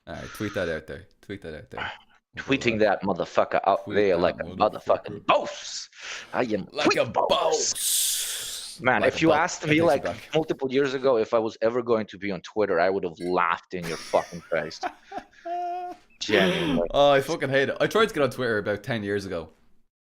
All right, tweet that out there. Tweet that out there. We'll go Tweeting live. that motherfucker out Tweet there that like a motherfucker. motherfucking boss. I am Like quick a boss. boss. Man, Like a if you boss. asked That me takes you like back. multiple years ago if I was ever going to be on Twitter, I would have laughed in your fucking face. Genuinely. Oh, I fucking hate it. I tried to get on Twitter about 10 years ago.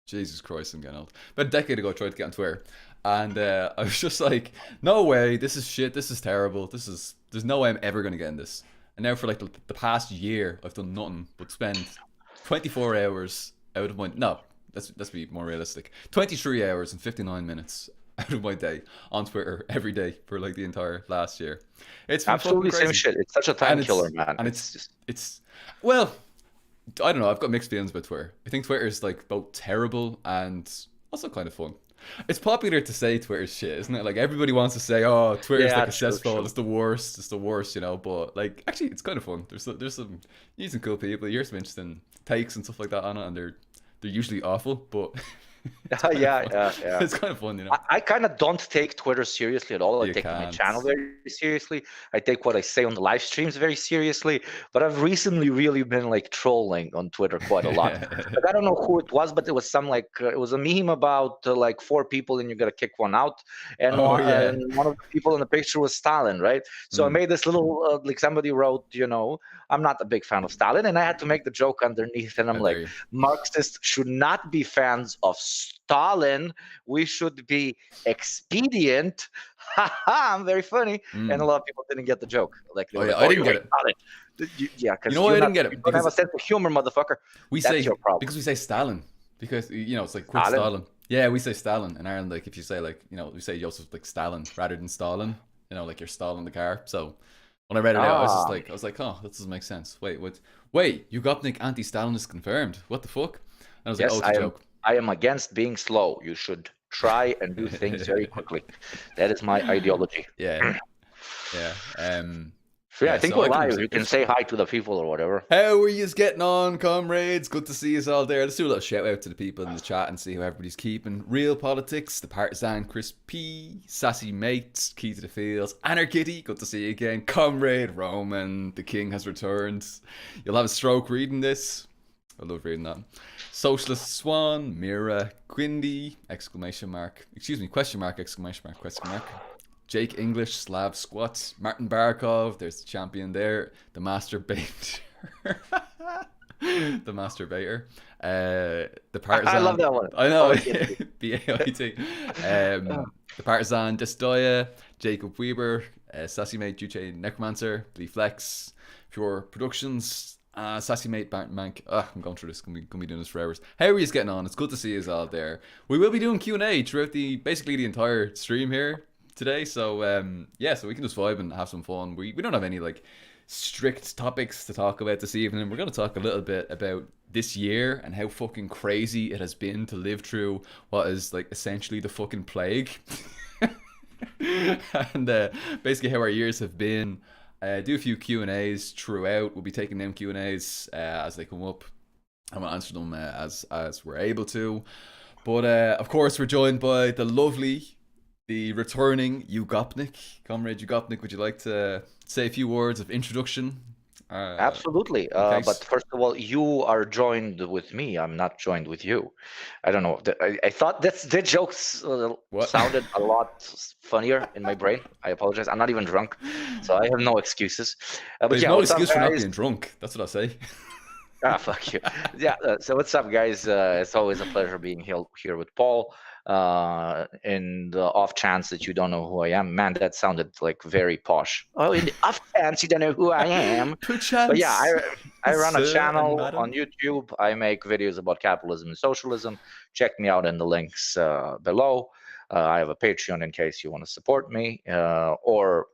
Jesus Christ, I'm getting old. About a decade ago, I tried to get on Twitter. And I was just like, no way, this is shit, this is terrible, there's no way I'm ever going to get in this. And now for like the past year, I've done nothing but spend 24 hours out of my, no, let's be more realistic. 23 hours and 59 minutes out of my day on Twitter every day for like the entire last year. It's been fucking Absolutely same crazy. shit. It's such a time And killer, it's, man. and It's it's, just it's, well, I don't know. I've got mixed feelings about Twitter. I think Twitter is like both terrible and also kind of fun. It's popular to say Twitter's shit, isn't it? Like everybody wants to say, "Oh, Twitter's yeah, like a true, cesspool. true. It's the worst. It's the worst," you know. But like, actually, it's kind of fun. There's some you some cool people. You hear some interesting takes and stuff like that on it, and they're usually awful, but it's kind of Yeah, fun. yeah, yeah. It's kind of fun, you know. I kind of don't take Twitter seriously at all. I You take my channel can't. very seriously. I take what I say on the live streams very seriously. But I've recently really been like trolling on Twitter quite a lot. Like I don't know who it was, but it was some like it was a meme about like four people and you gotta kick one out, Oh yeah. and one of the people in the picture was Stalin, right? So I Mm, made this little like somebody wrote, I'm not a big fan of Stalin, and I had to make the joke underneath, and I'm how like, dare you? Marxists should not be fans of Stalin. We should be expedient. I'm very funny, and a Mm. lot of people didn't get the joke. Like they Oh were yeah, like, I "Oh, didn't you get hate it. Stalin." Yeah, You because know why I didn't get you it? don't have Because a sense of humor, motherfucker. we That's say your problem. because we say Stalin because it's like quit Stalin. Stalin. Yeah, we say Stalin in Ireland. Like if you say like we say Joseph like Stalin rather than Stalin. Like you're stalling the car. So when I read it out, Ah, I was like, oh, that doesn't make sense. Wait, what? Wait, Yugopnik anti-Stalin is confirmed. What the fuck? And I was like, oh, yes, it's a joke. I am against being slow. You should try and do things very quickly. That is my ideology. Yeah, yeah, So yeah, I yeah. think So we're I can live. understand. You can say hi to the people or whatever. How are you getting on, comrades? Good to see you all there. Let's do a little shout out to the people in the chat and see how everybody's keeping. Real Politics, The Partisan, Chris P, Sassy Mates, Key to the Fields, Anarchitty, good to see you again. Comrade Roman, the King has returned. You'll have a stroke reading this. I love reading that. Socialist Swan, Mira, Quindy, exclamation mark. Excuse me, question mark, exclamation mark, question mark. Jake English, Slav Squats, Martin Barkov, there's the champion there, the masturbator. The masturbator. The I love partisan. that one. I know. Oh, yes. BAIT. The partisan, Destoya, Jacob Weber, Sassy Mate, Duce Necromancer, Lee Flex, Pure Productions, Sassy Mate, Barton Mank. I'm going through this. Gonna be doing this for hours. How are you getting on? It's good to see you all there. We will be doing Q&A throughout basically the entire stream here today. So so we can just vibe and have some fun. We don't have any like strict topics to talk about this evening. We're going to talk a little bit about this year and how fucking crazy it has been to live through what is like essentially the fucking plague. And basically how our years have been. Do a few Q&As throughout. We'll be taking them Q&As as they come up. I'm going to answer them as we're able to. But of course we're joined by the returning Yugopnik. Comrade Yugopnik, would you like to say a few words of introduction? Absolutely. In case? But first of all, you are joined with me. I'm not joined with you. I don't know. I thought the jokes What? sounded a lot funnier in my brain. I apologize. I'm not even drunk, so I have no excuses. But There's yeah, no what's up, excuse for not guys? being drunk. That's what I say. Fuck you. Yeah. So what's up, guys? It's always a pleasure being here with Paul. In the off chance that you don't know who I am, man, that sounded like very posh. Oh, in the off chance you don't know who I am. But yeah, Perchance, I run a sir and channel on madam. YouTube. I make videos about capitalism and socialism. Check me out in the links below. I have a Patreon in case you want to support me, or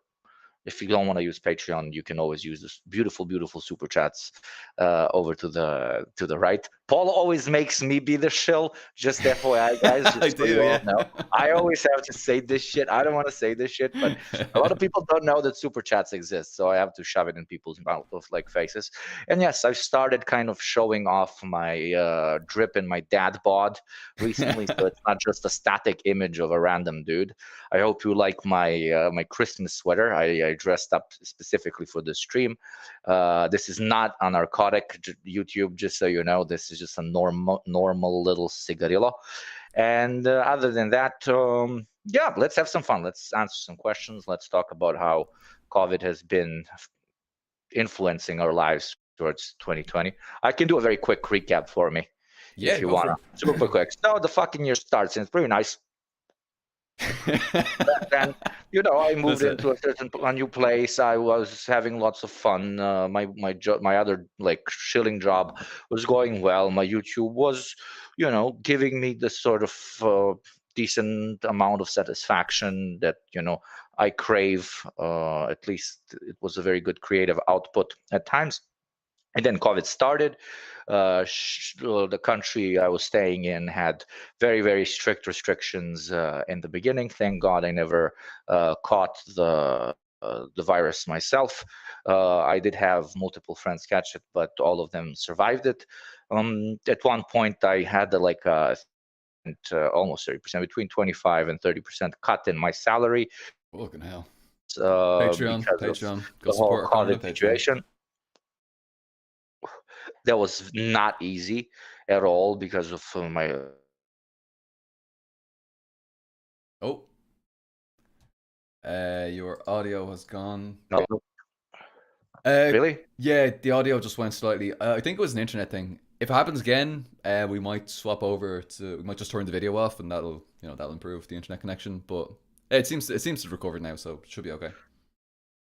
if you don't want to use Patreon, you can always use this beautiful, beautiful super chats over to the right. Paul always makes me be the shill. Just FYI, guys, I just so do, you all yeah. know. I always have to say this shit. I don't want to say this shit, but a lot of people don't know that super chats exist, so I have to shove it in people's mouth of like faces. And yes, I've started kind of showing off my drip in my dad bod recently, so it's not just a static image of a random dude. I hope you like my my Christmas sweater. I I dressed up specifically for the stream. This is not a narcotic, YouTube, just so you know. This is just a normal little cigarillo. And other than that, yeah, let's have some fun. Let's answer some questions. Let's talk about how COVID has been influencing our lives towards 2020. I can do a very quick recap for me Yeah, if you go for wanna. Super quick. So the fucking year starts and it's pretty nice. it. Then, I moved That's it. into a new place. I was having lots of fun. My other like shilling job was going well. My YouTube was, giving me the sort of decent amount of satisfaction that I crave. At least it was a very good creative output at times. And then COVID started. The country I was staying in had very, very strict restrictions in the beginning. Thank God I never caught the virus myself. I did have multiple friends catch it, but all of them survived it. At one point, I had almost 30%, between 25 and 30% cut in my salary Fucking hell. Patreon, because of Patreon. Go the whole support our comedy on COVID Patreon. situation. That was not easy at all because of my. Oh, your audio has gone. No, Uh, really? yeah, the audio just went slightly. I think it was an internet thing. If it happens again, we might swap over to. We might just turn the video off, and that'll improve the internet connection. But it seems to have recovered now, so it should be okay.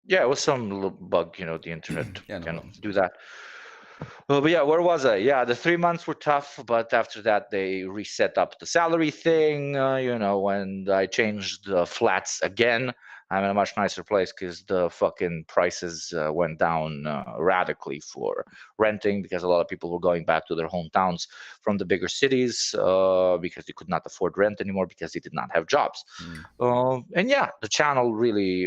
Yeah, it was some little bug. The internet Yeah, no can problem. do that. But yeah, where was I? Yeah, the 3 months were tough, but after that they reset up the salary thing. When I changed the flats again, I'm in a much nicer place because the fucking prices went down radically for renting because a lot of people were going back to their hometowns from the bigger cities because they could not afford rent anymore because they did not have jobs. Mm. And yeah, the channel really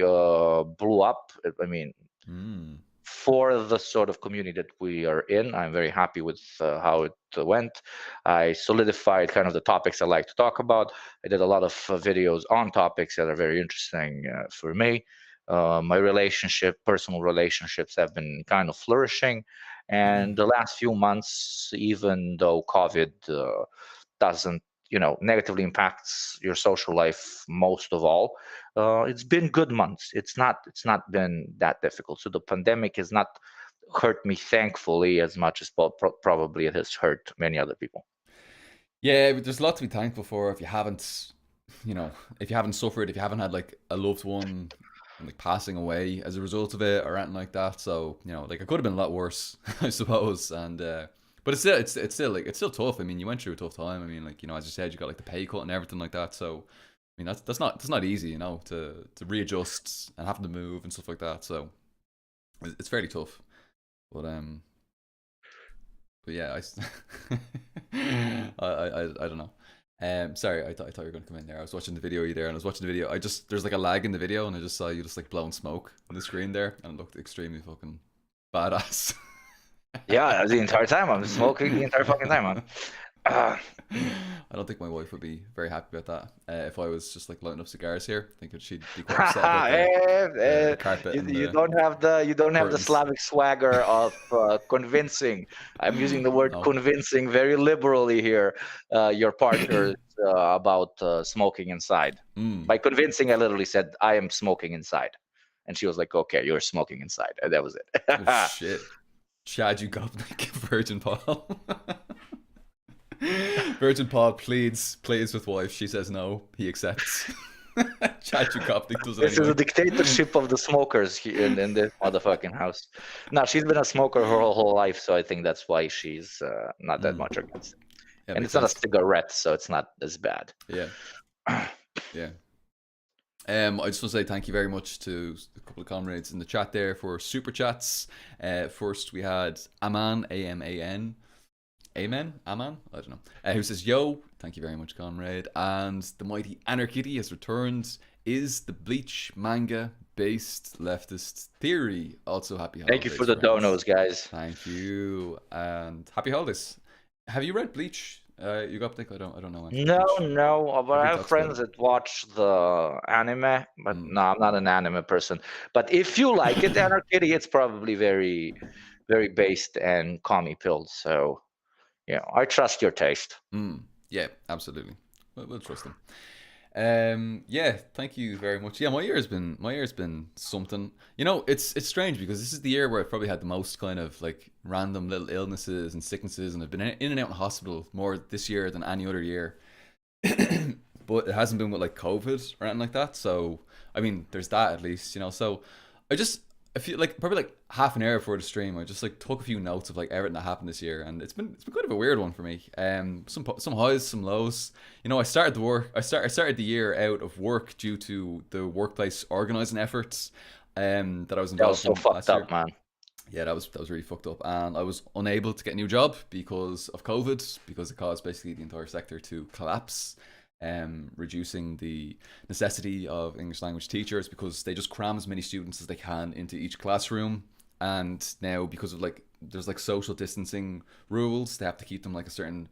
blew up. I mean, Mm. for the sort of community that we are in, I'm very happy with how it went. I solidified kind of the topics I like to talk about. I did a lot of videos on topics that are very interesting for me. My personal relationships have been kind of flourishing. And the last few months, even though COVID doesn't negatively impacts your social life most of all, it's been good months. It's not been that difficult. So the pandemic has not hurt me, thankfully, as much as probably it has hurt many other people. Yeah, but there's a lot to be thankful for if you haven't, you know, if you haven't suffered, if you haven't had like a loved one like passing away as a result of it or anything like that. So like it could have been a lot worse, I suppose. And but it's still tough. I mean, you went through a tough time. I mean, like as you said, you got like the pay cut and everything like that. So I mean, that's not easy, to readjust and having to move and stuff like that. So it's fairly tough. But yeah, I don't know. Sorry, I thought you were going to come in there. I was watching the video you there, and I was watching the video. There's like a lag in the video, and I just saw you just like blowing smoke on the screen there, and it looked extremely fucking badass. Yeah, the entire time I'm smoking the entire fucking time, man. I don't think my wife would be very happy about that. If I was just like lighting up cigars here, I think she'd be quite upset about the carpet and You the don't have the curtains. Slavic swagger of convincing. I'm using the word No. convincing very liberally here. Your partner about smoking inside. Mm. By convincing, I literally said I am smoking inside, and she was like, "Okay, you're smoking inside," and that was it. Oh shit. Chad Yugopnik, Virgin Paul. Virgin Paul pleads with wife. She says no. He accepts. Chad Yugopnik does it This is a anyway. dictatorship of the smokers here in this motherfucking house. Now she's been a smoker her whole life, so I think that's why she's not that Mm. much against it. Yeah, And makes it's not a sense. cigarette, so it's not as bad. Yeah, yeah. I just want to say thank you very much to a couple of comrades in the chat there for super chats. First we had Aman, Aman, Amen, Aman, I don't know. Who says yo? Thank you very much, comrade. And the mighty Anarchitty has returned. Is the Bleach manga based leftist theory? Also, happy Thank you holidays, for the friends. donos, guys. Thank you, and happy holidays. Have you read Bleach, Yugopnik? I don't know No, much. no, but I Everybody have talks about friends it. that watch the anime, but Mm. no, I'm not an anime person. But if you like it, Anarchy, it's probably very, very based and commie pilled. So, I trust your taste. Mm. Yeah, absolutely. We'll trust them. Yeah, thank you very much. Yeah, my year's been something. It's strange because this is the year where I've probably had the most kind of like random little illnesses and sicknesses, and I've been in and out in hospital more this year than any other year. But it hasn't been with like COVID or anything like that. So I mean, there's that at least. So I just I feel like probably like half an hour before the stream, I just like took a few notes of like everything that happened this year, and it's been kind of a weird one for me. Some highs, some lows. I started the year out of work due to the workplace organizing efforts that I was That was involved so in fucked last year. up, man. Yeah, that was really fucked up, and I was unable to get a new job because of COVID, because it caused basically the entire sector to collapse, reducing the necessity of English language teachers because they just cram as many students as they can into each classroom, and now because of like there's like social distancing rules, they have to keep them like a certain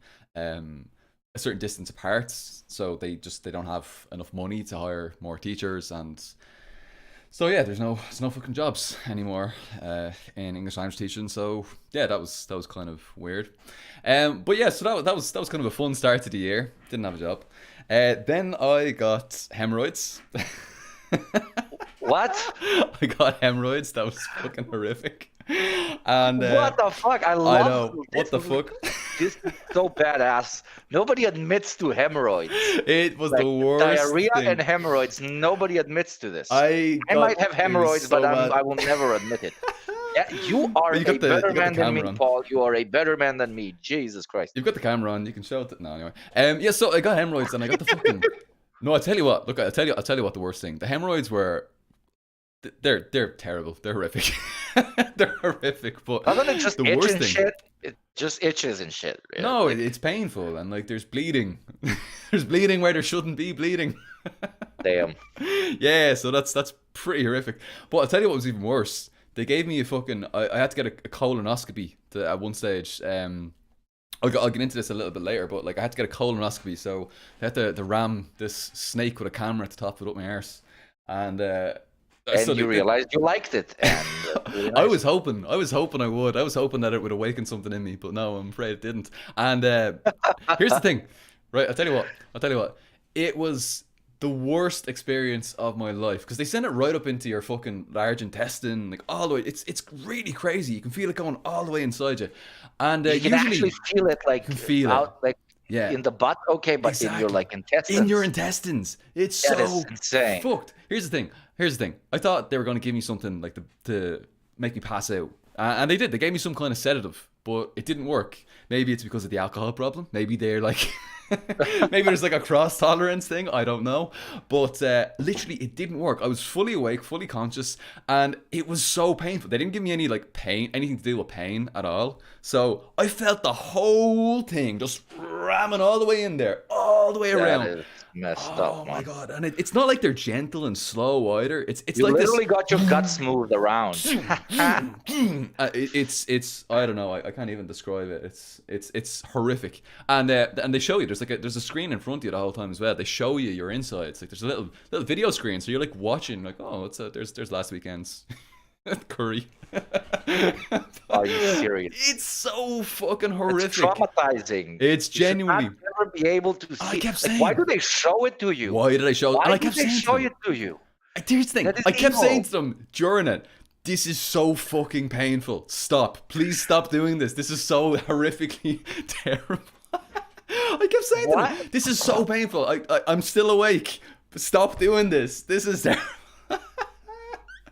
distance apart, so they don't have enough money to hire more teachers. And so yeah, there's no fucking jobs anymore in English language teaching. So yeah, that was kind of weird. But yeah, so that was kind of a fun start to the year. Didn't have a job. Then I got hemorrhoids. What? I got hemorrhoids. That was fucking horrific. And What the fuck? I I love know this. what the fuck. This is so badass. Nobody admits to hemorrhoids. It was the Like worst diarrhea and thing. hemorrhoids, nobody admits to this. I I might got have it was hemorrhoids, but so bad. I will never admit it. Yeah, you But are you a got the better you got the man than me, camera on. Paul. You are a better man than me. Jesus Christ. You've got the camera on. You can show it. No, anyway. Yeah. So I got hemorrhoids, and I got the fucking. No, I tell you what. Look, I'll tell you what the worst thing. The hemorrhoids were. They're terrible. They're horrific. They're horrific. But Doesn't it just the itch worst and thing. shit? It just itches and shit. Yeah, No, like, it's painful, and like there's bleeding. There's bleeding where there shouldn't be bleeding. damn. Yeah, so that's pretty horrific. But I'll tell you what was even worse. They gave me a fucking. I had to get a colonoscopy at one stage. I'll get into this a little bit later, but like I had to get a colonoscopy, so they had to ram this snake with a camera at the top of it up my arse, and so And you realized you liked it, and really I nice. was hoping, I would, I was hoping that it would awaken something in me, but no, I'm afraid it didn't. And here's the thing, right? I'll tell you what, it was the worst experience of my life because they send it right up into your fucking large intestine, like all the way. It's really crazy. You can feel it going all the way inside you, and You can usually actually you feel it can like feel it. out, like Yeah, in the butt, okay, but in your exactly. like In your intestines. intestines. It's That is so insane. fucked. Here's the thing. I thought they were going to give me something like to make me pass out. And they did. They gave me some kind of sedative, but it didn't work. Maybe it's because of the alcohol problem. Maybe they're like maybe there's like a cross tolerance thing. I don't know. But literally, it didn't work. I was fully awake, fully conscious, and it was so painful. They didn't give me any like pain, anything to do with pain at all. So I felt the whole thing just ramming all the way in there, all the way That around. is messed Oh up, my man. god! And it's not like they're gentle and slow either. It's You like this. literally got your guts moved around. It's I don't know. I can't even describe it. It's horrific. And they show you there's a screen in front of you the whole time as well. They show you your insides. Like there's a little video screen, so you're like watching like, oh, there's last weekend's curry. Are you serious? It's so fucking It's horrific. traumatizing. It's You should not genuinely. ever be able to I see. kept Like, why saying, do they show it to you? why did I show? And Why I do kept they saying to show them, it to you? here's the thing. That is I kept saying evil. to them during it, this is so fucking painful. Stop. Please stop doing this. This is so horrifically terrible. I kept saying to them, What? this is so painful. I'm still awake. Stop doing this. This is terrible.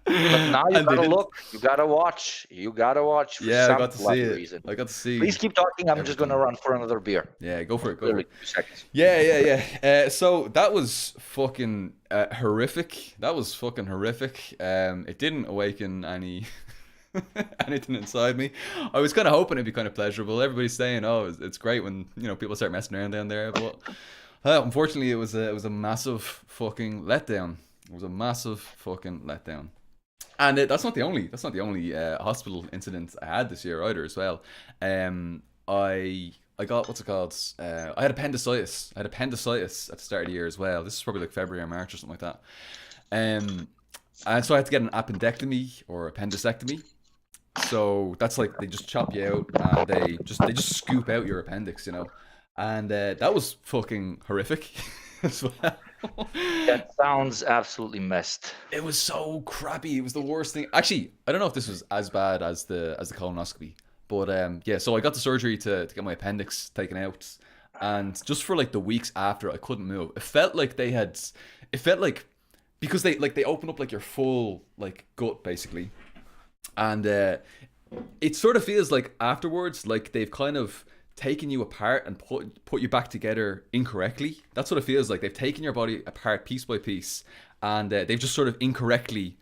But now you And they gotta didn't. look. You gotta watch. You gotta watch for Yeah, I some got to see bloody it. reason. I got to see Please keep talking. I'm just gonna everything. run for another beer. Yeah, go for it. Go for Literally it. 2 seconds. Yeah. So that was fucking horrific. That was fucking horrific. It didn't awaken anything inside me. I was kind of hoping it'd be kind of pleasurable. Everybody's saying, "Oh, it's great when people start messing around down there," but unfortunately, it was a massive fucking letdown. It was a massive fucking letdown. And that's not the only hospital incident I had this year either as well. I I got what's it called? I had appendicitis. I had appendicitis at the start of the year as well. This is probably like February or March or something like that. And so I had to get an appendectomy or appendicectomy. So that's like they just chop you out and they just scoop out your appendix, and that was fucking horrific as well. That sounds absolutely messed. It was so crappy. It was the worst thing. Actually, I don't know if this was as bad as the colonoscopy, but yeah. So I got the surgery to get my appendix taken out, and just for like the weeks after, I couldn't move. It felt like it felt like because they open up like your full like gut basically, and it sort of feels like afterwards like they've kind of taken you apart and put you back together incorrectly. That's what it feels like. They've taken your body apart piece by piece, and they've just sort of incorrectly,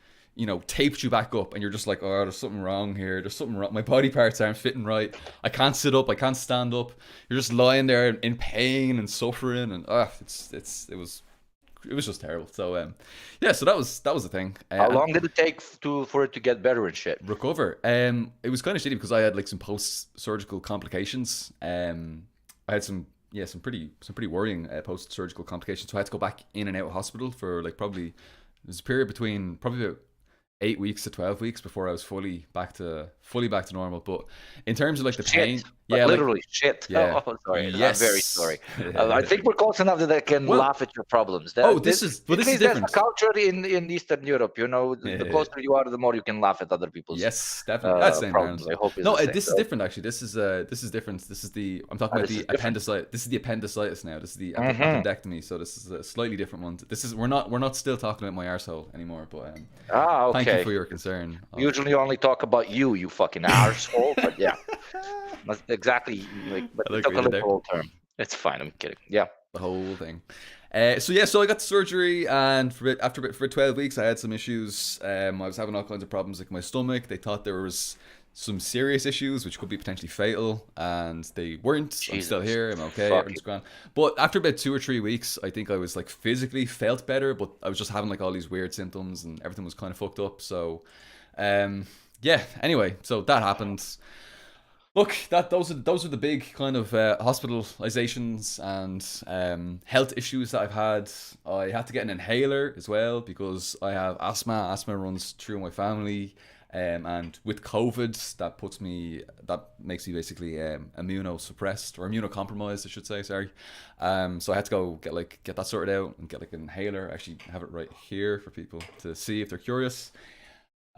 taped you back up, and you're just like, oh, there's something wrong here. There's something wrong. My body parts aren't fitting right. I can't sit up. I can't stand up. You're just lying there in pain and suffering, and it was just terrible. So yeah, so that was the thing. How long did it take for it to get better and shit? Recover. It was kind of shitty because I had like some post-surgical complications. I had some pretty worrying post-surgical complications. So I had to go back in and out of hospital for like probably there's a period between probably about 8 weeks to 12 weeks before I was fully back to normal. But in terms of like the pain, yeah, literally shit. Yeah. Oh, sorry. Yes. I'm very sorry. I think we're close enough that I can laugh at your problems. This is different. There's a culture in Eastern Europe. The closer you are, the more you can laugh at other people's. Yes, definitely. That's same problems. I hope this is different actually. This is different. This is I'm talking about the appendicitis. This is the appendicitis now. This is the appendectomy. So this is a slightly different one. We're not still talking about my arsehole anymore. But okay. Thank you for your concern. Usually only talk about you fucking arsehole. But yeah, that's exactly. But it took a literal term. It's fine. I'm kidding. Yeah. The whole thing. So I got the surgery, and for 12 weeks I had some issues. I was having all kinds of problems like my stomach. They thought there was some serious issues which could be potentially fatal, and they weren't. Jesus. I'm still here. I'm okay. Everything's grand. But after about 2 or 3 weeks, I think I was like physically felt better, but I was just having like all these weird symptoms, and everything was kind of fucked up. So, yeah. Anyway, so that happened. Look, those are the big kind of hospitalizations and health issues that I've had. I had to get an inhaler as well because I have asthma. Asthma runs through my family, and with COVID, that makes me basically immunosuppressed or immunocompromised, I should say. Sorry. So I had to go get that sorted out and get like an inhaler. I actually have it right here for people to see if they're curious.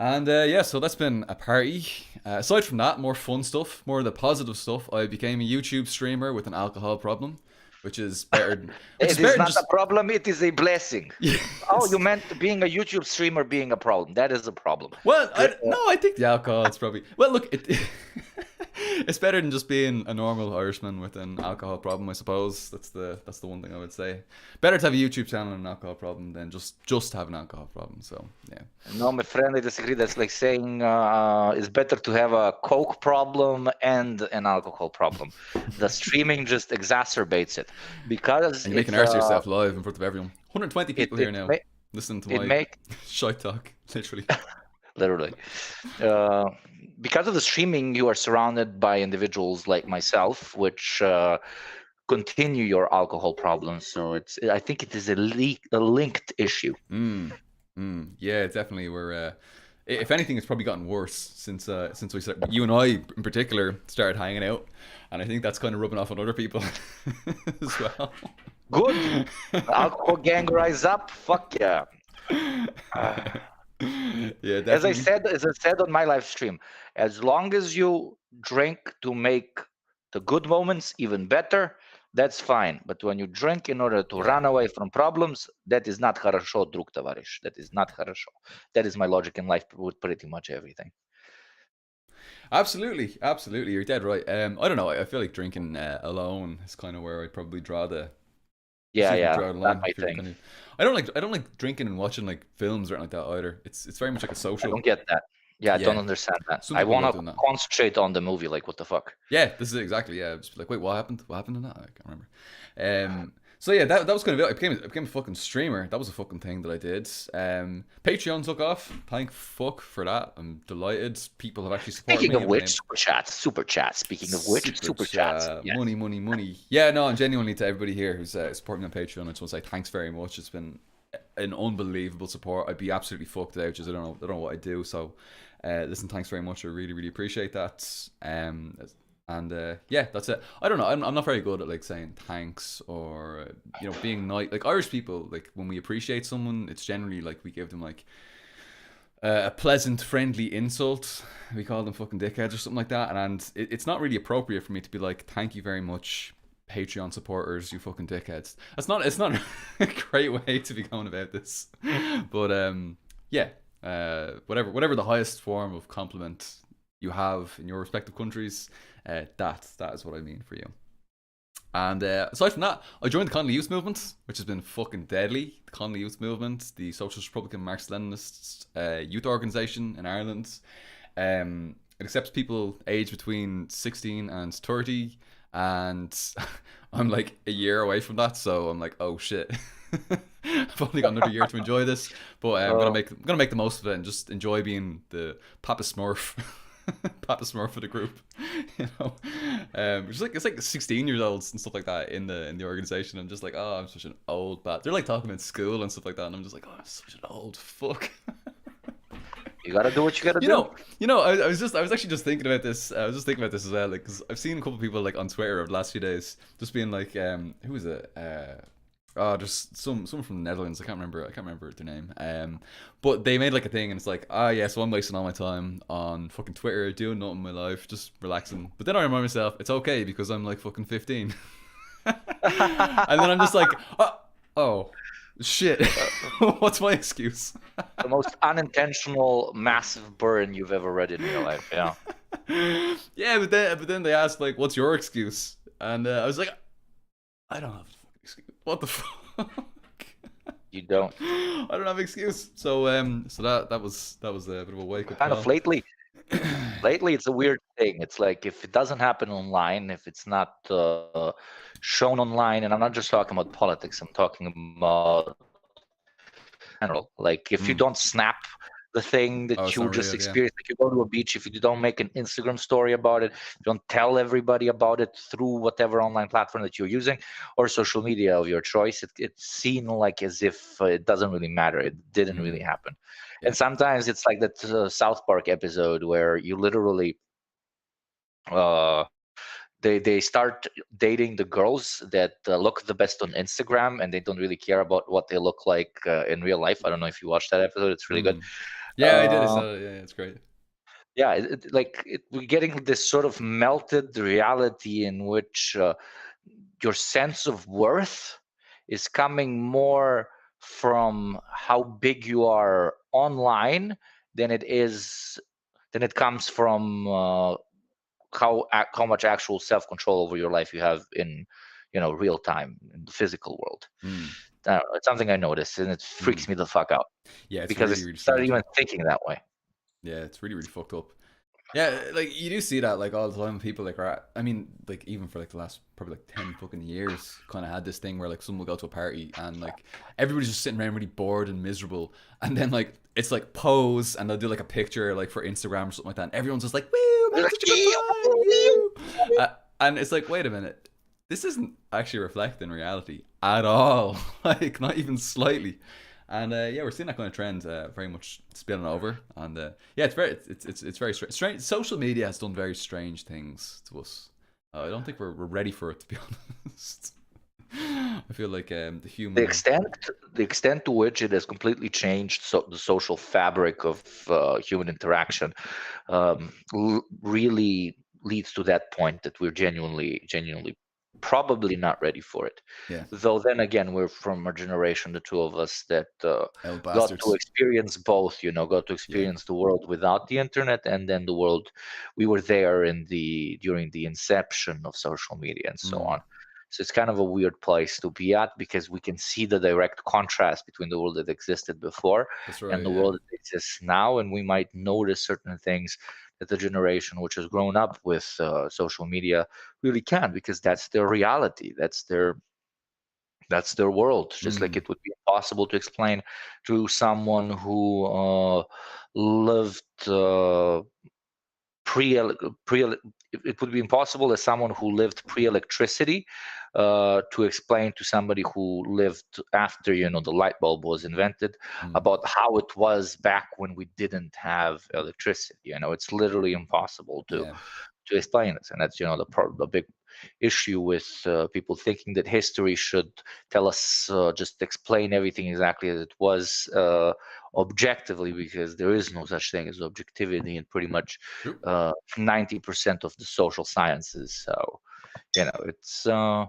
And yeah, so that's been a party. Aside from that, more fun stuff, more of the positive stuff. I became a YouTube streamer with an alcohol problem, which is better. It is not a problem, it is a blessing. Yes. Oh, you meant being a YouTube streamer being a problem. That is a problem. Well, I think the alcohol is probably... Well, look, it's better than just being a normal Irishman with an alcohol problem, I suppose. That's the one thing I would say. Better to have a YouTube channel and an alcohol problem than just have an alcohol problem. So, yeah. No, my friend, I disagree. That's like saying it's better to have a Coke problem and an alcohol problem. The streaming just exacerbates it. Because and you can arse yourself live in front of everyone. 120 people here now listening to my shite talk, literally. Literally. Because of the streaming, you are surrounded by individuals like myself, which continue your alcohol problems. So I think it is a linked issue. Yeah, definitely. We're if anything, it's probably gotten worse since we started. You and I, in particular, started hanging out, and I think that's kind of rubbing off on other people as well. Good. Alcohol gang rise up. Fuck yeah. Yeah, definitely. As I said on my live stream, as long as you drink to make the good moments even better, that's fine. But when you drink in order to run away from problems, that is not хорошо, друг товарищ. That is not хорошо. That is my logic in life with pretty much everything. Absolutely. You're dead right. I don't know. I feel like drinking alone is kind of where I'd probably draw the that's my thing. Kind of, I don't like drinking and watching like films or anything like that either. It's very much like a social. I don't get that. Yeah, I don't understand that. I want to concentrate on the movie. Like, what the fuck? Yeah, this is exactly. Yeah, just like, wait, what happened? What happened in that? I can't remember. So yeah, that was kind of it. I became a fucking streamer. That was a fucking thing that I did. Patreon took off. Thank fuck for that. I'm delighted. People have actually supported Speaking me. of I've been which, able. super chat. Speaking of which, Super super chats. chat, Yes. money, money, money. Yeah, no, and genuinely to everybody here who's supporting me on Patreon, I just want to say thanks very much. It's been an unbelievable support. I'd be absolutely fucked out because I don't know what I do. So, listen, thanks very much. I really, really appreciate that. And yeah, that's it. I don't know. I'm not very good at like saying thanks or being nice. Like Irish people, like when we appreciate someone, it's generally like we give them like a pleasant, friendly insult. We call them fucking dickheads or something like that, and it's not really appropriate for me to be like, "Thank you very much, Patreon supporters, you fucking dickheads." It's not a great way to be going about this, but yeah, whatever the highest form of compliment you have in your respective countries, that is what I mean for you. And aside from that, I joined the Connolly Youth Movement, which has been fucking deadly. The Connolly Youth Movement, the Socialist Republican Marxist Leninist youth organisation in Ireland. It accepts people aged between 16 and 30, and I'm like a year away from that, so I'm like, oh shit. I've only got another year to enjoy this, but I'm gonna make the most of it and just enjoy being the Papa Smurf. Papa Smurf for the group, it's like 16 years olds and stuff like that in the organization. I'm just like, oh, I'm such an old bat. They're like talking about school and stuff like that, and I'm just like, oh, I'm such an old fuck. You gotta do what you gotta you do. know, I was actually just thinking about this. I was just thinking about this as well, like, because I've seen a couple of people like on Twitter over the last few days just being like, who is it? Oh, there's someone from the Netherlands. I can't remember their name. But they made like a thing, and it's like, yeah, so I'm wasting all my time on fucking Twitter, doing nothing in my life, just relaxing. But then I remind myself, it's okay because I'm like fucking 15, and then I'm just like, oh shit, what's my excuse? The most unintentional, massive burn you've ever read in your life. Yeah. Yeah, but then they asked like, what's your excuse? And I was like, I don't have an excuse. What the fuck? You don't. I don't have an excuse. So that was a bit of a wake up Kind call. of lately it's a weird thing. It's like if it doesn't happen online, if it's not shown online, and I'm not just talking about politics, I'm talking about general. Like if you Mm. don't snap the thing Oh, that it's you not just real, yeah. experienced, like you go to a beach, if you don't make an Instagram story about it, you don't tell everybody about it through whatever online platform that you're using or social media of your choice, it's seen like as if it doesn't really matter. It didn't really happen. Yeah. And sometimes it's like that South Park episode where you literally uh, they start dating the girls that look the best on Instagram, and they don't really care about what they look like in real life. I don't know if you watched that episode; it's really good. Mm. Yeah, I did. Uh, Yeah, it's great. yeah, we're getting this sort of melted reality in which your sense of worth is coming more from how big you are online than it comes from how much actual self-control over your life you have in real time in the physical world. Mm. It's something I noticed, and it Mm. freaks me the fuck out Yeah, it's because I really, really started strange. even thinking that way. Yeah, it's really, really fucked up. Yeah, like you do see that like all the time. People like are. I mean, like even for like the last probably like 10 fucking years, kind of had this thing where like someone will go to a party and like everybody's just sitting around really bored and miserable, and then like it's like pose and they'll do like a picture like for Instagram or something like that, and everyone's just like, "Woo, I'm They're having like, such a good time, you!" And it's like, wait a minute, this isn't actually reflecting reality at all, like not even slightly. And yeah, we're seeing that kind of trend very much spilling over. And yeah, it's very strange. Social media has done very strange things to us. I don't think we're ready for it, to be honest. I feel like the the human. extent the extent to which it has completely changed the social fabric of human interaction really leads to that point that we're genuinely probably not ready for it. Yeah, Though then again, we're from a generation, the two of us, that L got to bastards. experience both, got to Yeah. experience the world without the internet, and then the world we were there during the inception of social media and so Mm, on. So it's kind of a weird place to be at because we can see the direct contrast between the world that existed before that's and right. the Yeah. world that exists now, and we might notice certain things that the generation which has grown up with social media really can, because that's their reality. That's That's their world. Just like Mm, it would be impossible to explain to someone who lived pre pre it would be impossible as someone who lived pre-electricity to explain to somebody who lived after the light bulb was invented mm. about how it was back when we didn't have electricity. It's literally impossible Yeah. to explain this, and that's the big issue with people thinking that history should tell us, just explain everything exactly as it was, objectively, because there is no such thing as objectivity in pretty much True. 90% of the social sciences. So it's Yeah.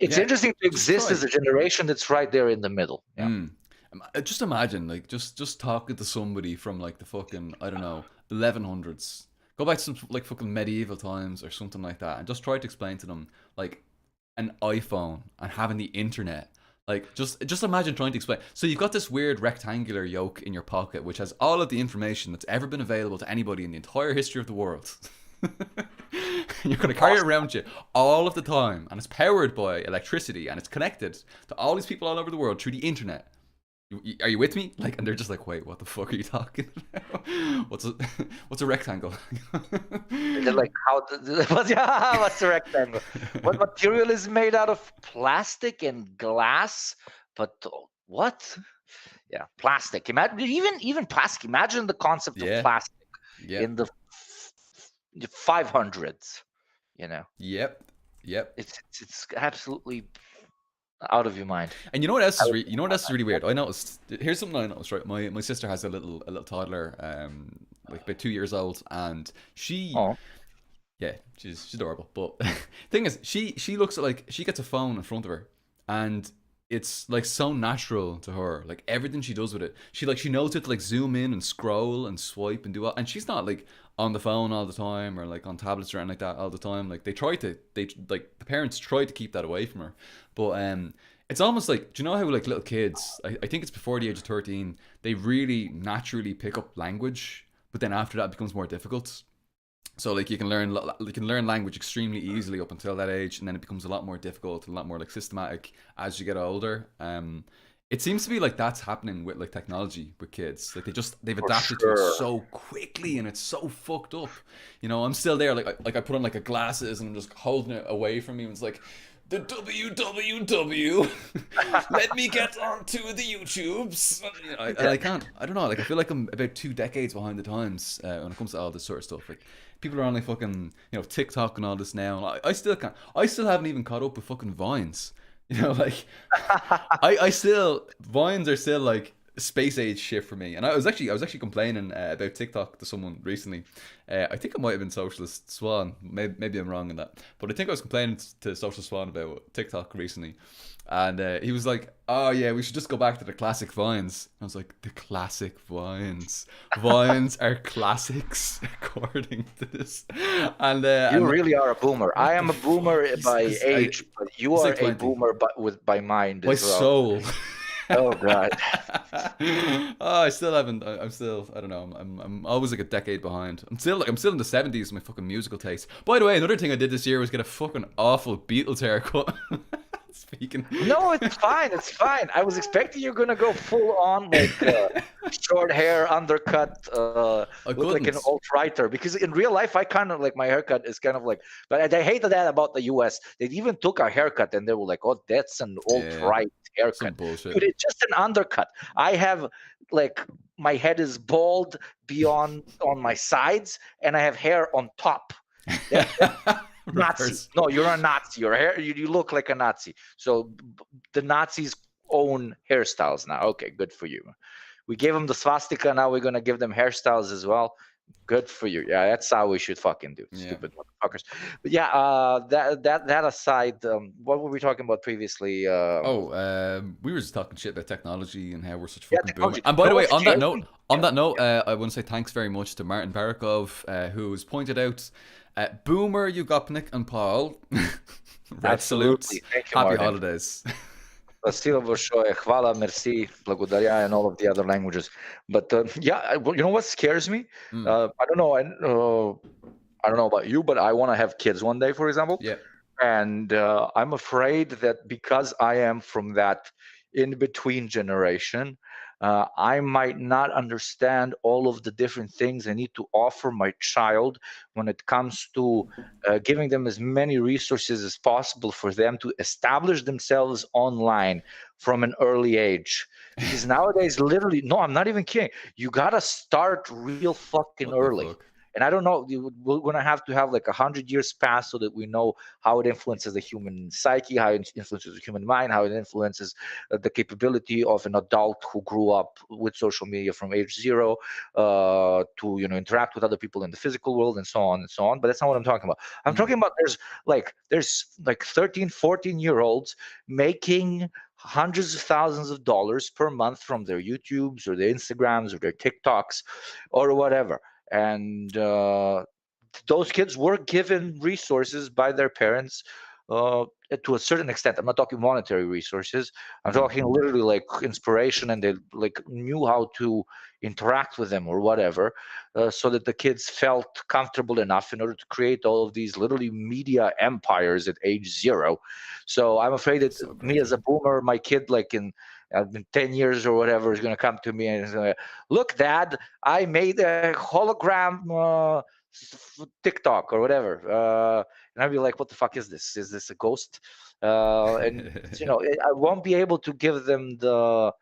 interesting to Just exist try. as a generation that's right there in the middle. Yeah. Mm. Just imagine, like, just talking to somebody from like the fucking, I don't know, 1100s. Go back to some like fucking medieval times or something like that, and just try to explain to them like an iPhone and having the internet. Like, just imagine trying to explain. So you've got this weird rectangular yoke in your pocket, which has all of the information that's ever been available to anybody in the entire history of the world. You're going to carry it around you all of the time, and it's powered by electricity, and it's connected to all these people all over the world through the internet. Are you with me? Like, and they're just like, wait, what the fuck are you talking about? What's a rectangle? They're like, what's the rectangle? What material is made out of plastic and glass? But what? Yeah, plastic. Imagine even plastic. Imagine the concept of Yeah, plastic yeah, in the 500s. yep, yep. It's absolutely out of your mind. And you know what else Out is of you know what else is really weird? I noticed. Here's something I noticed. Right, my sister has a little toddler, like about 2 years old, and she, Oh, yeah, she's adorable. But thing is, she looks at, like, she gets a phone in front of her, and it's like so natural to her. Like everything she does with it, she knows it to like zoom in and scroll and swipe and do all. And she's not like on the phone all the time or like on tablets or anything like that all the time. Like they like the parents try to keep that away from her, but it's almost like, do you know how like little kids? I think it's before the age of 13 they really naturally pick up language, but then after that it becomes more difficult. So like you can learn language extremely easily up until that age, and then it becomes a lot more difficult and a lot more like systematic as you get older. It seems to be like that's happening with like technology with kids. Like they've for adapted to it sure. so quickly, and it's so fucked up. I'm still there. Like I put on like a glasses and I'm just holding it away from me, and it's like the www. Let me get onto the YouTubes. And I can't. I don't know. Like I feel like I'm about 2 decades behind the times when it comes to all this sort of stuff. Like people are on like fucking TikTok and all this now, and I still can't. I still haven't even caught up with fucking Vines. Like I still Vines are still like space age shit for me. And I was actually complaining about TikTok to someone recently. I think it might have been Socialist Swan. Maybe I'm wrong in that, but I think I was complaining to Socialist Swan about TikTok recently, and he was like, "Oh yeah, we should just go back to the classic Vines." I was like, "The classic Vines? Vines are classics according to this." And You like, really are a boomer. I what the am a fuck? boomer by age, but you He's are like a 20. boomer by mind My as well. soul. Oh God. Oh, I still haven't. I'm still. I don't know. I'm always like a decade behind. I'm still in the 70s with my fucking musical taste. By the way, another thing I did this year was get a fucking awful Beatles haircut. Speaking. No, it's fine. It's fine. I was expecting you're gonna go full on like short hair, undercut, I look like an couldn't. alt-righter. Because in real life, I kind of like my haircut is kind of like. But I hated that about the U.S. They even took our haircut and they were like, "Oh, that's an Yeah, alt-right haircut." some bullshit. Dude, it's just an undercut. I have like my head is bald beyond on my sides, and I have hair on top. That's Nazi. Reverse. No, you're a Nazi. Your hair, you look like a Nazi. So the Nazis own hairstyles now. Okay, good for you. We gave them the swastika. Now we're gonna give them hairstyles as well. Good for you. Yeah, that's how we should fucking do, Yeah. stupid motherfuckers. But yeah, that aside, what were we talking about previously? Oh, we were just talking shit about technology and how we're such Yeah, fucking boomer. technology. And You by know the way, what's changing? on that note, I want to say thanks very much to Martin Barakov, who's pointed out Boomer, Yugopnik, and Paul. Red salutes. Absolutely. Thank you, Happy Martin. holidays. Спасибо большое. Hvala, merci, благодаря, and all of the other languages. But yeah, you know what scares me? Mm, I don't know. I don't know about you, but I want to have kids one day, for example. yeah. And I'm afraid that because I am from that in between generation, I might not understand all of the different things I need to offer my child when it comes to giving them as many resources as possible for them to establish themselves online from an early age. Because nowadays, literally, no, I'm not even kidding. You gotta start real fucking What the early. fuck? And I don't know, we're gonna have to have like 100 years pass so that we know how it influences the human psyche, how it influences the human mind, how it influences the capability of an adult who grew up with social media from age zero to interact with other people in the physical world and so on and so on. But that's not what I'm talking about. I'm Mm. talking about there's 13, 14-year-olds making hundreds of thousands of dollars per month from their YouTubes or their Instagrams or their TikToks or whatever. And those kids were given resources by their parents uh, to a certain extent. I'm not talking monetary resources. I'm Mm. talking literally like inspiration, and they like knew how to interact with them or whatever, so that the kids felt comfortable enough in order to create all of these literally media empires at age zero. So I'm afraid that So me as crazy. a boomer, my kid like in 10 years or whatever is going to come to me and say, look, Dad, I made a hologram TikTok or whatever. And I'd be like, what the fuck is this? Is this a ghost? And I won't be able to give them the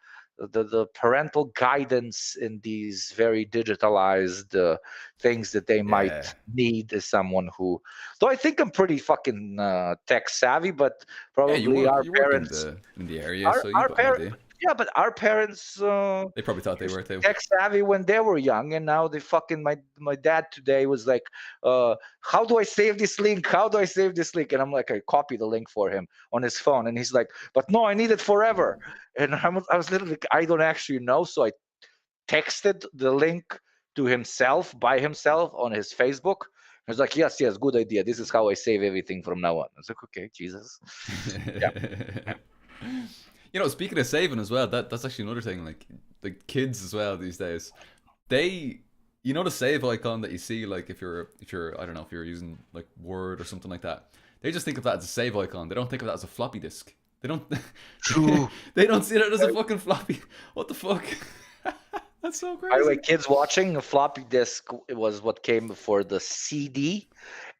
parental guidance in these very digitalized things that they might Yeah. need as someone who, though I think I'm pretty fucking tech savvy, but Yeah, you probably work our you work in parents, the area, our so you've our got an parents, idea. yeah, but our parents They probably thought they used were to be too. tech savvy when they were young, and now they fucking my dad today was like, how do I save this link? How do I save this link? And I'm like, I copy the link for him on his phone, and he's like, but no, I need it forever. And I was literally like, I don't actually know, so I texted the link to himself by himself on his Facebook. He was like, yes, yes, good idea. This is how I save everything from now on. I was like, okay, Jesus. Yeah. Speaking of saving as well, that's actually another thing. Like kids as well these days, they, the save icon that you see, like if you're I don't know if you're using like Word or something like that, they just think of that as a save icon. They don't think of that as a floppy disk. They don't. True. They don't see that as a fucking floppy. What the fuck? That's so By the way, crazy. kids watching, a floppy disk it was what came before the CD,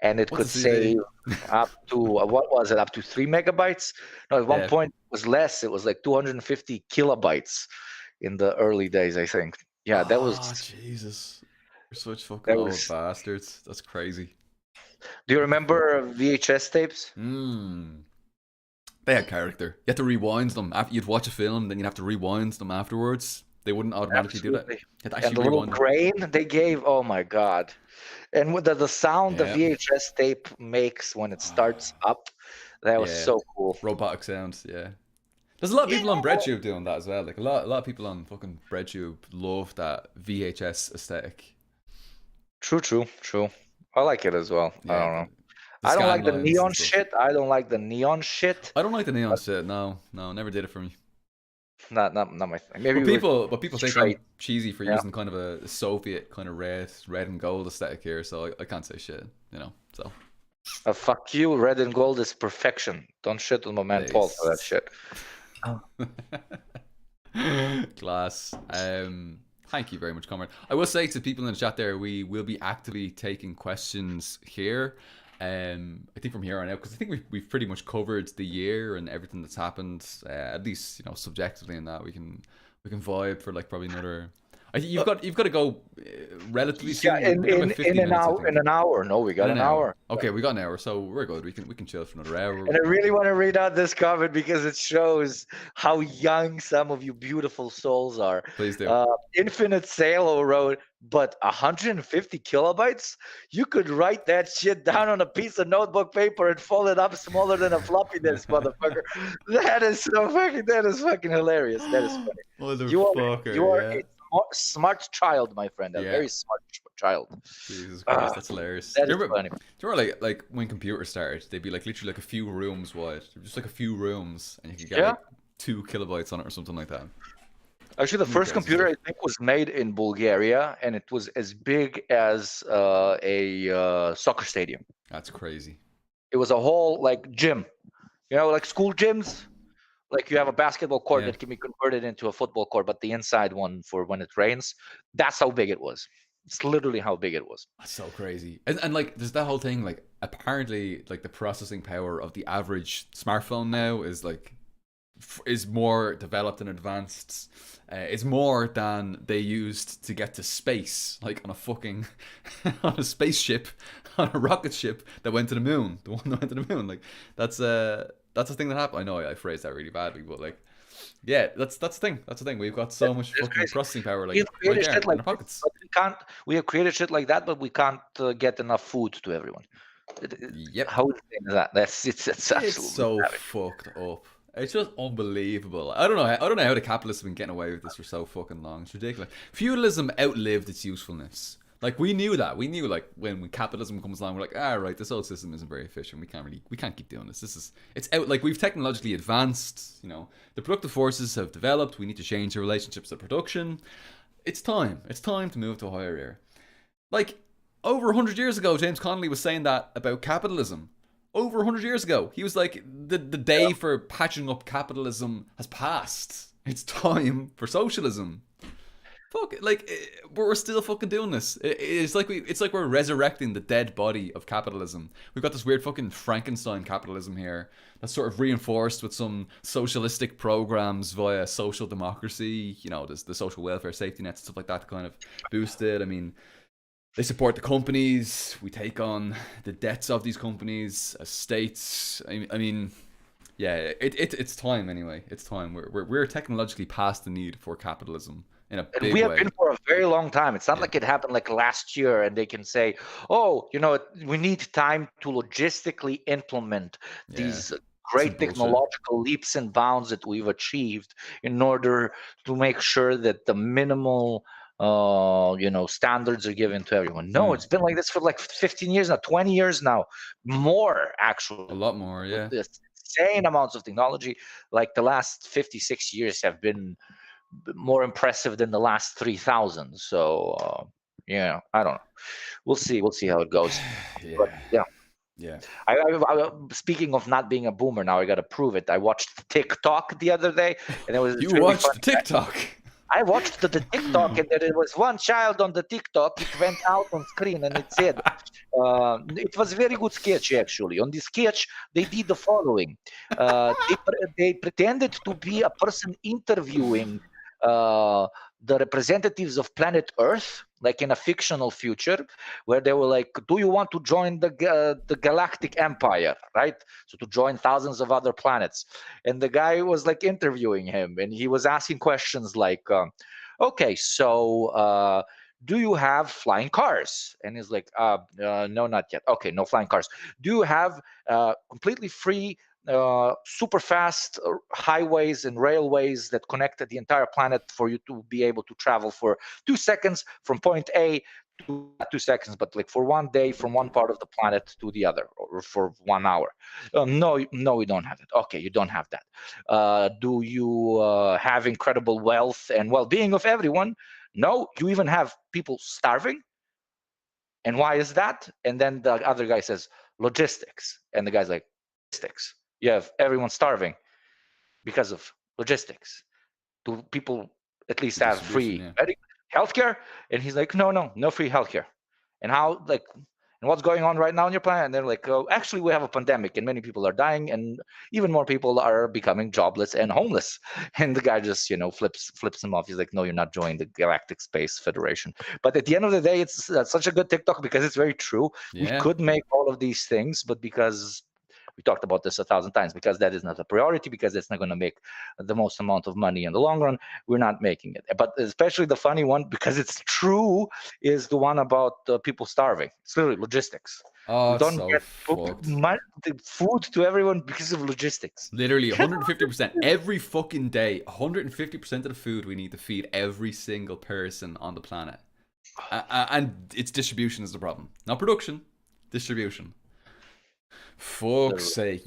and it What's a could save CD? up to what was it? Up to 3 megabytes? No, at one Yeah. point it was less. It was like 250 kilobytes in the early days, I think. Yeah, that was Oh Jesus. You're such fucking that old was. bastards. That's crazy. Do you What the fuck? remember VHS tapes? Mmm. They had character. You had to rewind them. After you'd watch a film, then you'd have to rewind them afterwards. They wouldn't automatically do that. Absolutely. You had to And actually the little rewind them. grain they gave, oh my God. And with the sound the Yeah. VHS tape makes when it starts up, that was Yeah. so cool. Robotic sounds, yeah. There's a lot of Yeah. people on BreadTube doing that as well. Like a lot of people on fucking BreadTube love that VHS aesthetic. True, true, true. I like it as well. I Yeah, don't know. the I don't scan like the lines and neon stuff. shit. I don't like the neon shit. I don't like the neon shit. No, no, never did it for me. Not my thing. Maybe But we're people think I'm straight. cheesy for Yeah. using kind of a Soviet kind of red and gold aesthetic here, so I can't say shit, So Fuck you. Red and gold is perfection. Don't shit on my man Paul for that it's shit. Oh. class. Thank you very much, Comrade. I will say to people in the chat there, we will be actively taking questions here. I think from here on out, because I think we've pretty much covered the year and everything that's happened. At least subjectively in that we can vibe for like probably another. I think you've got to go relatively Yeah, soon. We got about 50 an minutes, I hour. In think. an hour. No, we In got an an hour. hour. Okay, we got an hour, so we're good. We can chill for another hour. And I really want to read out this comment because it shows how young some of you beautiful souls are. Please do. Infinite Salo wrote, but 150 kilobytes? You could write that shit down on a piece of notebook paper and fold it up smaller than a floppy disk, motherfucker. That is fucking hilarious. That is funny. You Motherfucker, are yeah. a smart child, my friend. A Yeah. very smart child. Jesus Ah, Christ, that's hilarious. that Do is you remember? funny. Do you remember like when computers started? They'd be like literally like a few rooms wide, just like a few rooms, and you could get Yeah. like 2 kilobytes on it or something like that. Actually, the Some first crazy computer stuff. I think was made in Bulgaria, and it was as big as a soccer stadium. That's crazy. It was a whole like gym, like school gyms. Like you have a basketball court Yeah. that can be converted into a football court, but the inside one for when it rains, that's how big it was. It's literally how big it was. That's so crazy. And like, there's that whole thing. Like, apparently, like the processing power of the average smartphone now is like is more developed and advanced. It's more than they used to get to space, like on a fucking on a spaceship, on a rocket ship that went to the moon. The one that went to the moon. Like that's a thing that happened. I know I phrased that really badly, but like, yeah, that's the thing. That's the thing. We've got so much It's fucking crazy. processing power, We like have right created there shit in like our this, pockets. but we can't. We have created shit like that, but we can't get enough food to everyone. Yep. How insane is that? It's It's absolutely so savage. fucked up. It's just unbelievable. I don't know. I don't know how the capitalists have been getting away with this for so fucking long. It's ridiculous. Feudalism outlived its usefulness. Like we knew that. We knew like when capitalism comes along, we're like, right, this old system isn't very efficient. We can't keep doing this. It's out. Like we've technologically advanced. The productive forces have developed. We need to change the relationships to production. It's time. It's time to move to a higher era. Like, over 100 years ago, James Connolly was saying that about capitalism. Over 100 years ago. He was like, the day for patching up capitalism has passed. It's time for socialism. Fuck, like, we're still fucking doing this. It's like we're resurrecting the dead body of capitalism. We've got this weird fucking Frankenstein capitalism here that's sort of reinforced with some socialistic programs via social democracy. There's the social welfare safety nets, stuff like that to kind of boost it. I mean, they support the companies. We take on the debts of these companies as states. I mean, yeah, it's time anyway. It's time. We're technologically past the need for capitalism in a And we big have been way. for a very long time. It's not Yeah, like it happened like last year and they can say, oh, we need time to logistically implement yeah. these Some great bullshit. technological leaps and bounds that we've achieved in order to make sure that the minimal standards are given to everyone. No, Mm, it's been like this for like 15 years now, 20 years now, more a actually, lot more. with Yeah. this insane amounts of technology. Like the last 56 years have been more impressive than the last 3,000. So yeah, I don't know. We'll see. We'll see how it goes. But Yeah. yeah, Yeah. speaking of not being a boomer, now I got to prove it. I watched TikTok the other day, and it's You really watched funny. the TikTok. I watched the TikTok, and there was one child on the TikTok. It went out on screen, and it said, it was a very good sketch actually. On the sketch, they did the following: they pretended to be a person interviewing uh, the representatives of planet Earth, like in a fictional future, where they were like, "Do you want to join the galactic empire?" Right? So to join thousands of other planets, and the guy was like interviewing him, and he was asking questions like, "Okay, so." Do you have flying cars? And he's like, no, not yet. Okay, no flying cars. Do you have completely free, super fast highways and railways that connected the entire planet for you to be able to travel for 2 seconds from point A to 2 seconds, but like for one day from one part of the planet to the other, or for 1 hour? No, no, we don't have it. Okay, you don't have that. Do you have incredible wealth and well-being of everyone? No, you even have people starving. And why is that? And then the other guy says, logistics. And the guy's like, logistics. You have everyone starving because of logistics. Do people at least have Distribution. free Yeah. healthcare? And he's like, no, no, no free healthcare. And how, like, and what's going on right now in your planet? And they're like, oh, actually, we have a pandemic and many people are dying, and even more people are becoming jobless and homeless. And the guy just, flips him off. He's like, no, you're not joining the Galactic Space Federation. But at the end of the day, it's such a good TikTok because it's very true. We Yeah. could make all of these things, but because we talked about this 1,000 times, because that is not a priority, because it's not going to make the most amount of money in the long run, we're not making it. But especially the funny one, because it's true, is the one about people starving. It's literally logistics. Oh, We it's don't so get fucked. the food to everyone because of logistics. Literally 150% every fucking day. 150% of the food we need to feed every single person on the planet. And its distribution is the problem. Not production, distribution. Fuck's Literally. sake.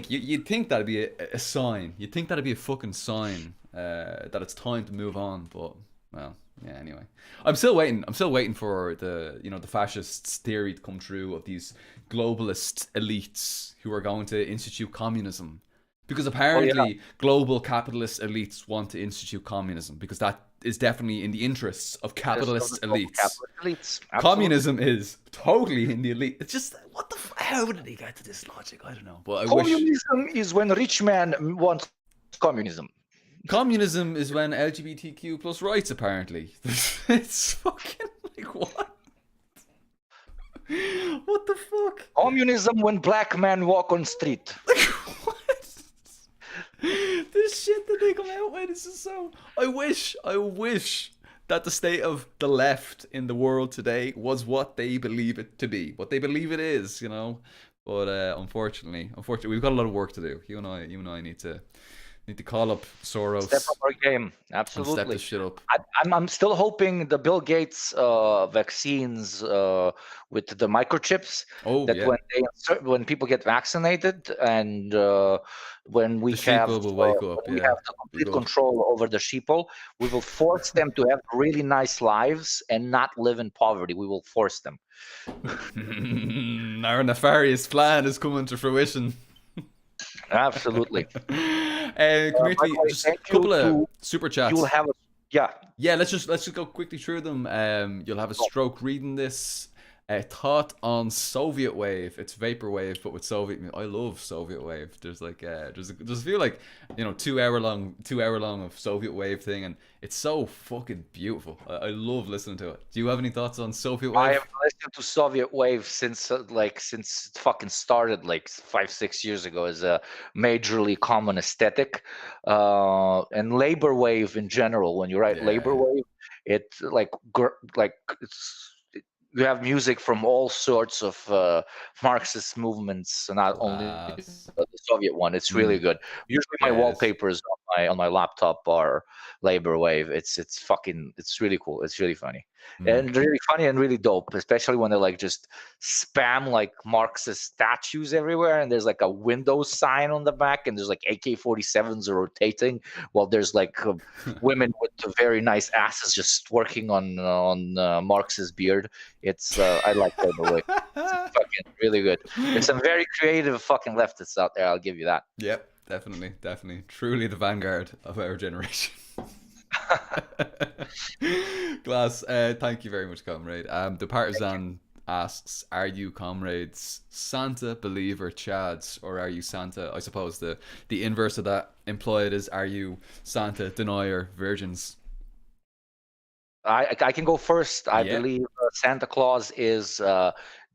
You'd think that'd be a sign. You'd think that'd be a fucking sign that it's time to move on, but Well, yeah. Anyway, I'm still waiting. I'm still waiting for the fascists' theory to come true of these globalist elites who are going to institute communism, because Oh yeah, apparently global capitalist elites want to institute communism because that is definitely in the interests of just of the capitalist global elites. capitalist elites. Absolutely. Communism is totally in the elite. It's just what the how did he get to this logic? I don't know, but I wish. Communism is when rich man wants communism. Communism is when LGBTQ plus rights, apparently. It's fucking like, what? What the fuck? Communism when black men walk on street. Like, what? This shit that they come out with is just so. I wish that the state of the left in the world today was what they believe it to be, what they believe it is, you know. But unfortunately, we've got a lot of work to do. You and I need to call up Step Soros up our game. and step Absolutely. this shit up. I'm still hoping the Bill Gates vaccines with the microchips, Oh that yeah, when people get vaccinated, and the sheeple will wake up. when we Yeah, have the be complete good. control over the sheeple, we will force them to have really nice lives and not live in poverty. We will force them. Our nefarious plan is coming to fruition. Absolutely. Come here to By the me. way, Just a thank you couple of to super you'll chats. have a yeah. Yeah, let's just go quickly through them. You'll have a stroke reading this. Thought on Soviet wave. It's vaporwave, but with Soviet. I love Soviet wave. There's like there's a few like 2 hour long of Soviet wave thing, and it's so fucking beautiful. I love listening to it. Do you have any thoughts on Soviet I wave? have listened to Soviet Wave since it fucking started like 5 6 years ago as a majorly common aesthetic, and labor wave in general. When you write labor Yeah, wave, it like you have music from all sorts of Marxist movements, not only class. the Soviet one. It's really Mm, good. Usually, my yeah, it is. wallpapers on my laptop are labor wave. It's really cool. It's really funny Mm. and really funny and really dope, especially when they like just spam like Marxist statues everywhere, and there's like a Windows sign on the back, and there's like AK-47s rotating, while there's like women with very nice asses just working on Marx's beard. It's I like labor wave. It's fucking really good. There's some very creative fucking leftists out there. I'll give you that. Yep, definitely. Truly the vanguard of our generation. Glass, thank you very much, comrade. The partisan asks, are you comrades Santa believer Chads, or are you Santa? I suppose the inverse of that implied is, are you Santa denier virgins? I can go first. I Yeah. believe Santa Claus is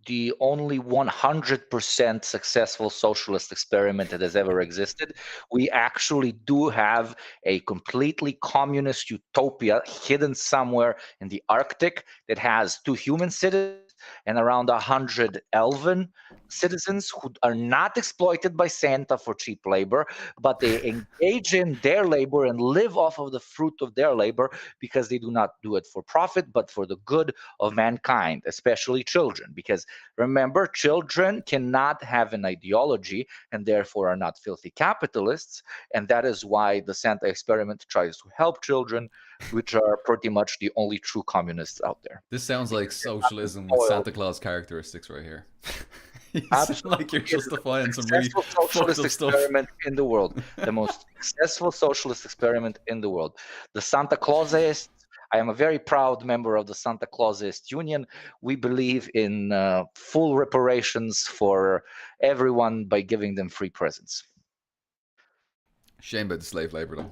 the only 100% successful socialist experiment that has ever existed. We actually do have a completely communist utopia hidden somewhere in the Arctic that has 2 human citizens and around 100 elven citizens who are not exploited by Santa for cheap labor, but they engage in their labor and live off of the fruit of their labor because they do not do it for profit, but for the good of mankind, especially children. Because remember, children cannot have an ideology and therefore are not filthy capitalists. And that is why the Santa experiment tries to help children, which are pretty much the only true communists out there. This sounds like Because they're not socialism with spoiled. Santa Claus characteristics right here. You sound like you're Absolutely, it is the justifying most some really successful fucked socialist up stuff. experiment in the world. The most successful socialist experiment in the world. The Santa Clausaists. I am a very proud member of the Santa Clausist Union. We believe in full reparations for everyone by giving them free presents. Shame about the slave labor though.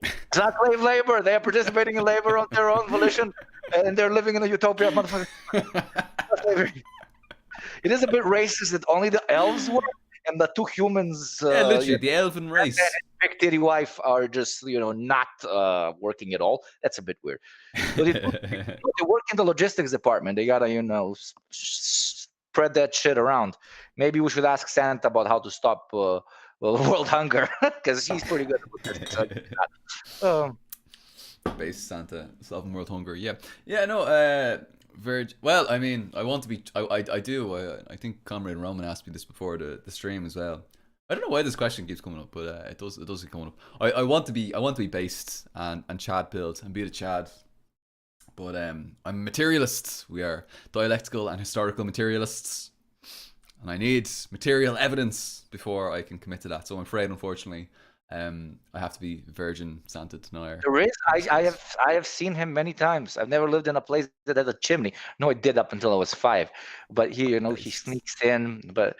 It's not slave labor. They are participating in labor on their own volition, and they're living in a utopia, motherfucker. It is a bit racist that only the elves work, and the 2 humans, Yeah, literally the elven race. big titty wife, are just not working at all. That's a bit weird. But they work in the logistics department. They gotta spread that shit around. Maybe we should ask Santa about how to stop world hunger because he's pretty good at logistics. Um, Base Santa, solving world hunger. Yeah, yeah. No, Well, I mean, I want to be. I do. I think Comrade Roman asked me this before the stream as well. I don't know why this question keeps coming up, but it does keep coming up. I want to be based and Chad built and be the Chad, but I'm a materialist. We are dialectical and historical materialists, and I need material evidence before I can commit to that. So I'm afraid, unfortunately, I have to be Virgin Santa denier. There is. I have seen him many times. I've never lived in a place that has a chimney. No, I did up until I was 5. But he Nice. sneaks in. But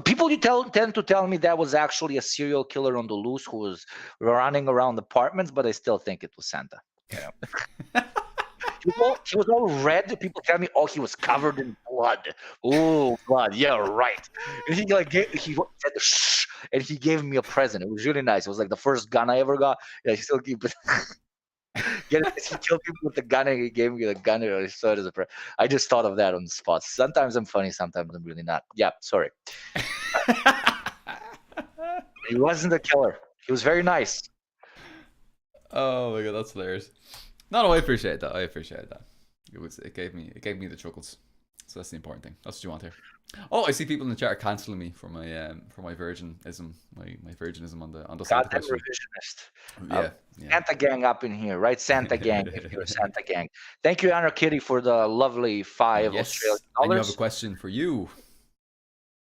people tend to tell me that was actually a serial killer on the loose who was running around apartments. But I still think it was Santa. Yeah. He was all red. People tell me, oh, he was covered in blood. Oh, blood. Yeah, right. And he said shh, and he gave me a present. It was really nice. It was like the first gun I ever got. Yeah, he still keep it. He killed people with the gun, and he gave me the gun. And I saw it as a present. I just thought of that on the spot. Sometimes I'm funny, sometimes I'm really not. Yeah, sorry. He wasn't a killer. He was very nice. Oh my god, that's hilarious. No, I appreciate that. I appreciate that. It gave me the chuckles. So that's the important thing. That's what you want here. Oh, I see people in the chat are cancelling me for my virginism, my virginism on the Santa Goddamn question. revisionist. Yeah, yeah. Santa gang up in here, right? Santa gang, if you're a Santa gang. Thank you, Anna Kitty, for the lovely 5 Yes, Australian and you have a dollars. question for you.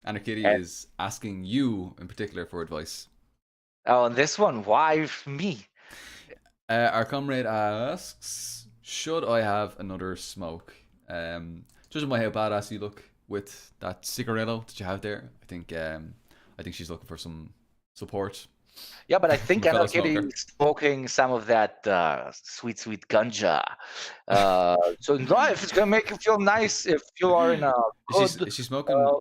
Anna Kitty And, is asking you in particular for advice. and this one, why me? Our comrade asks, should I have another smoke? Judging by how badass you look with that cigarillo that you have there, I think she's looking for some support Yeah, but I from think a fellow Anna Kitty smoker. is smoking some of that sweet, sweet ganja. So no, if it's gonna make you feel nice, if you are in a good Is she uh, smoking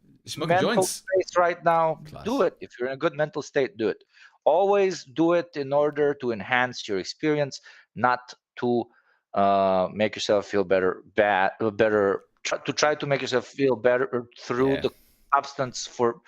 mental joints? space right now, do Class. it. If you're in a good mental state, do it. Always do it in order to enhance your experience, not to make yourself feel better. Try to make yourself feel better through Yeah. the substance for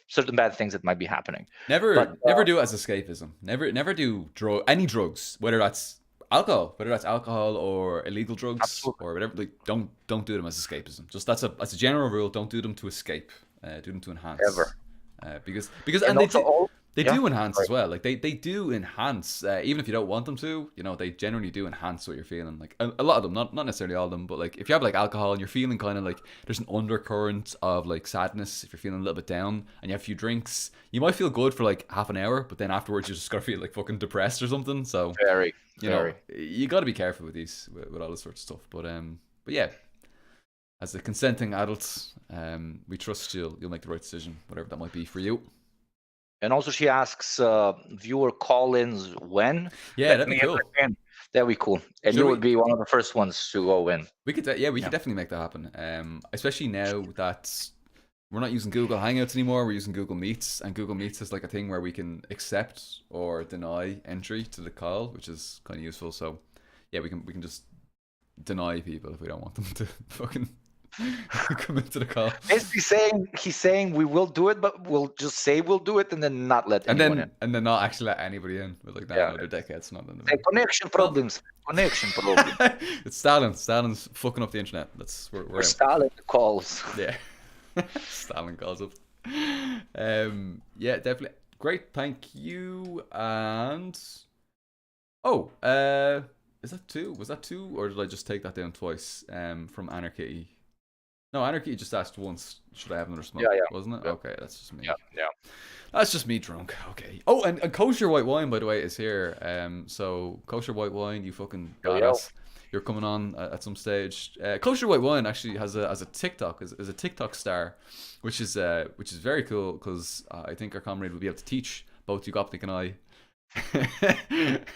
certain bad things that might be happening. But Never do it as escapism. Never do any drugs, whether that's alcohol or illegal drugs absolutely, or whatever. Like don't do them as escapism. Just that's a general rule. Don't do them to escape. Do them to ever. enhance. Because And and also, they yeah, do enhance sorry. as well. Like they do enhance, even if you don't want them to. They generally do enhance what you're feeling. Like a lot of them, not necessarily all of them, but like if you have like alcohol and you're feeling kind of like there's an undercurrent of like sadness. If you're feeling a little bit down and you have a few drinks, you might feel good for like half an hour, but then afterwards you're just gonna feel like fucking depressed or something. So Very, very. you got to be careful with with all this sort of stuff. But yeah, as a consenting adult, we trust you'll make the right decision, whatever that might be for you. And also, she asks viewer call-ins when. Yeah, Let that'd be me cool. entertain. That'd be cool. And Should you we? would be one of the first ones to go in. We could, we Yeah. could definitely make that happen. Especially now that we're not using Google Hangouts anymore. We're using Google Meets, and Google Meets is like a thing where we can accept or deny entry to the call, which is kind of useful. So, yeah, we can just deny people if we don't want them to fucking come into the call. Basically, he's saying we will do it, but we'll just say we'll do it and then not let anyone in. And then not actually let anybody in. We're like, Yeah. no, they're dickheads, not in Say connection problems. Connection problems. It's Stalin. Stalin's fucking up the internet. We're Or out. Stalin calls. Yeah. Stalin calls up. Yeah, definitely. Great, thank you. And is that two? Was that two, or did I just take that down twice? From Anarchy. No, Anarchy just asked once. Should I have another smoke? Yeah, Wasn't it? yeah. Okay, that's just me. Yeah, yeah. That's just me drunk. Okay. Oh, and kosher white wine, by the way, is here. So kosher white wine, you fucking Yo, yo. badass. You're coming on at some stage. Kosher white wine actually has a TikTok, is a TikTok star, which is very cool because I think our comrade will be able to teach both Yugopnik and I.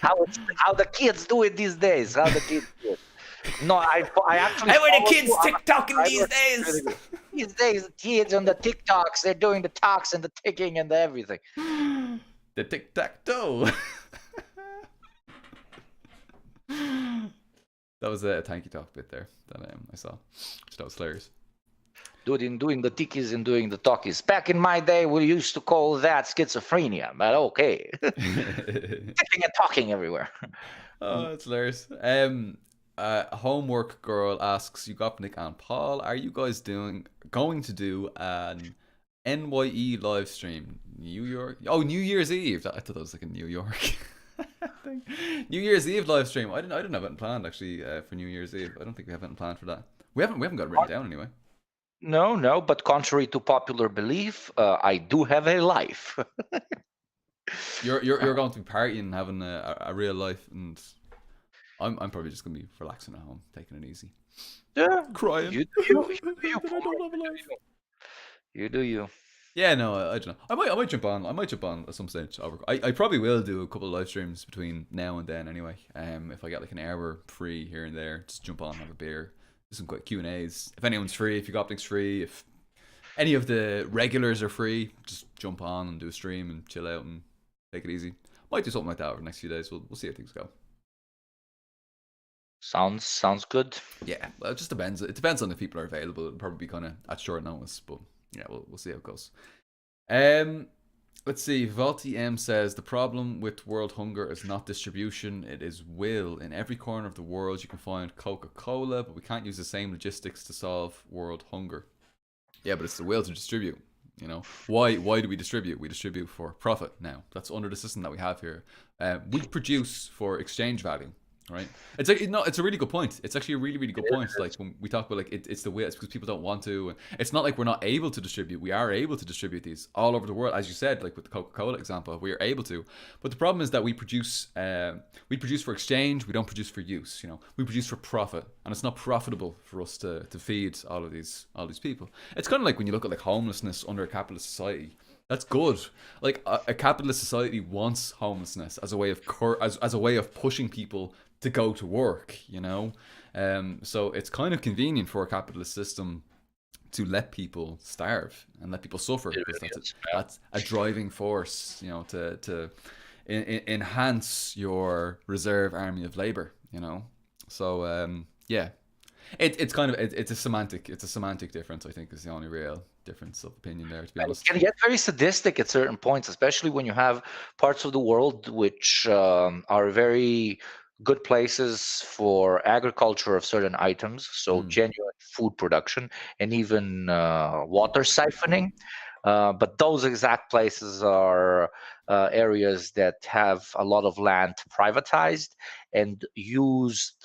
How the kids do it these days? How the kids do it? No, I actually. How are the follow kids you. TikToking I these was- days? These days, the kids on the TikToks, they're doing the talks and the ticking and the everything. The tic tac toe. That was a thank you talk bit there that I saw. That was hilarious. Doing the tickies and doing the talkies. Back in my day, we used to call that schizophrenia, but okay. Ticking and talking everywhere. Oh, it's hilarious. Homework girl asks Yugopnik and Paul, are you guys going to do an NYE live stream? New York. Oh, New Year's Eve. I thought that was like a New York thing. New Year's Eve live stream. I didn't have it planned actually for New Year's Eve. I don't think we have it planned for that. We haven't got it written down anyway. No, but contrary to popular belief, I do have a life. You're going to be partying and having a real life, and I'm probably just gonna be relaxing at home, taking it easy, Yeah, crying you do you. You do you, that I Paul. don't have a life. You do you. Yeah, no, I don't know. I might jump on. I might jump on at some stage. I probably will do a couple of live streams between now and then. Anyway, if I get like an hour free here and there, just jump on, have a beer, do some quick Q&As. If anyone's free, if Yugopnik's free, if any of the regulars are free, just jump on and do a stream and chill out and take it easy. Might do something like that over the next few days. We'll see how things go. Sounds good. Yeah, well, it just depends. It depends on if people are available. It'll probably be kind of at short notice, but yeah, we'll see how it goes. Let's see. Valti M says the problem with world hunger is not distribution; it is will. In every corner of the world, you can find Coca-Cola, but we can't use the same logistics to solve world hunger. Yeah, but it's the will to distribute. You know why? Why do we distribute? We distribute for profit. Now that's under the system that we have here. We produce for exchange value. Right? It's like no, it's a really good point. It's actually a really, really good point. Like when we talk about like it's the way it's because people don't want to. It's not like we're not able to distribute. We are able to distribute these all over the world, as you said, like with the Coca-Cola example, we are able to. But the problem is that we produce for exchange. We don't produce for use. You know, we produce for profit, and it's not profitable for us to feed all these people. It's kind of like when you look at like homelessness under a capitalist society. That's good. Like a capitalist society wants homelessness as a way of as a way of pushing people to go to work, you know. So it's kind of convenient for a capitalist system to let people starve and let people suffer It because really is. that's a driving force, you know, to enhance your reserve army of labor, you know. So yeah, it's kind of it's a semantic difference. I think is the only real difference of opinion there, to be And it honest. can get very sadistic at certain points, especially when you have parts of the world which are very good places for agriculture of certain items, so Mm, genuine food production and even water siphoning. But those exact places are areas that have a lot of land privatized and used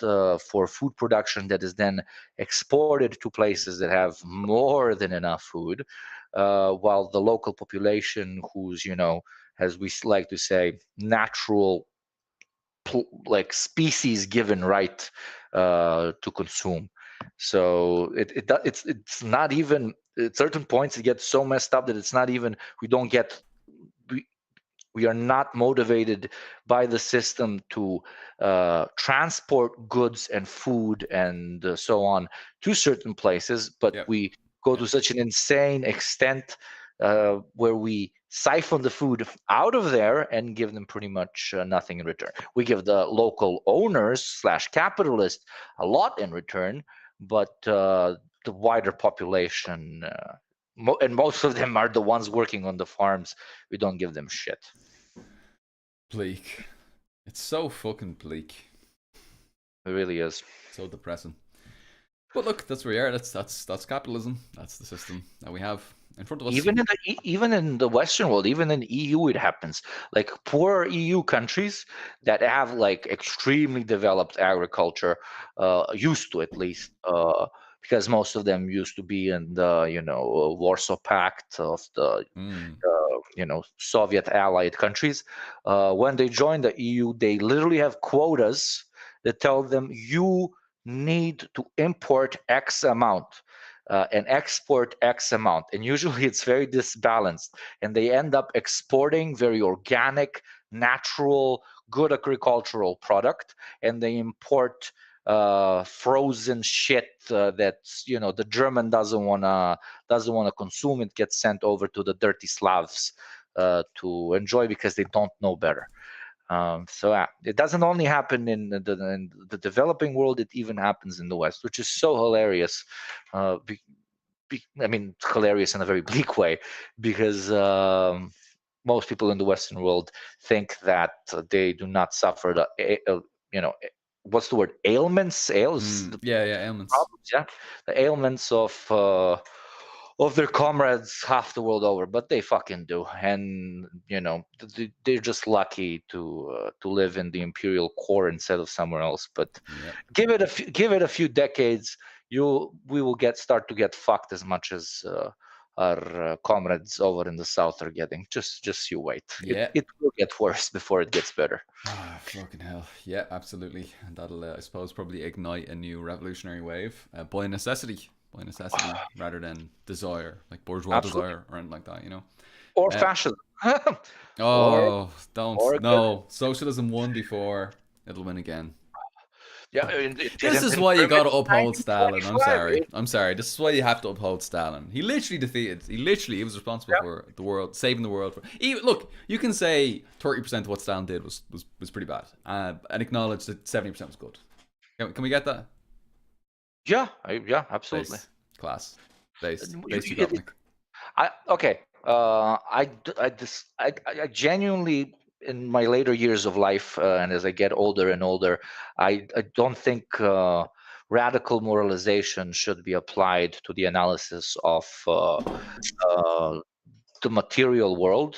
for food production that is then exported to places that have more than enough food, while the local population, who's, as we like to say, natural like species given right to consume. So it's not even at certain points it gets so messed up that it's not even we don't get we, we are not motivated by the system to transport goods and food and so on to certain places, but yeah, we go yeah. to such an insane extent where we siphon the food out of there and give them pretty much nothing in return. We give the local owners slash capitalists a lot in return, but the wider population, and most of them are the ones working on the farms, we don't give them shit. Bleak. It's so fucking bleak. It really is. So depressing. But look, that's where we are. That's capitalism. That's the system that we have in front of us. Even in the Western world, even in the EU, it happens. Like poor EU countries that have like extremely developed agriculture, used to at least, because most of them used to be in the Warsaw Pact of the Mm, Soviet allied countries. When they join the EU, they literally have quotas that tell them you need to import X amount and export X amount. And usually it's very disbalanced. And they end up exporting very organic, natural, good agricultural product, and they import frozen shit that's the German doesn't wanna consume. It gets sent over to the dirty Slavs to enjoy because they don't know better. So it doesn't only happen in the developing world; it even happens in the West, which is so hilarious. I mean, it's hilarious in a very bleak way, because most people in the Western world think that they do not suffer what's the word? Ailments, ails, the yeah, ailments. problems, yeah, the ailments of their comrades half the world over, but they fucking do. And they're just lucky to live in the imperial core instead of somewhere else. But Yep. give it a few decades, we will start to get fucked as much as our comrades over in the south are getting. Just you wait. Yeah. It will get worse before it gets better. Ah, fucking hell. Yeah, absolutely. And that'll, I suppose, probably ignite a new revolutionary wave by necessity. By necessity rather than desire, like bourgeois Absolutely. desire or anything like that, you know? Or Uh, fascism. or oh, don't. or No. Socialism won before. It'll win again. yeah, it This didn't is in why you gotta uphold Stalin. I'm 1925. sorry. I'm sorry. This is why you have to uphold Stalin. He was responsible Yeah. for the world, saving the world. Even, look, you can say 30% of what Stalin did was pretty bad, and acknowledge that 70% was good. Can we get that? Yeah, absolutely. Base class. Base You, base you, Yugopnik. okay. I genuinely, in my later years of life, and as I get older and older, I don't think radical moralization should be applied to the analysis of uh, the material world.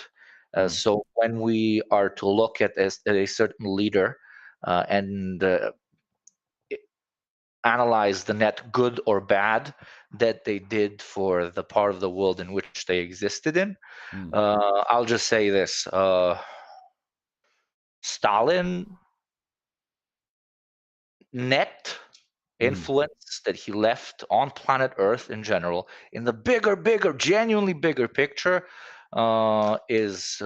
Mm, So when we are to look at a certain leader and analyze the net good or bad that they did for the part of the world in which they existed in. mm, I'll just say this: Stalin net mm. influence that he left on planet Earth in general, in the bigger, genuinely bigger picture, is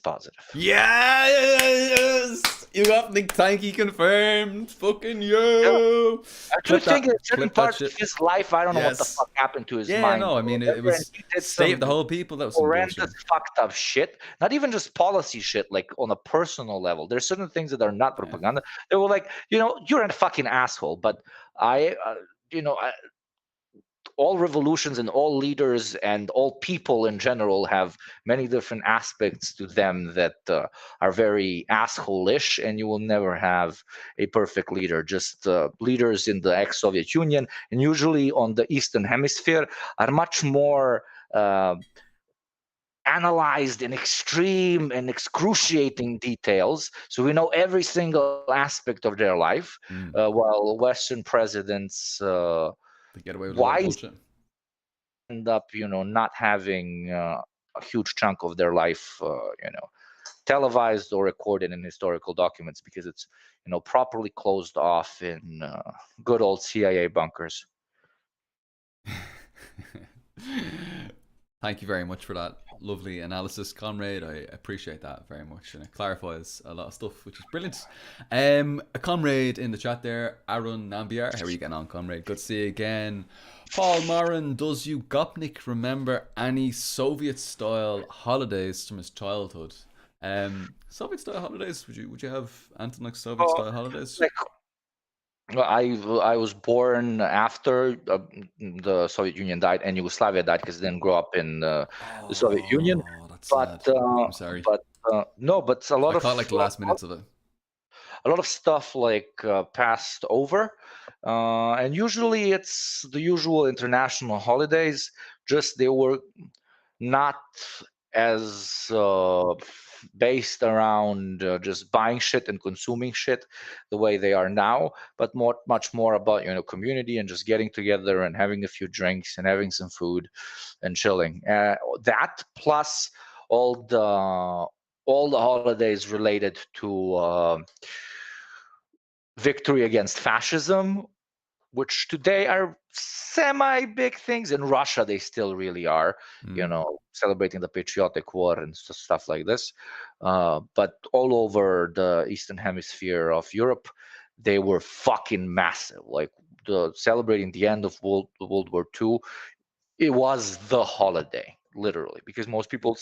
positive. Yes! Yugopnik tanky confirmed. Fucking yo! I do Clip think that. in certain Clip that parts of shit. his life, I don't know what the Yes. fuck happened to his Yeah, mind no, I or mean, it whatever, and was he did save some the whole people. That was some bullshit. horrendous, fucked up shit. Not even just policy shit, like on a personal level. There's certain things that are not Yeah. propaganda. They were like, you're a fucking asshole. But I, all revolutions and all leaders and all people in general have many different aspects to them that are very asshole-ish, and you will never have a perfect leader. Just leaders in the ex-Soviet Union and usually on the Eastern Hemisphere are much more analyzed in extreme and excruciating details. So we know every single aspect of their life, Mm. while Western presidents They get away with a lot of wise bullshit. end up, not having a huge chunk of their life, televised or recorded in historical documents because it's, properly closed off in good old CIA bunkers. Thank you very much for that lovely analysis, comrade. I appreciate that very much, and it clarifies a lot of stuff, which is brilliant. A comrade in the chat there, Aaron Nambiar. How are you getting on, comrade? Good to see you again. Paul Moran, does you Gopnik remember any Soviet-style holidays from his childhood? Soviet-style holidays? Would you have anything like Oh, Soviet-style holidays? like I was born after the Soviet Union died and Yugoslavia died because I didn't grow up in the Soviet Union. Oh, that's But sad. I'm sorry. but no, but I caught like the last minutes of it. a lot of stuff like passed over, and usually it's the usual international holidays. Just they were not as based around just buying shit and consuming shit the way they are now, but much more about community and just getting together and having a few drinks and having some food and chilling. That plus all the all the holidays related to victory against fascism, which today are semi big things. In Russia, they still really are, Mm. celebrating the patriotic war and stuff like this. But all over the Eastern Hemisphere of Europe, they were fucking massive. Like celebrating the end of World War II, it was the holiday, literally, because most people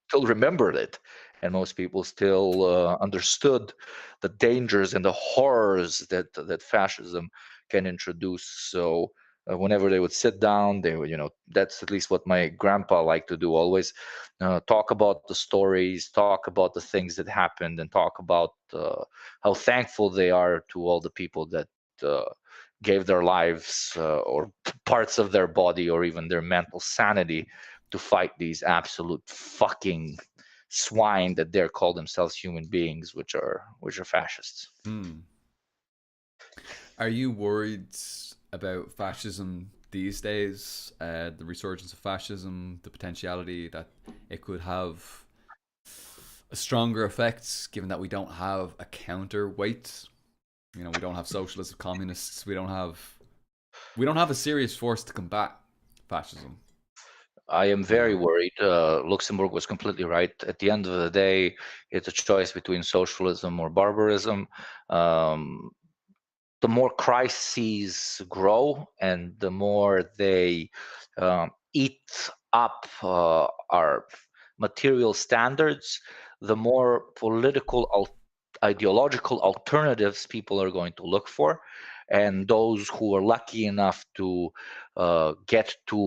still remembered it, and most people still understood the dangers and the horrors that fascism can introduce. So whenever they would sit down, they would, that's at least what my grandpa liked to do always, talk about the stories, talk about the things that happened, and talk about how thankful they are to all the people that gave their lives or parts of their body or even their mental sanity to fight these absolute fucking swine that dare call themselves human beings, which are fascists. Hmm. Are you worried about fascism these days? The resurgence of fascism, the potentiality that it could have a stronger effect, given that we don't have a counterweight. You know, we don't have socialists, communists. We don't have a serious force to combat fascism. I am You very know. worried. Luxembourg was completely right. At the end of the day, it's a choice between socialism or barbarism. Um, the more crises grow and the more they eat up our material standards, the more ideological alternatives people are going to look for. And those who are lucky enough to get to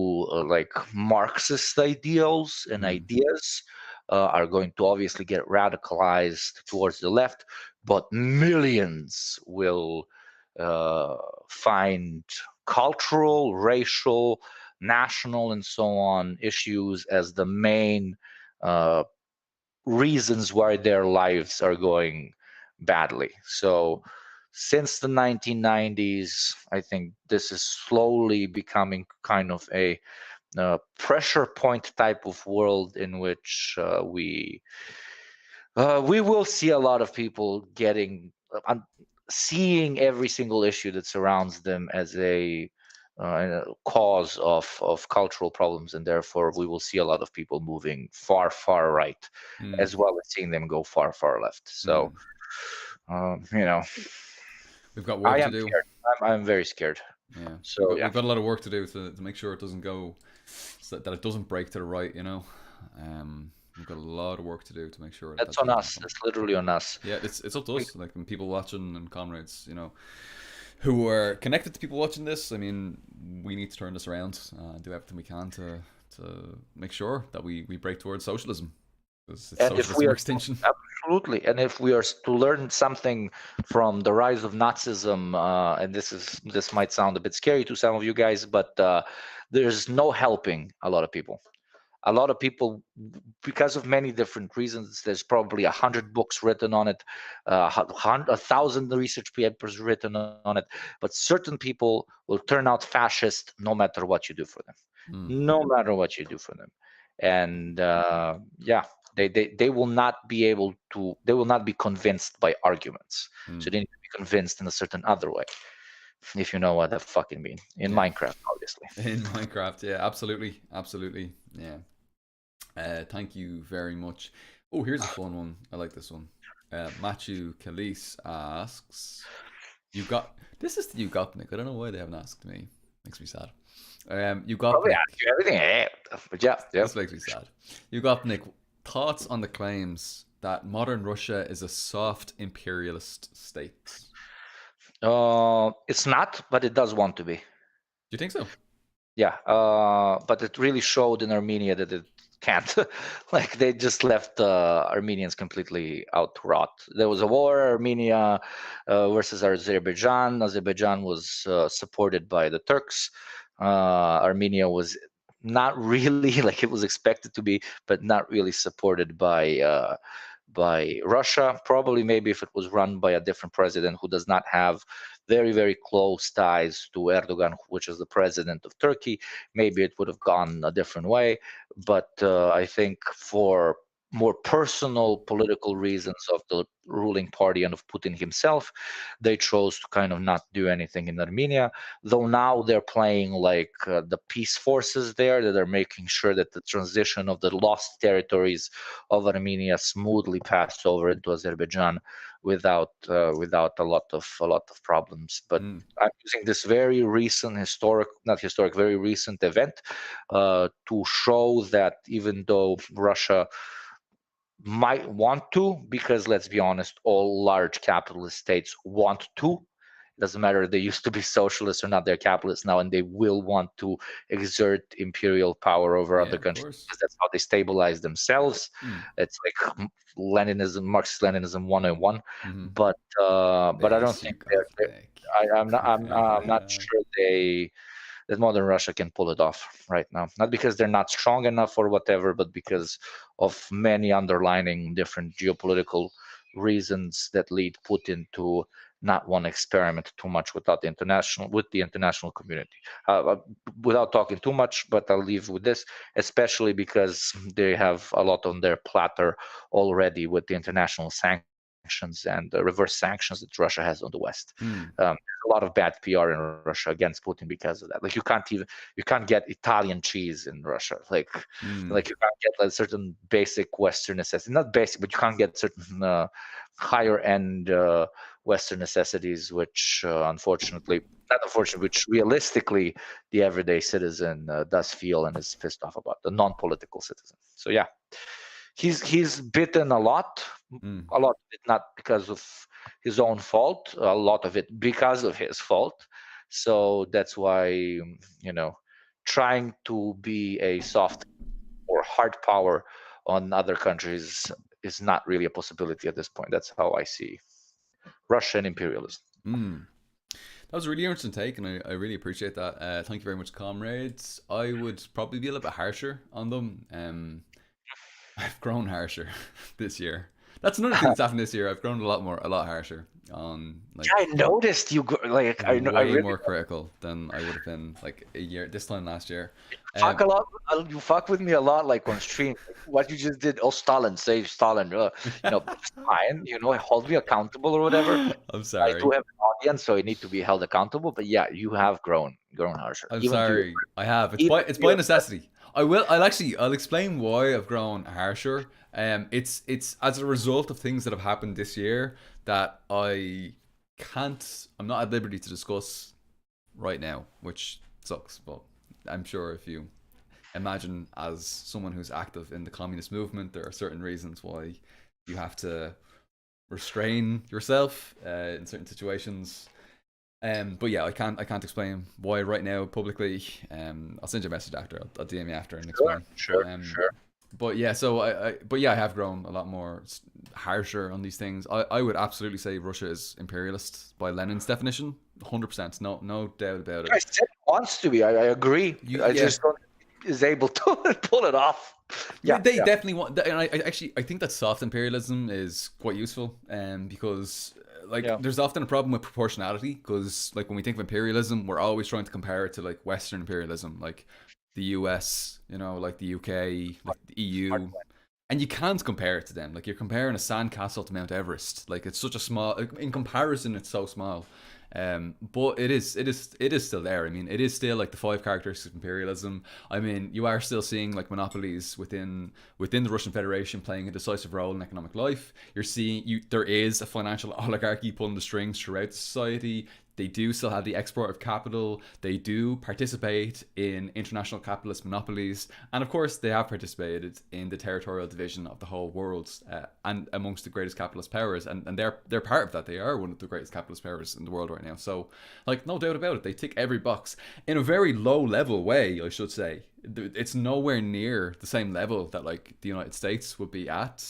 like Marxist ideals and Mm, ideas are going to obviously get radicalized towards the left, but millions will uh, find cultural, racial, national, and so on issues as the main uh, reasons why their lives are going badly. So, since the 1990s, I think this is slowly becoming kind of a pressure point type of world in which we will see a lot of people seeing every single issue that surrounds them as a cause of cultural problems, and therefore we will see a lot of people moving far, far right, mm, as well as seeing them go far, far left. So, mm. you know, We've got I work to am do. scared. I'm very scared. Yeah, we've So got yeah, we've got a lot of work to do to make sure it doesn't go, so that it doesn't break to the right. We've got a lot of work to do to make sure that that's that on doesn't us. happen. That's literally on us. Yeah, it's up to We, us, like, and people watching and comrades, who are connected to people watching this. I mean, we need to turn this around, do everything we can to make sure that we break towards socialism, because it's and if we socialism or are extinction. absolutely, and if we are to learn something from the rise of Nazism, and this might sound a bit scary to some of you guys, but there's no helping a lot of people. A lot of people, because of many different reasons, there's probably 100 books written on it, 1,000 research papers written on it, but certain people will turn out fascist no matter what you do for them, Mm, no matter what you do for them. And yeah, they will not be able to, they will not be convinced by arguments, so mm. they need to be convinced in a certain other way, if you know what I fucking mean, in Yeah, Minecraft, obviously. in Minecraft. Yeah, absolutely, absolutely. Yeah. Thank you very much. Oh, here's a fun one. I like this one. Matthew Calise asks, "You got this is the Yugopnik. I don't know why they haven't asked me. Makes me sad. Probably Yugopnik. ask you everything, but yeah, yeah. This makes me sad. Yugopnik. Thoughts on the claims that modern Russia is a soft imperialist state? It's not, but it does want to be. Do you think so? Yeah, but it really showed in Armenia that it can't. Like they just left Armenians completely out to rot. There was a war, Armenia versus Azerbaijan. Azerbaijan was supported by the Turks. Armenia was not really like it was expected to be, but not really supported by Russia. Probably maybe if it was run by a different president who does not have very, very close ties to Erdogan, which is the president of Turkey, maybe it would have gone a different way. But I think for more personal political reasons of the ruling party and of Putin himself, they chose to kind of not do anything in Armenia. Though now they're playing like the peace forces there, that are making sure that the transition of the lost territories of Armenia smoothly pass over into Azerbaijan without a lot of problems. But Mm, I'm using this very recent not historic, very recent event to show that even though Russia might want to, because let's be honest, all large capitalist states want to, It doesn't matter if they used to be socialists or not, they're capitalists now, and they will want to exert imperial power over Yeah, other of countries course. because that's how they stabilize themselves. Mm. It's like Leninism, Marxist-Leninism 101. Mm-hmm. But I don't think they're Yugopnik. I'm not sure that modern Russia can pull it off right now. Not because they're not strong enough or whatever, but because of many underlining different geopolitical reasons that lead Putin to not want to experiment too much with the international community. Without talking too much, but I'll leave with this, especially because they have a lot on their platter already with the international sanctions and the reverse sanctions that Russia has on the West. Mm. There's a lot of bad PR in Russia against Putin because of that. Like you can't get Italian cheese in Russia. Mm. Like you can't get a certain basic Western necessity. Not basic, but you can't get certain higher end Western necessities, which unfortunately, not unfortunately, which realistically the everyday citizen does feel and is pissed off about, the non-political citizen. So yeah, he's bitten Mm. a lot of it not because of his own fault, a lot of it because of his fault. So that's why trying to be a soft or hard power on other countries is not really a possibility at this point. That's how I see Russian imperialism. Mm. That was a really interesting take, and I really appreciate that. Thank you very much, comrades. I would probably be a little bit harsher on them. I've grown harsher this year. That's another thing that's happened this year. I've grown a lot harsher on I like noticed you go, like I way really more critical than I would have been like a year this time last year. fuck Um, a lot. You fuck with me a lot, like on stream. Like, what you just did, oh Stalin, save Stalin. It's fine. Hold me accountable or whatever. I'm I do sorry. have an audience, so I need to be held accountable. But yeah, you have grown harsher, I'm even to your, sorry. I have. even It's to by your. necessity. I'll explain why I've grown harsher. It's as a result of things that have happened this year that I'm not at liberty to discuss right now, which sucks, but I'm sure if you imagine as someone who's active in the communist movement, there are certain reasons why you have to restrain yourself in certain situations. But yeah, I can't explain why right now publicly. I'll send you a message after. I'll DM you after and Sure, explain. sure, sure. But yeah, so but yeah, I have grown a lot more harsher on these things. I would absolutely say Russia is imperialist by Lenin's definition, 100%. No doubt about it. I said it wants to be. I agree. I Yeah, just don't think is able to pull it off. Yeah, they yeah. definitely want. And I think that soft imperialism is quite useful, because like Yeah. there's often a problem with proportionality because like when we think of imperialism, we're always trying to compare it to like Western imperialism, like the US, like the UK, like the Smart EU, plan. and you can't compare it to them. Like you're comparing a sandcastle to Mount Everest. Like it's such a small. In comparison, it's so small. But it is still there. I mean, it is still like the five characteristics of imperialism. I mean, you are still seeing like monopolies within the Russian Federation playing a decisive role in economic life. You're seeing there is a financial oligarchy pulling the strings throughout society. They do still have the export of capital. They do participate in international capitalist monopolies, and of course, they have participated in the territorial division of the whole world, and amongst the greatest capitalist powers. And they're part of that. They are one of the greatest capitalist powers in the world right now. So, like, no doubt about it, they tick every box in a very low level way. I should say it's nowhere near the same level that like the United States would be at.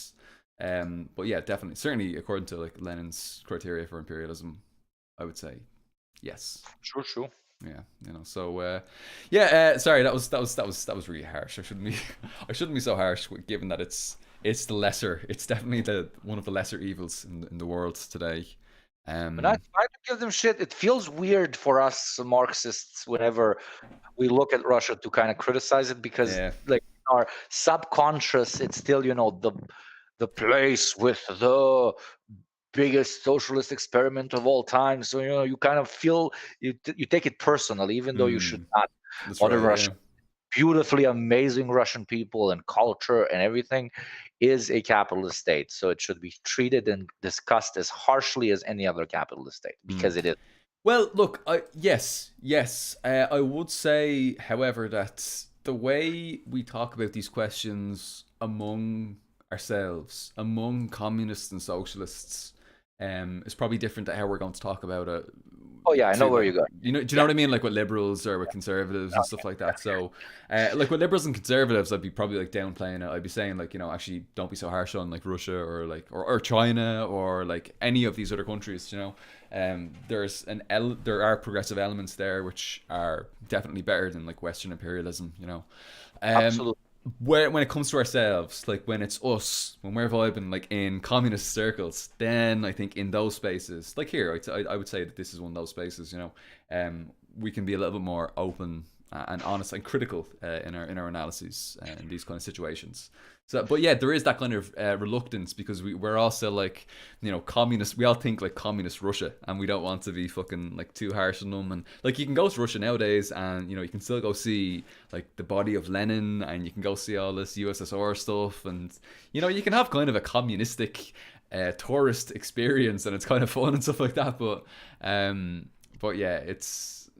But yeah, definitely, certainly according to like Lenin's criteria for imperialism, I would say yes. True. Yeah, so yeah, sorry, that was really harsh. I shouldn't be I shouldn't be so harsh given that it's the lesser, it's definitely the one of the lesser evils in the world today. And I try to give them shit. It feels weird for us Marxists whenever we look at Russia to kind of criticize it because Yeah. like our subconscious, it's still the place with the biggest socialist experiment of all time. So you kind of feel you take it personally, even though you should Mm, not. that's Modern right, yeah. Russia, beautifully amazing Russian people and culture and everything, is a capitalist state. So it should be treated and discussed as harshly as any other capitalist state Mm. because it is. Well, look, yes. I would say, however, that the way we talk about these questions among ourselves, among communists and socialists, is probably different to how we're going to talk about it Oh yeah, I know to where like, you go. you know, do you know Yeah. what I mean, like with liberals or with conservatives and stuff like that. So like with liberals and conservatives, I'd be probably like downplaying it. I'd be saying like, you know, actually don't be so harsh on like Russia or like or China or like any of these other countries, you know. There are progressive elements there which are definitely better than like Western imperialism, you know. um Absolutely. when it comes to ourselves, like when it's us, when we're vibing like in communist circles, then I think in those spaces, like here, I would say that this is one of those spaces. You know, we can be a little bit more open and honest and critical in our analyses in these kind of situations. So, but yeah, there is that kind of reluctance because we're also like, you know, communist. We all think like communist Russia, and we don't want to be fucking like too harsh on them. And like, you can go to Russia nowadays, and you know, you can still go see like the body of Lenin, and you can go see all this USSR stuff, and you know, you can have kind of a communistic tourist experience, and it's kind of fun and stuff like that. But yeah, it's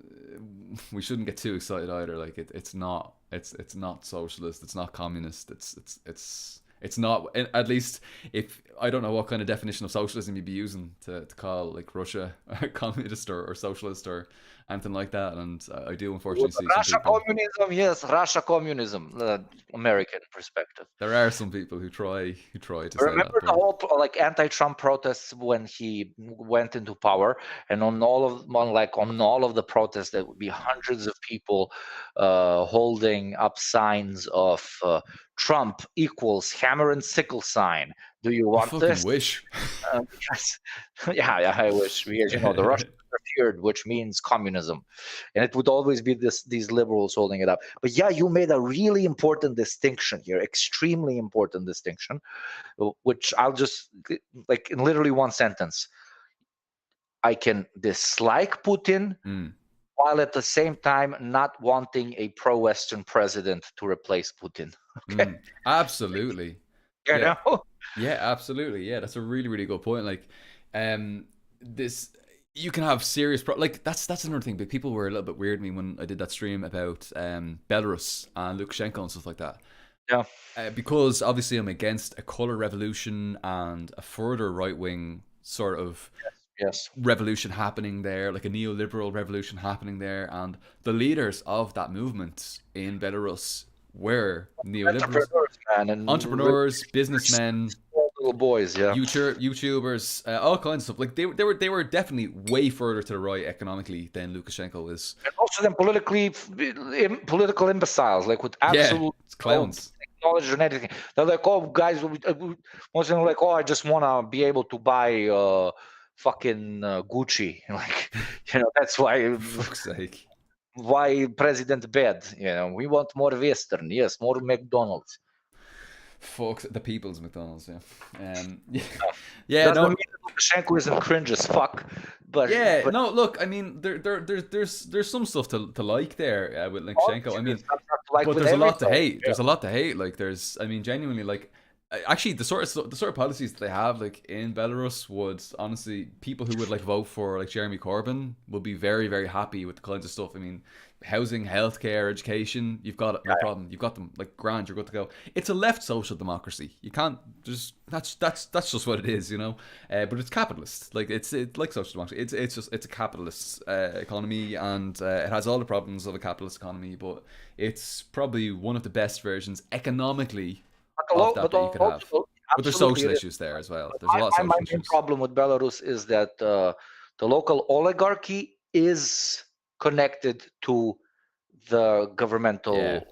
we shouldn't get too excited either. Like it's not it's not socialist. It's not communist. It's not, at least if I don't know what kind of definition of socialism you'd be using to call like Russia communist or socialist or anything like that. And I do unfortunately see some Russia people. communism, yes, Russia communism, American perspective. There are some people who try to say that, Remember the but whole like anti-Trump protests when he went into power, and on all of the protests, there would be hundreds of people holding up signs of Trump equals hammer and sickle sign. Do you I want fucking this? wish. Because, yeah, I wish, because the Russians interfered, which means communism, and it would always be these liberals holding it up. But yeah, you made a really important distinction here, extremely important distinction, which I'll just like in literally one sentence. I can dislike Putin Mm, while at the same time not wanting a pro-Western president to replace Putin. Okay, absolutely. you Yeah. know. Yeah, absolutely. Yeah, that's a really, really good point. Like, this you can have serious like that's another thing. But people were a little bit weird with me when I did that stream about Belarus and Lukashenko and stuff like that. Yeah, Because obviously I'm against a color revolution and a further right wing sort of yes. revolution happening there, like a neoliberal revolution happening there, and the leaders of that movement in Belarus were neoliberals, Entrepreneurs, man, and really entrepreneurs, businessmen, small little boys. Yeah, YouTubers, all kinds of stuff. Like they were definitely way further to the right economically than Lukashenko is. and most of them political imbeciles, like with Yeah, absolute it's no clowns. knowledge and anything. They're like, oh, guys, most of them are like, oh, I just want to be able to buy fucking Gucci. Like, that's why For fuck's sake. President bad. We want more Western. Yes, more McDonald's. Fuck the people's McDonald's. Yeah. Yeah. Yeah. Doesn't No. mean that Lukashenko isn't cringe as fuck, Yeah. but No. Look. I mean, there's some stuff to like there with Lukashenko. I obviously mean, there's stuff to like but with there's a lot to everything. hate. There's a lot to hate. Like there's, I mean, genuinely, like actually the sort of policies that they have like in Belarus would honestly, people who would like vote for like Jeremy Corbyn would be very very happy with the kinds of stuff. I mean, housing, healthcare, education, you've got it, no problem. You've got them like grand. You're good to go. It's a left social democracy. You can't just that's just what it is, you know. But it's capitalist. Like it's like social democracy. It's a capitalist economy, and it has all the problems of a capitalist economy. But it's probably one of the best versions economically of that you could have. Also, But there's absolutely social it is. issues there as well. But There's a lot of my social main issues. problem with Belarus is that the local oligarchy is connected to the Yeah. governmental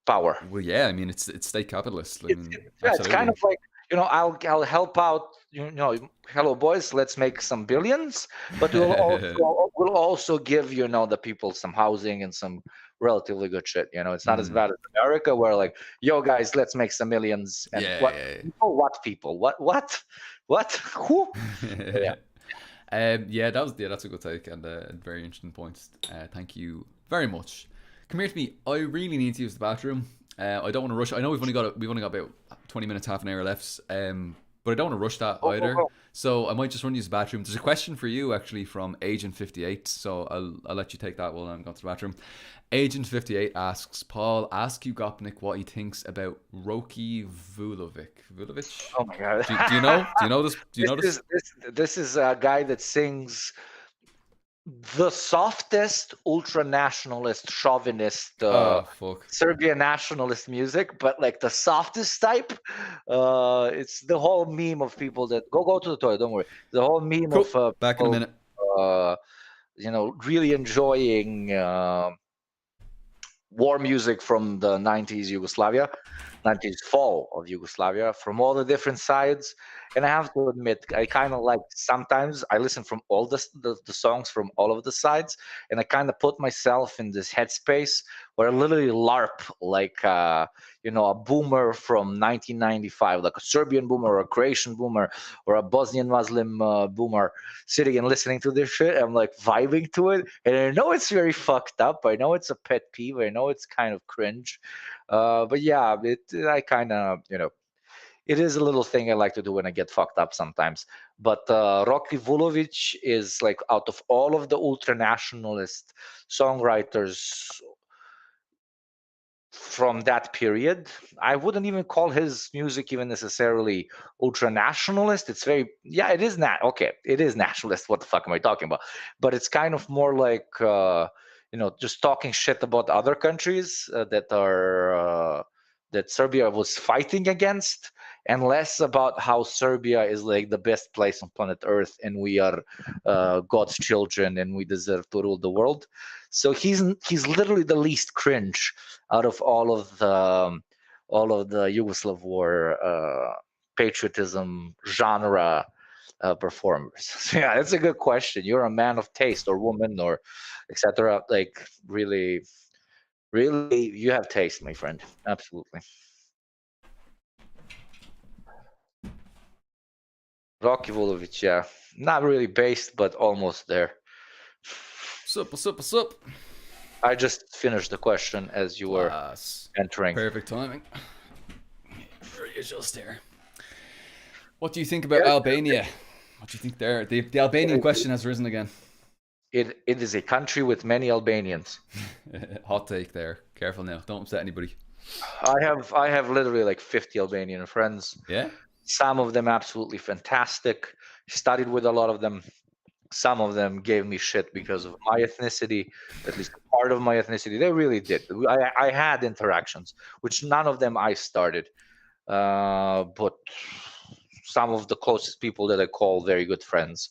power. Well, yeah. I mean, it's state capitalist. I mean, Yeah, it's kind absolutely. of like, I'll help out. Hello boys, let's make some billions, but we'll also give the people some housing and some relatively good shit. It's not as Mm. bad as America, where like, yo guys, let's make some millions, and Yeah. what people, what who? Yeah, Yeah, that's a good take and a very interesting point. Thank you very much. Come here to me. I really need to use the bathroom. I don't want to rush. I know we've only got about 20 minutes, half an hour left. But I don't want to rush that go, go, either. go. So I might just run use the bathroom. There's a question for you actually from Agent 58. So I'll let you take that while I'm going to the bathroom. Agent 58 asks, Paul, ask Yugopnik what he thinks about Roki Vulovic. Vulovic? Oh my god. Do you know? Do you know this? Do you know This this? is this this is a guy that sings The softest ultra nationalist chauvinist Oh fuck. Serbian nationalist music, but like the softest type. It's the whole meme of people that go to the toilet. Don't worry. The whole meme of Cool. Back in a people, minute. uh, really enjoying war music from the 90s Yugoslavia, 90s fall of Yugoslavia, from all the different sides. And I have to admit, I kind of like, sometimes I listen from all the songs from all of the sides, and I kind of put myself in this headspace where I literally LARP like a boomer from 1995, like a Serbian boomer or a Croatian boomer or a Bosnian Muslim boomer, sitting and listening to this shit. I'm like vibing to it, and I know it's very fucked up. I know it's a pet peeve. I know it's kind of cringe, but yeah, I kind of it is a little thing I like to do when I get fucked up sometimes. But Rocky Vulovic is like, out of all of the ultra nationalist songwriters from that period, I wouldn't even call his music even necessarily ultra nationalist. It's very, yeah, it is not okay, it is nationalist. What the fuck am I talking about? But it's kind of more like just talking shit about other countries that Serbia was fighting against, and less about how Serbia is like the best place on planet Earth, and we are God's children and we deserve to rule the world. So he's literally the least cringe out of all of the Yugoslav war patriotism genre performers. So yeah, that's a good question. You're a man of taste, or woman, or etc. Like, really, really, you have taste, my friend. Absolutely. Rocky Vulovic, yeah, not really based, but almost there. Sup, what's up, what's up? I just finished the question as you were Class. entering. Perfect timing. Very adjust here. What do you think about Yeah, Albania? What do you think there? The Albanian question has risen again. it is a country with many Albanians. Hot take there. Careful now. Don't upset anybody. I have literally like 50 Albanian friends. Yeah? Some of them absolutely fantastic. Studied with a lot of them. Some of them gave me shit because of my ethnicity, at least part of my ethnicity. They really did. I had interactions, which none of them I started. But some of the closest people that I call very good friends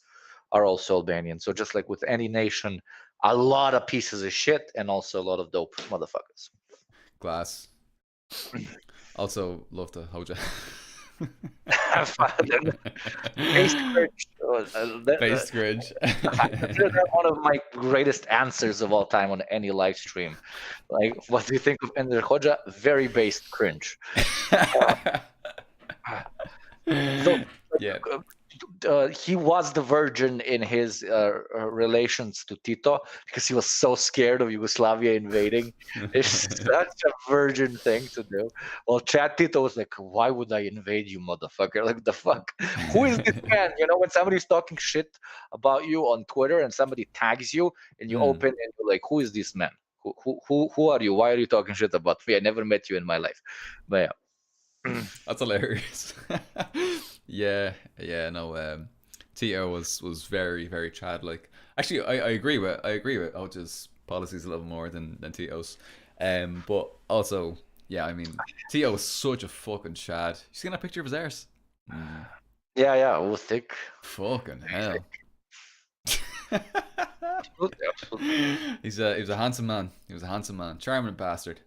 are also Albanian. So just like with any nation, a lot of pieces of shit and also a lot of dope motherfuckers. Glass. Also, love the Hoja. Face cringe. Face cringe. I consider that one of my greatest answers of all time on any live stream. Like, what do you think of Ender Hoja? Very based cringe. So, Yeah. he was the virgin in his relations to Tito because he was so scared of Yugoslavia invading. It's such a virgin thing to do. Well, Chad Tito was like, "Why would I invade you, motherfucker? Like, the fuck? Who is this man?" When somebody's talking shit about you on Twitter and somebody tags you and you Mm, open and you're like, "Who is this man? Who are you? Why are you talking shit about me? I never met you in my life." But yeah. that's hilarious. Yeah, yeah, no. Tito was very very Chad like. Actually, I agree with Hoja's policies a little more than Tito's. But also, yeah, I mean, Tito was such a fucking Chad. You seen that picture of his arse? Mm, Yeah, yeah, oh, thick. fucking hell. Absolutely, absolutely. He was a handsome man. He was a handsome man, charming bastard.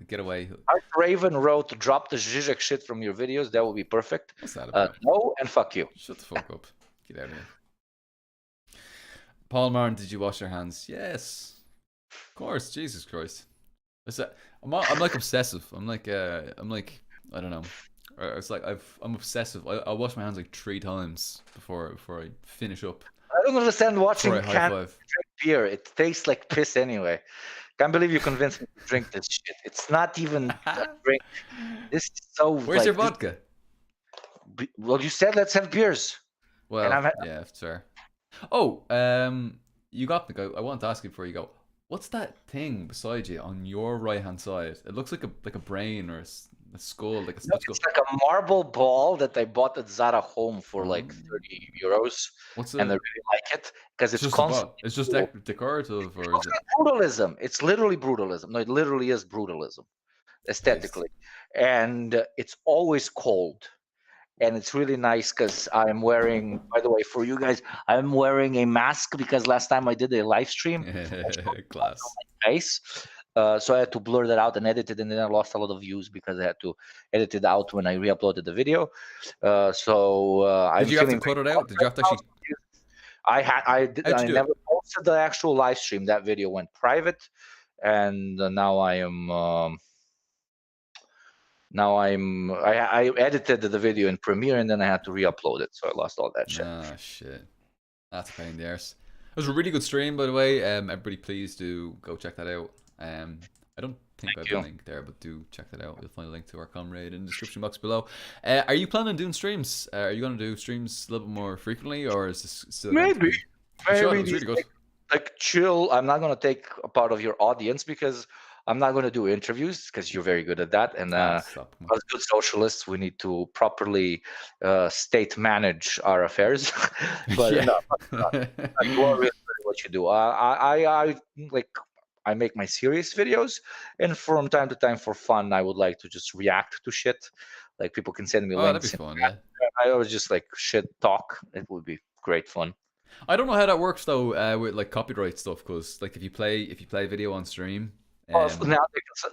Get away. Art Raven wrote, "Drop the Zizek shit from your videos. That would be perfect." What's that about? No, and fuck you. Shut the fuck up. Get out of here. Paul Martin, did you wash your hands? Yes. Of course. Jesus Christ. I'm like obsessive. I'm like I don't know. It's like I'm obsessive. I wash my hands like 3 times before I finish up. I don't understand Before watching I high cans five. drink beer. It tastes like piss anyway. Can't believe you convinced me to drink this shit. It's not even a drink. This is so Where's your like this. vodka? Well, you said let's have beers, and Well, I'm yeah, it's fair. Oh, Yugopnik, I want to ask you before you go. What's that thing beside you on your right hand side? It looks like a brain or A skull, like a No, split skull. it's like a marble ball that I bought at Zara Home for like Um, 30 euros, what's and I a? really like it because It's it's just a constantly bot. It's just cool. decorative, It or is looks it? like brutalism. It's literally brutalism. No, it literally is brutalism Nice. aesthetically, and it's always cold. And it's really nice because I'm wearing, by the way, for you guys, I'm wearing a mask because last time I did a live stream, I showed Class. my face. So I had to blur that out and edit it, and then I lost a lot of views because I had to edit it out when I re-uploaded the video. Did I'm you have to feeling cut very it out? Did you have to confident actually? now. How'd you I do it? never posted the actual live stream. That video went private, and now I edited the video in Premiere, and then I had to re-upload it, so I lost all that shit. Ah, shit. That's a pain in the arse. It was a really good stream, by the way. Everybody, please do go check that out. I don't think I Thank have the you. link there, but do check that out. You'll find a link to our comrade in the description box below. Are you planning on doing streams? Are you going to do streams a little bit more frequently, or is this still going to Maybe. be? You should. It was Maybe really good. like chill. I'm not gonna take a part of your audience because I'm not gonna do interviews because you're very good at that. And Ah, stop. Come on. as good socialists, we need to properly state manage our affairs. But Yeah. no, you are really good at what you do. I like I make my serious videos, and from time to time, for fun, I would like to just react to shit. Like people can send me Oh, that'd be links, and fun. Yeah. I always just like shit talk. It would be great fun. I don't know how that works though, with like copyright stuff, because like if you play video on stream, Oh, so now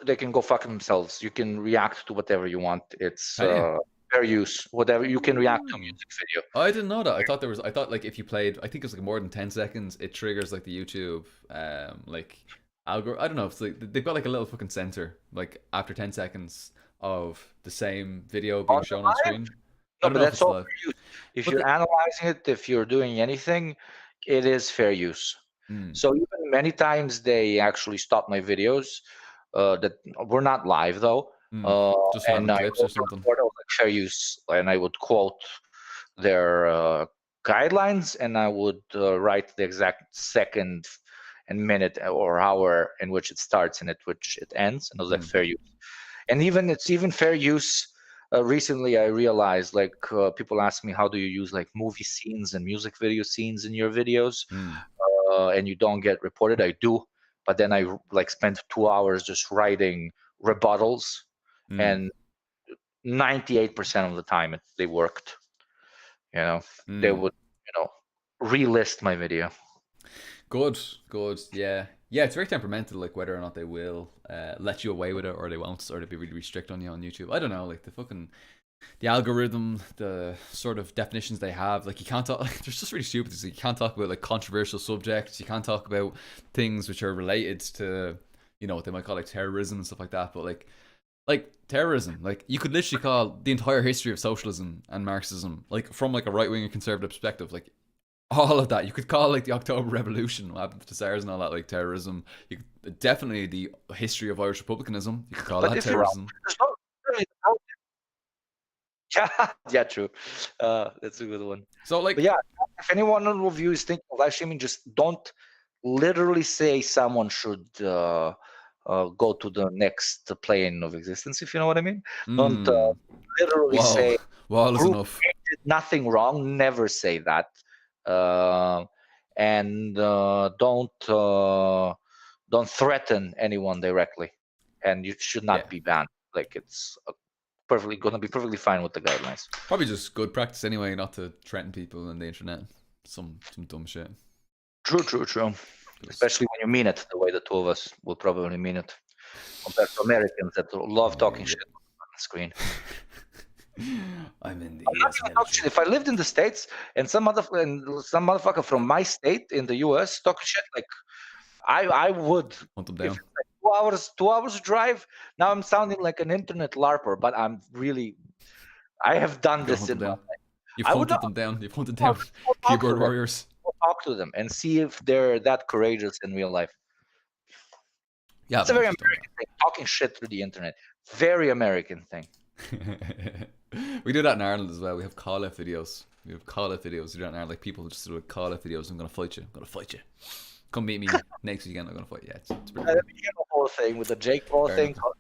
they can go fuck themselves. You can react to whatever you want. It's can you? fair use. Whatever you can react to a Oh. music video. I didn't know that. I thought like if you played, I think it's like more than 10 seconds, it triggers like the YouTube like algorithm. I don't know. It's like they've got like a little fucking sensor like after 10 seconds of the same video On being the shown on live? screen. I No, don't but know if that's it's all live, fair use. If but you're analyzing it, if you're doing anything, it is fair use. mm, So even many times they actually stop my videos that were not live though, just random and I clips or wrote a something. report of like fair use, and I would quote their guidelines, and I would write the exact second and minute or hour in which it starts and at which it ends, and it was like Mm, fair use. And even it's even fair use. Recently, I realized like people ask me how do you use like movie scenes and music video scenes in your videos, mm, and you don't get reported. I do, but then I like spent 2 hours just writing rebuttals, mm, and 98% of the time they worked. You know, they mm. would, relist my video. Good, good. Yeah, yeah. It's very temperamental, like whether or not they will let you away with it or they won't, or they be really strict on you on YouTube. I don't know, like the algorithm, the sort of definitions they have. Like you can't talk. Like, they're just really stupid. So you can't talk about like controversial subjects. You can't talk about things which are related to, what they might call like terrorism and stuff like that. But like terrorism, like you could literally call the entire history of socialism and Marxism, like from like a right wing and conservative perspective, like all of that. You could call like the October Revolution, what happened to SARS and all that, like terrorism. You could, definitely the history of Irish republicanism. You could call But that if you're terrorism. there's no really yeah, yeah, true. That's a good one. So But like, yeah, if anyone of you is thinking of live streaming, just don't literally say someone should go to the next plane of existence, if you know what I mean. Don't mm, literally wall, say wall is group enough. A did nothing wrong. Never say that. Uh, and don't threaten anyone directly. And you should Yeah, not be banned. Like it's perfectly gonna be perfectly fine with the guidelines. probably just good practice anyway, not to threaten people on the internet. Some dumb shit. True, true, true. 'Cause- Especially when you mean it the way the two of us will probably mean it, compared to Americans that love talking yeah. shit on the screen. I'm in the I'm not U.S. gonna talk shit. military. If I lived in the States and some motherfucker from my state in the US talking shit, like I would. Hunt them If down. it's like 2 hours drive, now I'm sounding like an internet larper, but I have done Go this hunt them in my down. life. You've I would hunted not them down. You've hunted I'll down just go talk to keyboard them. warriors. Go talk to them and see if they're that courageous in real life. Yeah, It's a I've very actually done American thing. Talking shit through the internet. Very American thing. that. We do that in Ireland as well. We have call out videos. We have call out videos. We do that in Ireland. Like people just do like call out videos. I'm gonna fight you. I'm gonna fight you. Come meet me next weekend. I'm gonna fight you. Yeah, it's pretty The funny. whole thing with the Jake Paul Fair thing. enough.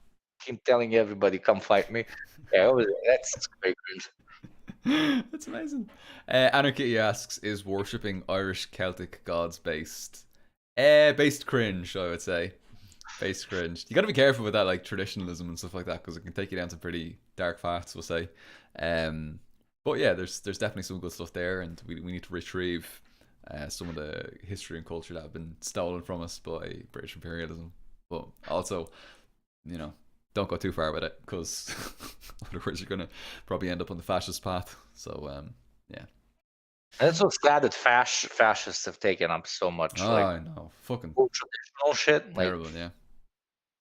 keep telling everybody, come fight me. Yeah, that's great. That's amazing. Anarchy asks, is worshipping Irish Celtic gods based? Based cringe, I would say. Based cringe. You got to be careful with that, like traditionalism and stuff like that, because it can take you down to pretty dark paths. We'll say. Um, but yeah, there's definitely some good stuff there, and we need to retrieve some of the history and culture that have been stolen from us by British imperialism. But also, you know, don't go too far with it, because otherwise you're gonna probably end up on the fascist path. So yeah. And it's so sad that fascists have taken up so much Oh, like I know, fucking old traditional shit. terrible. Yeah,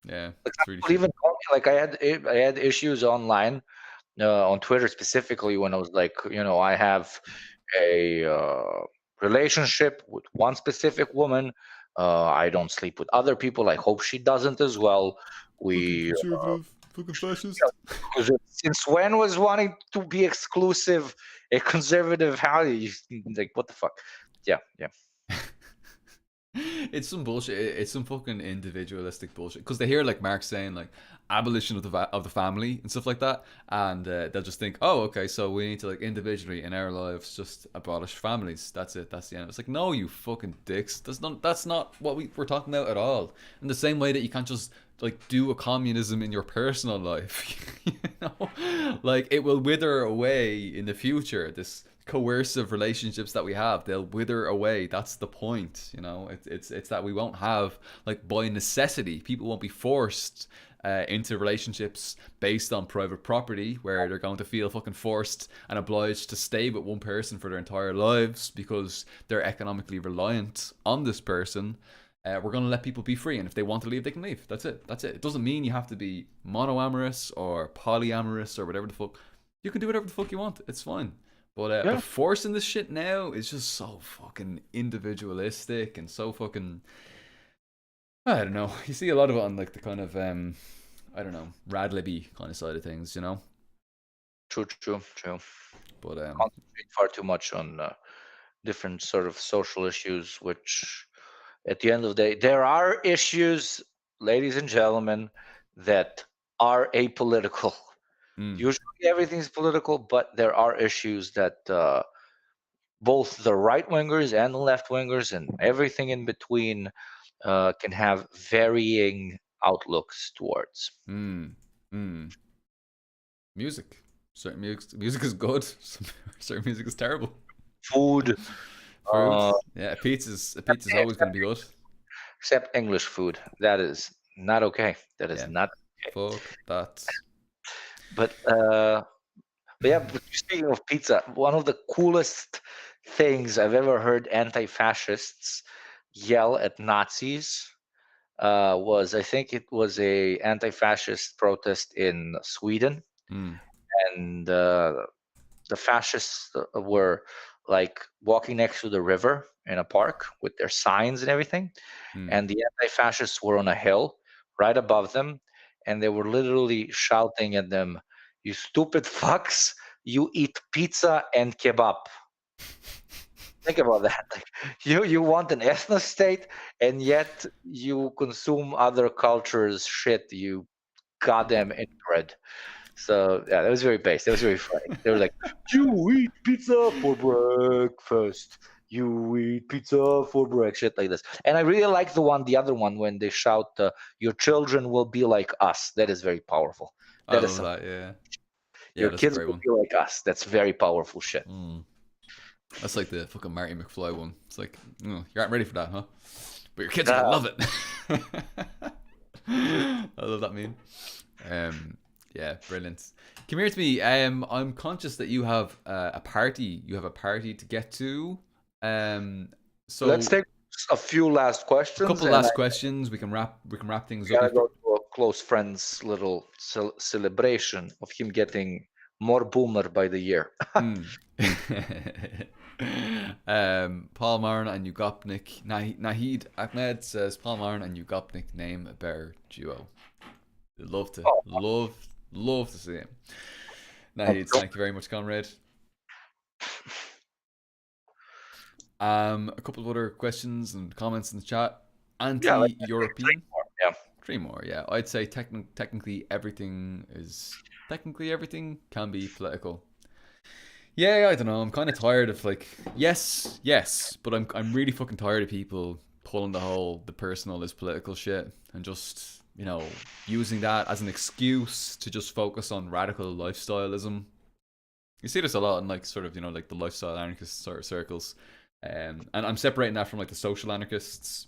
yeah, Like it's really people shitty. even call me, like I had issues online on Twitter specifically when I was like, I have a relationship with one specific woman. I don't sleep with other people. I hope she doesn't as well. Fucking We conservative, fucking yeah, fascist. since when was wanting to be exclusive a conservative? How you like what the fuck? Yeah, yeah. It's some bullshit. It's some fucking individualistic bullshit. Because they hear like Marx saying like abolition of the family and stuff like that, and they'll just think, oh, okay, so we need to like individually in our lives just abolish families. That's it. That's the end. It's like, no, you fucking dicks. That's not what we're talking about at all. In the same way that you can't just like do a communism in your personal life, like it will wither away in the future. This coercive relationships that we have, they'll wither away. That's the point. It's that we won't have, like, by necessity, people won't be forced into relationships based on private property where they're going to feel fucking forced and obliged to stay with one person for their entire lives because they're economically reliant on this person. We're going to let people be free, and if they want to leave, they can leave. That's it. It doesn't mean you have to be monoamorous or polyamorous or whatever the fuck. You can do whatever the fuck you want. It's fine. But Yeah, forcing this shit now is just so fucking individualistic and so fucking, I don't know. You see a lot of it on like the kind of I don't know, Rad Libby kind of side of things, you know. true, true, true. But Concentrate far too much on different sort of social issues, which at the end of the day, there are issues, ladies and gentlemen, that are apolitical. mm, Usually everything's political, but there are issues that both the right wingers and the left wingers and everything in between can have varying outlooks towards. mm, mm. Music. Certain music is good. Certain music is terrible. Food, Food. uh, Yeah, a pizza's always going to be good. except English food. That is not okay. That is Yeah. not. Fuck that. But yeah, but speaking of pizza, one of the coolest things I've ever heard anti-fascists yell at Nazis was, I think it was a anti-fascist protest in Sweden, Mm, and the fascists were like walking next to the river in a park with their signs and everything, mm. and the anti-fascists were on a hill right above them, and they were literally shouting at them, "You stupid fucks! You eat pizza and kebab." Think about that. Like, you want an ethno state, and yet you consume other cultures' shit. You goddamn inbred. So yeah, that was very base. That was very funny. They were like, "You eat pizza for breakfast. You eat pizza for breakfast." Shit like this. And I really like the other one, when they shout, "Your children will be like us." That is very powerful. I That is love some. that. Yeah. Yeah, Your that's a kids great will one. be like us. That's very powerful shit. Mm. That's like the fucking Marty McFly one. It's like, you aren't ready for that, huh? But your kids are gonna Ah, love it. I love that meme. Um, yeah, brilliant. Come here to me. I'm conscious that you have a party. You have a party to get to. Um, let's so take a few last a couple questions, and I last questions. We can wrap things up. gotta go to a close friend's little celebration of him getting more boomer by the year. Mm. Paul Marin and Yugopnik. Nahid Ahmed says Paul Marin and Yugopnik name a better duo. Love to, Oh, love to see him. I'm Nahid, sure. thank you very much, comrade. A couple of other questions and comments in the chat. Yeah, let's take Anti-European. more. Yeah. Three more, yeah. I'd say technically everything can be political. Yeah, I don't know. I'm kind of tired of like, yes, but I'm really fucking tired of people pulling the personal is political shit and just using that as an excuse to just focus on radical lifestyleism. You see this a lot in like sort of like the lifestyle anarchist sort of circles. And I'm separating that from like the social anarchists,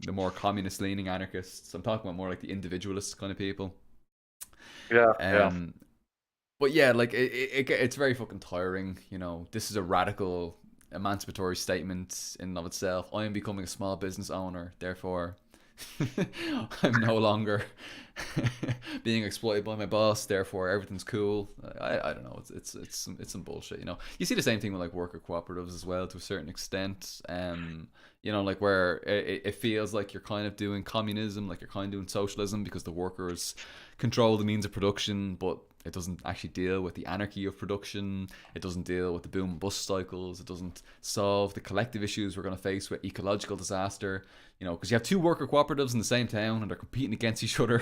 the more communist leaning anarchists. I'm talking about more like the individualist kind of people. Yeah, yeah. Um, but yeah, like it's very fucking tiring. This is a radical emancipatory statement in and of itself. I am becoming a small business owner, therefore I'm no longer being exploited by my boss. Therefore, everything's cool. I don't know. It's some bullshit. You see the same thing with like worker cooperatives as well to a certain extent. Like where it feels like you're kind of doing communism, like you're kind of doing socialism because the workers control the means of production, but it doesn't actually deal with the anarchy of production. It doesn't deal with the boom and bust cycles. It doesn't solve the collective issues we're going to face with ecological disaster. Because you have two worker cooperatives in the same town and they're competing against each other.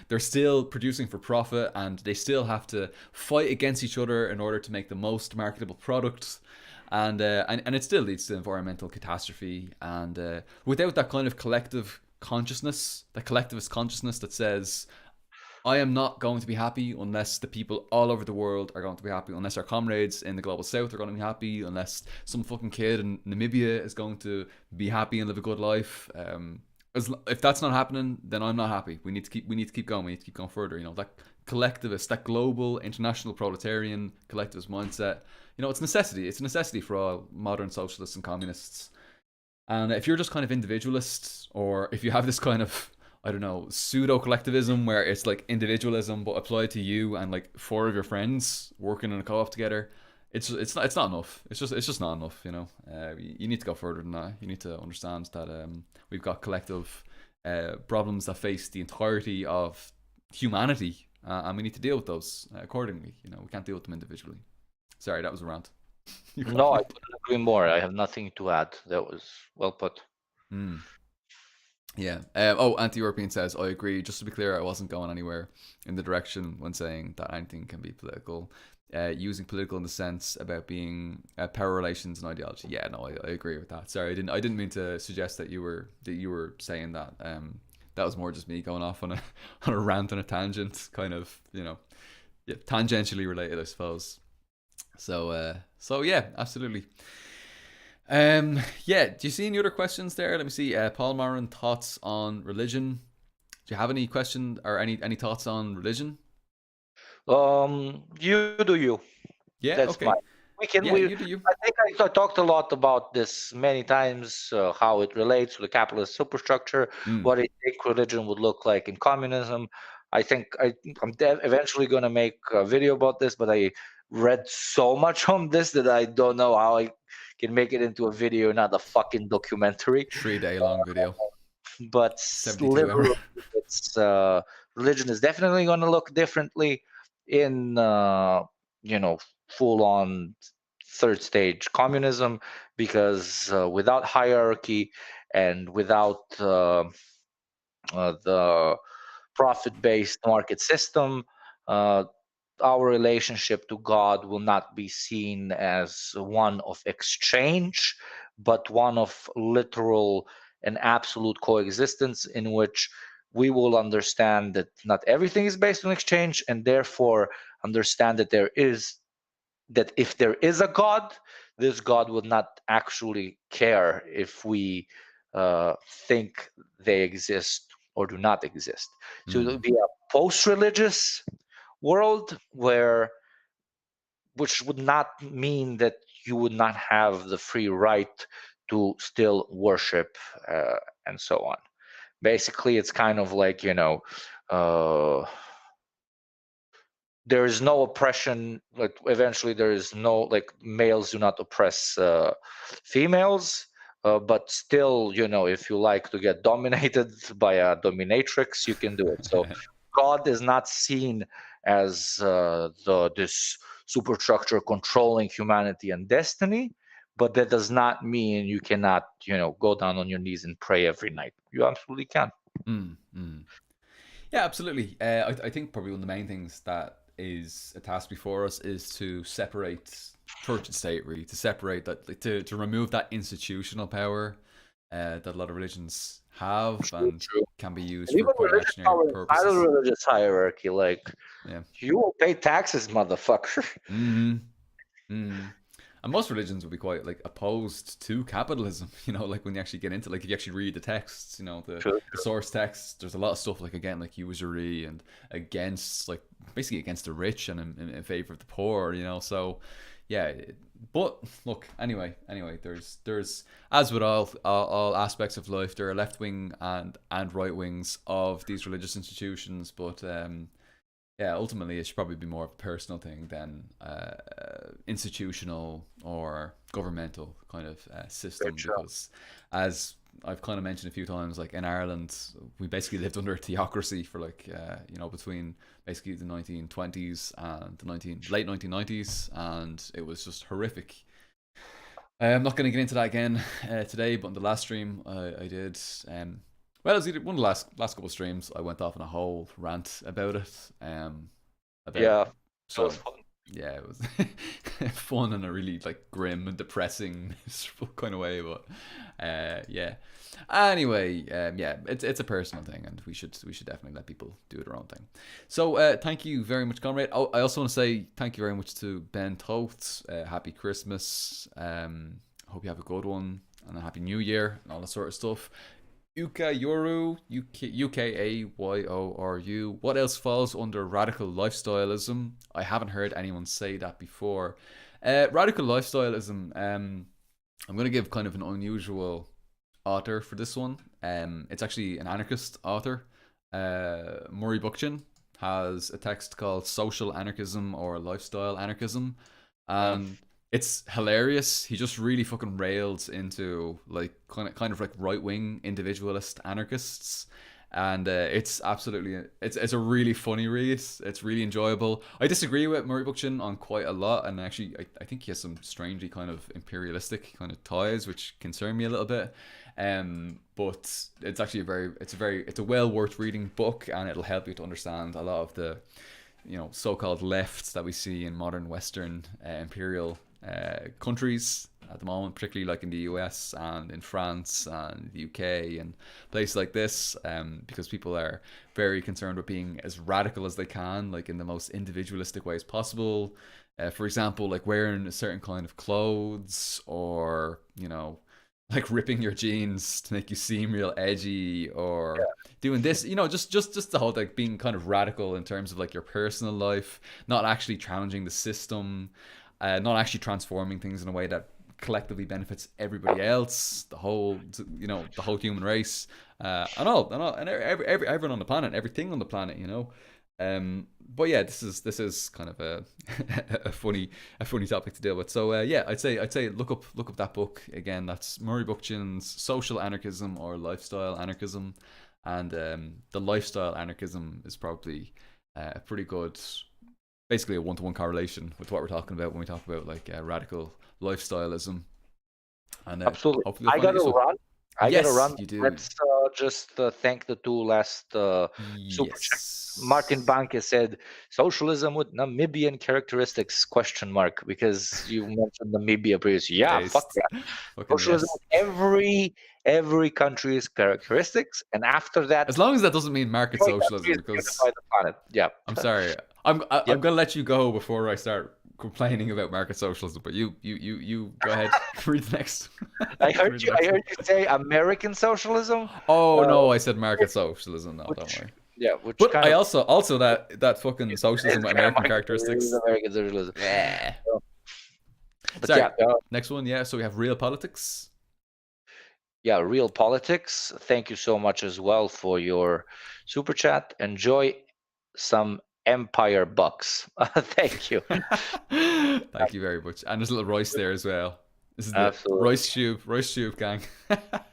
They're still producing for profit and they still have to fight against each other in order to make the most marketable product. And it still leads to environmental catastrophe. And without that kind of collective consciousness, that collectivist consciousness that says, I am not going to be happy unless the people all over the world are going to be happy, unless our comrades in the global south are going to be happy, unless some fucking kid in Namibia is going to be happy and live a good life. If that's not happening, then I'm not happy. We need to keep going. We need to keep going further. That collectivist, that global international proletarian collectivist mindset. It's necessity. It's a necessity for all modern socialists and communists. And if you're just kind of individualist, or if you have this kind of, I don't know, pseudo collectivism where it's like individualism but applied to you and like four of your friends working in a co-op together, it's not enough. It's just not enough. You need to go further than that. You need to understand that we've got collective problems that face the entirety of humanity, and we need to deal with those accordingly. We can't deal with them individually. Sorry, that was a rant. No, I couldn't agree more. I have nothing to add. That was well put. Mm. Yeah. Anti-European says, I agree. Just to be clear, I wasn't going anywhere in the direction when saying that anything can be political. Using political in the sense about being power relations and ideology. Yeah, no, I agree with that. Sorry, I didn't mean to suggest that you were saying that. That was more just me going off on a rant and a tangent, kind of, tangentially related, I suppose. So yeah, absolutely. Yeah, do you see any other questions there? Let me see. Paul Marin, thoughts on religion? Do you have any question or any thoughts on religion? You do you. Yeah, That's okay. mine. We can. Yeah, We. you do you. I think I talked a lot about this many times. How it relates to the capitalist superstructure. Mm. What I think religion would look like in communism. I think I'm eventually going to make a video about this, but I read so much on this that I don't know how I can make it into a video, not a fucking documentary. 3 day long video. But 72 hour. liberal, it's religion is definitely going to look differently in full on third stage communism, because without hierarchy and without the profit based market system, uh, our relationship to God will not be seen as one of exchange, but one of literal and absolute coexistence, in which we will understand that not everything is based on exchange, and therefore understand that if there is a God, this God would not actually care if we think they exist or do not exist. So it Mm. would be a post-religious world which would not mean that you would not have the free right to still worship and so on. Basically, it's kind of like uh, there is no oppression. Like eventually, there is no, like, males do not oppress females. But still, if you like to get dominated by a dominatrix, you can do it. So God is not seen as this superstructure controlling humanity and destiny, but that does not mean you cannot, go down on your knees and pray every night. You absolutely can. Mm. Mm. Yeah, absolutely. I think probably one of the main things that is a task before us is to separate church and state, really, to separate that, like, to remove that institutional power that a lot of religions have True, and true. can be used And for even quite religious reactionary power inside of the purposes. religious hierarchy, like Yeah. you will pay taxes, motherfucker. Hmm. Mm. And most religions would be quite like opposed to capitalism. Like when you actually get into, like, if you actually read the texts, True. the source texts, there's a lot of stuff like, again, like usury and against, like, basically against the rich and in favor of the poor. So yeah. But look, anyway, there's as with all aspects of life, there are left wing and right wings of these religious institutions, but yeah, ultimately it should probably be more of a personal thing than institutional or governmental kind of Very system, true. because as I've kind of mentioned a few times, like in Ireland, we basically lived under a theocracy for like between basically the 1920s and the late 1990s, and it was just horrific. I'm not going to get into that again today, but in the last stream I did. Well, it was either one of the last couple of streams. I went off on a whole rant about it. About Yeah, that was so fun. yeah, it was fun in a really like grim and depressing, miserable kind of way. But yeah. Anyway, yeah, it's a personal thing, and we should definitely let people do their own thing. So thank you very much, Conrad. Oh, I also want to say thank you very much to Ben Toth. Happy Christmas. Hope you have a good one and a happy New Year and all that sort of stuff. Yoru, Ukayyoru. What else falls under radical lifestyleism? I haven't heard anyone say that before. Radical lifestyleism. I'm going to give kind of an unusual author for this one. It's actually an anarchist author. Murray Bookchin has a text called "Social Anarchism" or "Lifestyle Anarchism," Uh, and it's hilarious. He just really fucking rails into like kind of like right wing individualist anarchists, and it's absolutely it's a really funny read. It's really enjoyable. I disagree with Murray Bookchin on quite a lot, and actually I think he has some strangely kind of imperialistic kind of ties which concern me a little bit. But it's actually it's a well worth reading book, and it'll help you to understand a lot of the so-called lefts that we see in modern Western imperial countries at the moment, particularly like in the US and in France and the UK and places like this, because people are very concerned with being as radical as they can, like in the most individualistic ways possible. For example, like wearing a certain kind of clothes, or like ripping your jeans to make you seem real edgy, or doing this, just the whole, like, being kind of radical in terms of like your personal life, not actually challenging the system, not actually transforming things in a way that collectively benefits everybody else, the whole human race, and everyone on the planet, everything on the planet. But yeah, this is kind of a a funny topic to deal with. So yeah, I'd say look up that book again. That's Murray Bookchin's Social Anarchism or Lifestyle Anarchism, and the lifestyle anarchism is probably a pretty good, basically a one-to-one correlation with what we're talking about when we talk about like radical lifestyleism, and Absolutely. hopefully you'll I find it gotta useful. run. I gotta Yes, run. you do. Let's just thank the two last super chats. Martin Yes. Banke said, "Socialism with Namibian characteristics?" Question mark, because you mentioned Namibia previously. Yeah, fuck Based. yeah. Fucking Socialism yes. with every country's characteristics, and after As that, long as that doesn't mean market joint countries socialism, unify because the planet. Yeah. I'm sorry, I'm Yep. I'm gonna let you go before I start complaining about market socialism. But you go ahead. Read the next. I heard Read the you. I next one. heard you say American socialism, Oh uh, no, I said market socialism. No, don't which worry. yeah, which But kind I of also that fucking socialism is with kind of American market. It is characteristics. American socialism. Yeah. Uh, But Sorry. yeah, Next one. Yeah. So we have real politics. yeah, real politics. Thank you so much as well for your super chat. Enjoy some Empire bucks. Thank you. Thank you very much. And there's a little Royce there as well. This is the Absolutely. Royce Tube gang.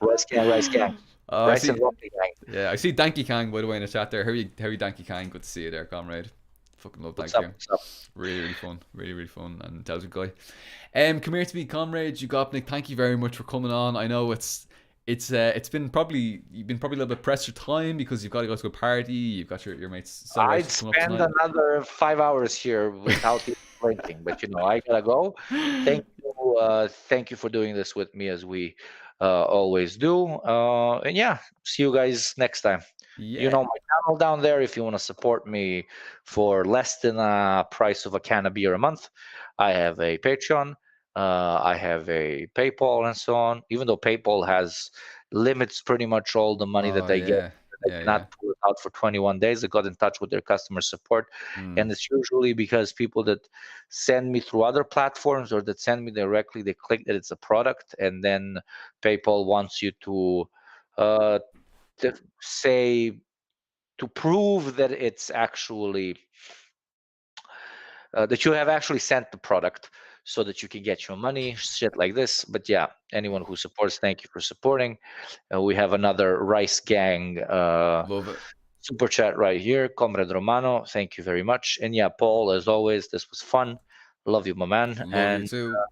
Rice gang, Oh, I rice and see. rocky gang. Yeah, I see Danky Kang, by the way, in the chat there. How are you, Danky Kang? Good to see you there, comrade. Fucking love What's Danky up? Kang. What's up? Really, really fun. Really, really fun and intelligent guy. Come here to me, comrade Yugopnik. Thank you very much for coming on. I know It's been probably you've been probably a little bit pressed for time because you've got to go to a party. You've got your mates' I'd celebrations coming up spend tonight. another 5 hours here without even blinking, but I gotta go. Thank you for doing this with me as we always do. And yeah, see you guys next time. You Yeah. know my channel down there if you want to support me for less than a price of a can of beer a month. I have a Patreon, I have a PayPal, and so on. Even though PayPal has limits pretty much all the money that Oh they get. yeah. They Yeah, yeah. cannot pull it out for 21 days. They got in touch with their customer support, Mm. and it's usually because people that send me through other platforms or that send me directly, they click that it's a product, and then PayPal wants you uh, to say to prove that it's actually that you have actually sent the product so that you can get your money, shit like this. But yeah, anyone who supports, thank you for supporting. We have another Rice Gang Love it. super chat right here. Comrade Romano, thank you very much. And yeah, Paul, as always, this was fun. Love you, my man. Love you And too. You're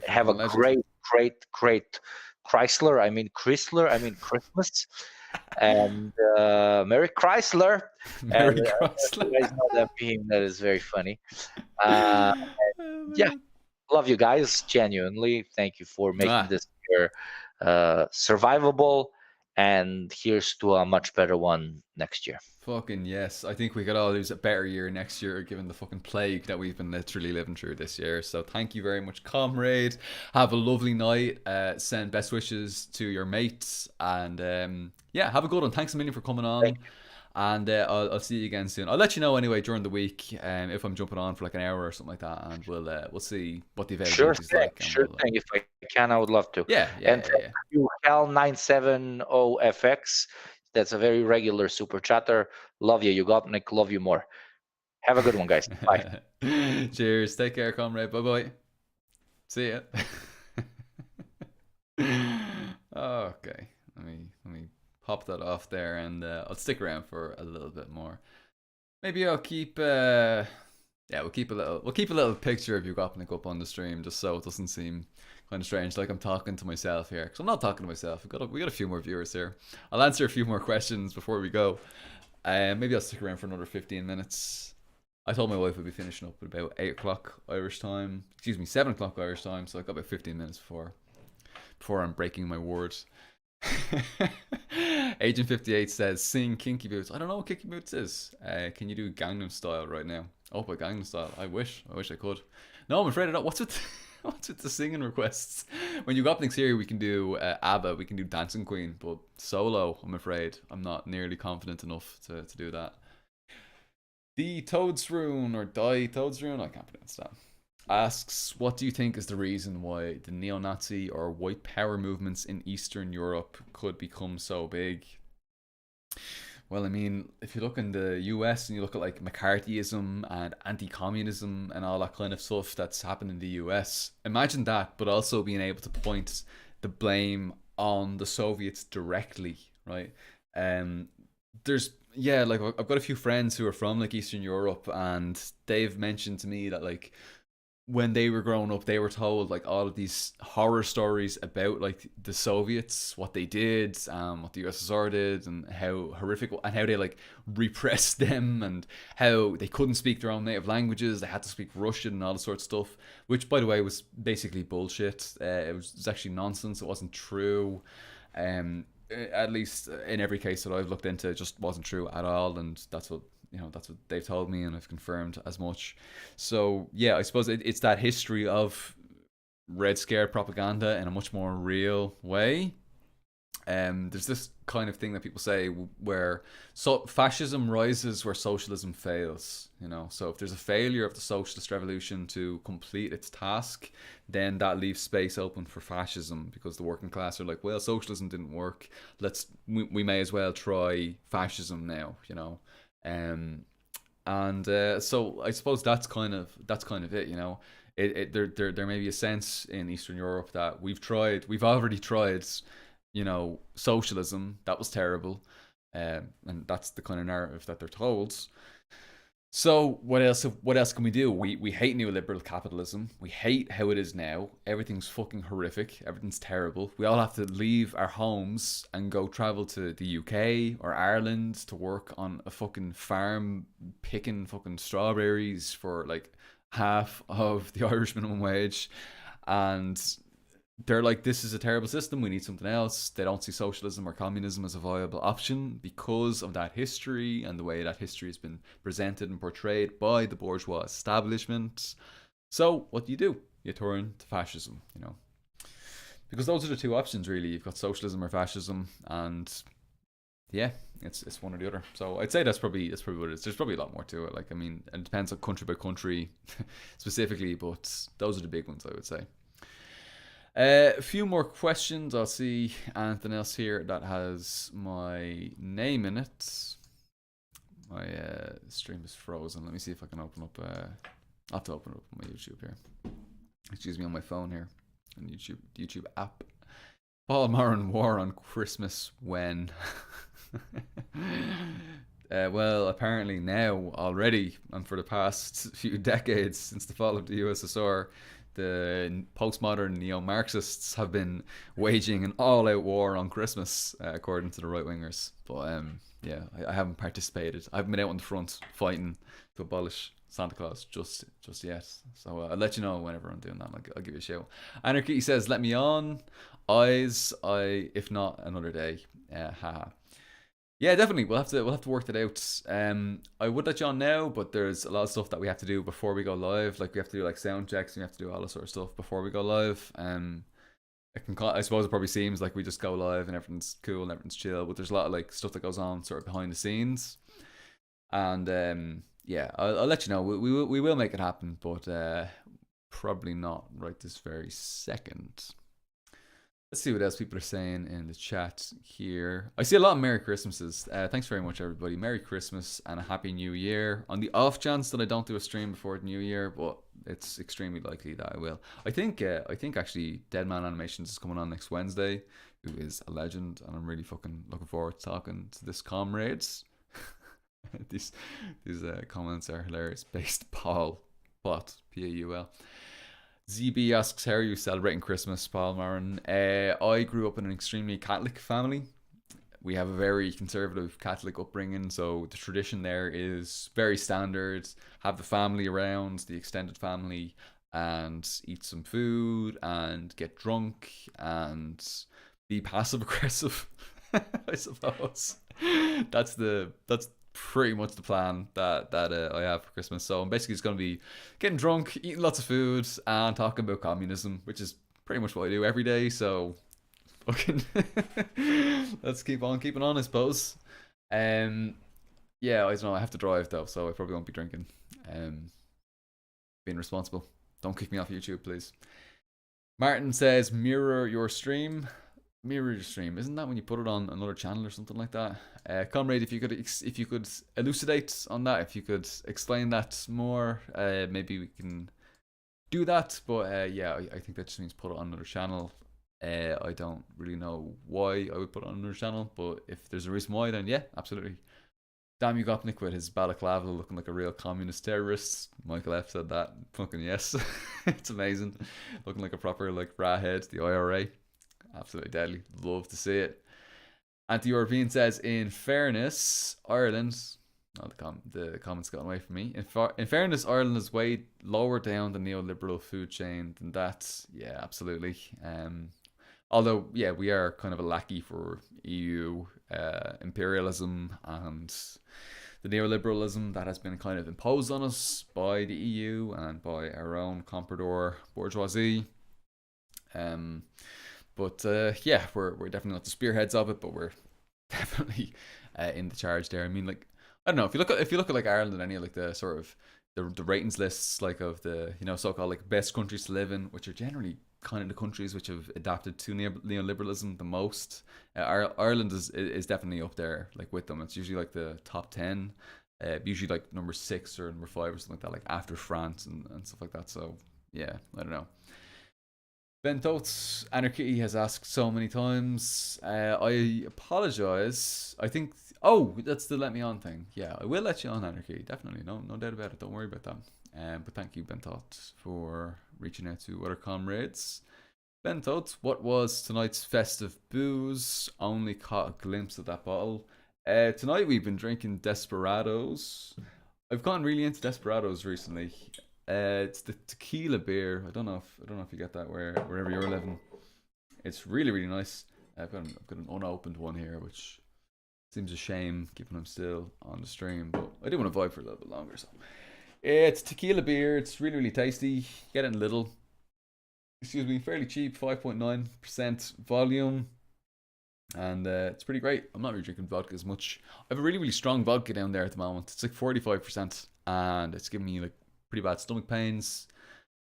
have a fucking legend. great Christmas. And Merry Chrysler. And Merry Chrysler. you guys know that meme that is very funny. Uh, Oh, yeah, man. love you guys genuinely. Thank you for making Ah, this year survivable. And here's to a much better one next year. fucking yes. I think we could all lose a better year next year given the fucking plague that we've been literally living through this year. So thank you very much, comrade. Have a lovely night. Send best wishes to your mates. And yeah, have a good one. Thanks a million for coming Thank on. you. And I'll see you again soon. I'll let you know anyway during the week if I'm jumping on for like an hour or something like that, and we'll see what the availability is like, and Sure we'll thing. If I can, I would love to. yeah, And yeah, yeah, thank yeah. you, Cal970FX. That's a very regular super chatter. Love you, Yugopnik. Love you more. Have a good one, guys. Bye. Cheers. Take care, comrade. Bye bye. See ya. Okay. Let me pop that off there, and I'll stick around for a little bit more. Maybe I'll keep yeah, we'll keep a little picture of you Gopnik up on the stream just so it doesn't seem kind of strange like I'm talking to myself here, because I'm not talking to myself. We got a few more viewers here. I'll answer a few more questions before we go. Maybe I'll stick around for another 15 minutes. I told my wife we'd be finishing up at about 8 o'clock Irish time. Excuse me, 7 o'clock Irish time. So I got about 15 minutes before I'm breaking my words. Agent 58 says, sing Kinky Boots. I don't know what Kinky Boots is. Can you do Gangnam Style right now? Oh, by Gangnam Style. I wish I could. No, I'm afraid of not. What's with what's with the singing requests? When you got things here, we can do ABBA, we can do Dancing Queen, but solo, I'm afraid I'm not nearly confident enough to do that. The Toadsrune or Die Toadsrune, I can't pronounce that, asks, what do you think is the reason why the neo-Nazi or white power movements in Eastern Europe could become so big? Well, I mean, if you look in the US and you look at like McCarthyism and anti-communism and all that kind of stuff that's happened in the US, imagine that, but also being able to point the blame on the Soviets directly, right? There's yeah, like I've got a few friends who are from like Eastern Europe, and they've mentioned to me that like when they were growing up, they were told like all of these horror stories about like the Soviets, what they did, what the USSR did, and how horrific and how they like repressed them, and how they couldn't speak their own native languages. They had to speak Russian and all this sort of stuff, which, by the way, was basically bullshit. It was actually nonsense. It wasn't true. At least in every case that I've looked into, it just wasn't true at all, and that's what they've told me, and I've confirmed as much. So yeah, I suppose it's that history of Red Scare propaganda in a much more real way. There's this kind of thing that people say where fascism rises where socialism fails. So if there's a failure of the socialist revolution to complete its task, then that leaves space open for fascism, because the working class are like, well, socialism didn't work. We may as well try fascism now. Um, and so I suppose that's kind of it. There may be a sense in Eastern Europe that we've already tried, socialism that was terrible, and that's the kind of narrative that they're told. So what else? What else can we do? We hate neoliberal capitalism. We hate how it is now. Everything's fucking horrific. Everything's terrible. We all have to leave our homes and go travel to the UK or Ireland to work on a fucking farm picking fucking strawberries for like half of the Irish minimum wage, and they're like, this is a terrible system, we need something else. They don't see socialism or communism as a viable option because of that history and the way that history has been presented and portrayed by the bourgeois establishment. So what do? You turn to fascism, you know. Because those are the two options really. You've got socialism or fascism, and yeah, it's one or the other. So I'd say that's probably what it is. There's probably a lot more to it. Like, I mean, it depends on country by country specifically, but those are the big ones I would say. A few more questions. I'll see anything else here that has my name in it. My stream is frozen. Let me see if I can open up. I'll have to open up my YouTube here. Excuse me, on my phone here, on YouTube app. Paul Moran War on Christmas when? Well, apparently now already, and for the past few decades since the fall of the USSR, the postmodern neo-Marxists have been waging an all-out war on Christmas, according to the right-wingers. But yeah, I haven't participated. I haven't been out on the front fighting to abolish Santa Claus just yet. So I'll let you know whenever I'm doing that. I'll give you a shout. Anarchy says, "Let me on, eyes. If not, another day." Haha. Yeah, definitely. We'll have to work that out. I would let you on now, but there's a lot of stuff that we have to do before we go live. Like we have to do like sound checks, and we have to do all this sort of stuff before we go live. I suppose it probably seems like we just go live and everything's cool and everything's chill, but there's a lot of like stuff that goes on sort of behind the scenes. And yeah, I'll let you know. We will make it happen, but probably not right this very second. Let's see what else people are saying in the chat here. I see a lot of Merry Christmases. Thanks very much, everybody. Merry Christmas and a Happy New Year. On the off chance that I don't do a stream before the New Year, but it's extremely likely that I will. I think actually Dead Man Animations is coming on next Wednesday, who is a legend, and I'm really fucking looking forward to talking to this comrades. these these comments are hilarious. Based Paul, what Paul. ZB asks, how are you celebrating Christmas, Paul Marin? I grew up in an extremely Catholic family. We have a very conservative Catholic upbringing, so the tradition there is very standard. Have the family around, the extended family, and eat some food and get drunk and be passive aggressive. I suppose that's pretty much the plan that I have for Christmas. So I'm basically just gonna be getting drunk, eating lots of food, and talking about communism, which is pretty much what I do every day. So fucking let's keep on keeping on, I suppose. Um, yeah, I don't know. I have to drive though, so I probably won't be drinking. Being responsible. Don't kick me off YouTube, please. Martin says, mirror your stream. Mirror your stream, isn't that when you put it on another channel or something like that? Comrade, if you could elucidate on that, if you could explain that more, maybe we can do that. But yeah, I think that just means put it on another channel. I don't really know why I would put it on another channel, but if there's a reason why, then yeah, absolutely. Damn Yugopnik with his balaclava looking like a real communist terrorist. Michael F said that. Fucking yes. It's amazing. Looking like a proper like head, the IRA. Absolutely deadly. Love to see it. Anti-European says, in fairness, Ireland. Oh, the comments got away from me. In fairness, Ireland is way lower down the neoliberal food chain than that. Yeah, absolutely. Although, yeah, we are kind of a lackey for EU imperialism and the neoliberalism that has been kind of imposed on us by the EU and by our own comprador bourgeoisie. But yeah, we're definitely not the spearheads of it, but we're definitely in the charge there. I mean, like, I don't know, if you look at like Ireland and any of like the sort of the ratings lists like of the so-called like best countries to live in, which are generally kind of the countries which have adapted to neoliberalism the most. Ireland is definitely up there like with them. It's usually like the top 10, usually like number 6 or number 5 or something like that, like after France and stuff like that. So yeah, I don't know. Ben Totes Anarchy has asked so many times. I apologize. I think. Oh, that's the let me on thing. Yeah, I will let you on, Anarchy. Definitely. No doubt about it. Don't worry about that. But thank you, Ben Tot, for reaching out to other comrades. Ben Tot, what was tonight's festive booze? Only caught a glimpse of that bottle. Tonight we've been drinking Desperados. I've gotten really into Desperados recently. It's the tequila beer. I don't know if you get that wherever you're living. It's really really nice. I've got an unopened one here, which seems a shame given I'm still on the stream, but I do want to vibe for a little bit longer. So it's tequila beer. It's really really tasty. Get it in little. Excuse me, fairly cheap, 5.9% volume, and it's pretty great. I'm not really drinking vodka as much. I have a really really strong vodka down there at the moment. It's like 45%, and it's giving me like pretty bad stomach pains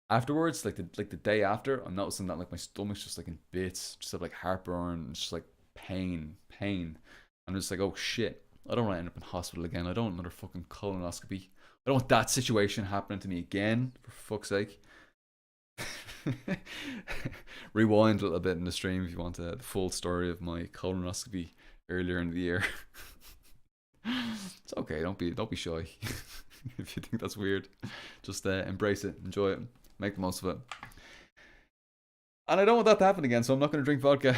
afterwards. Like the day after, I'm noticing that like my stomach's just like in bits, just have like heartburn, just like pain. I'm just like, oh shit, I don't want to end up in hospital again. I don't want another fucking colonoscopy. I don't want that situation happening to me again. For fuck's sake. Rewind a little bit in the stream if you want the full story of my colonoscopy earlier in the year. It's okay. Don't be shy. If you think that's weird, just embrace it, enjoy it, make the most of it. And I don't want that to happen again, so I'm not going to drink vodka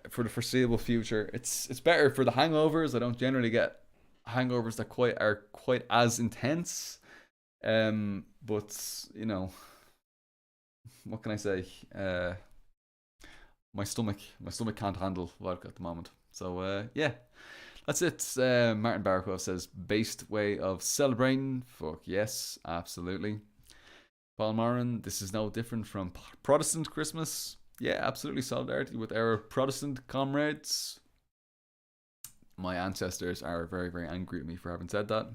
for the foreseeable future. It's better for the hangovers. I don't generally get hangovers that are quite as intense. But you know, what can I say? My stomach can't handle vodka at the moment. So yeah, that's it. Martin Barakov says based way of celebrating. Fuck yes, absolutely. Paul Moran, this is no different from Protestant Christmas. Yeah, absolutely solidarity with our Protestant comrades. My ancestors are very, very angry at me for having said that.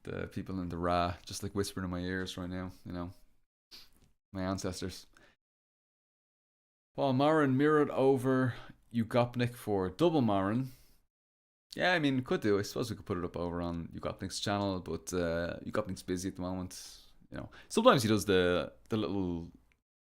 The people in the Ra just like whispering in my ears right now, my ancestors. Paul Moran mirrored over Yugopnik for double Moran. Yeah, I mean, could do. I suppose we could put it up over on Yugopnik's channel, but Yugopnik's busy at the moment. Sometimes he does the little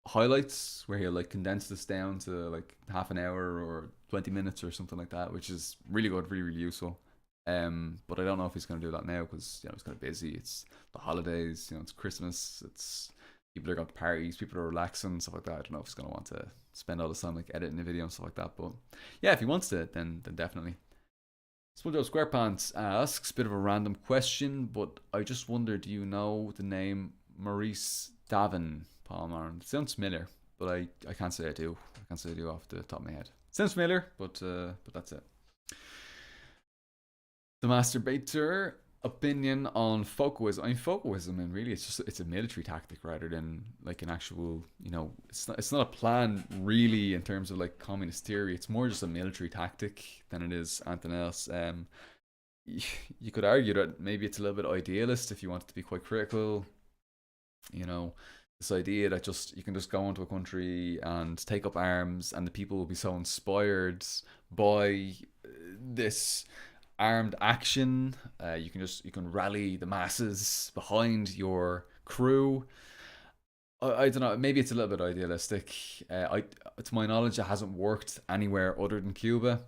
highlights where he'll like condense this down to like half an hour or 20 minutes or something like that, which is really good, really really useful. But I don't know if he's going to do that now because he's kind of busy. It's the holidays, it's Christmas. It's people are going to parties, people are relaxing, stuff like that. I don't know if he's going to want to spend all this time like editing a video and stuff like that. But yeah, if he wants to, then definitely. SpongeBob SquarePants asks, bit of a random question, but I just wonder, do you know the name Maurice Davin, Palmer? It sounds familiar, but I can't say I do. I can't say I do off the top of my head. Sounds familiar, but that's it. The Masturbator opinion on Folkwism. I mean, Folkwism, and really, it's a military tactic rather than like an actual. It's not a plan really in terms of like communist theory. It's more just a military tactic than it is anything else. You could argue that maybe it's a little bit idealist if you want it to be quite critical. This idea that you can just go into a country and take up arms, and the people will be so inspired by this armed action. You can rally the masses behind your crew. I don't know. Maybe it's a little bit idealistic. To my knowledge, it hasn't worked anywhere other than Cuba.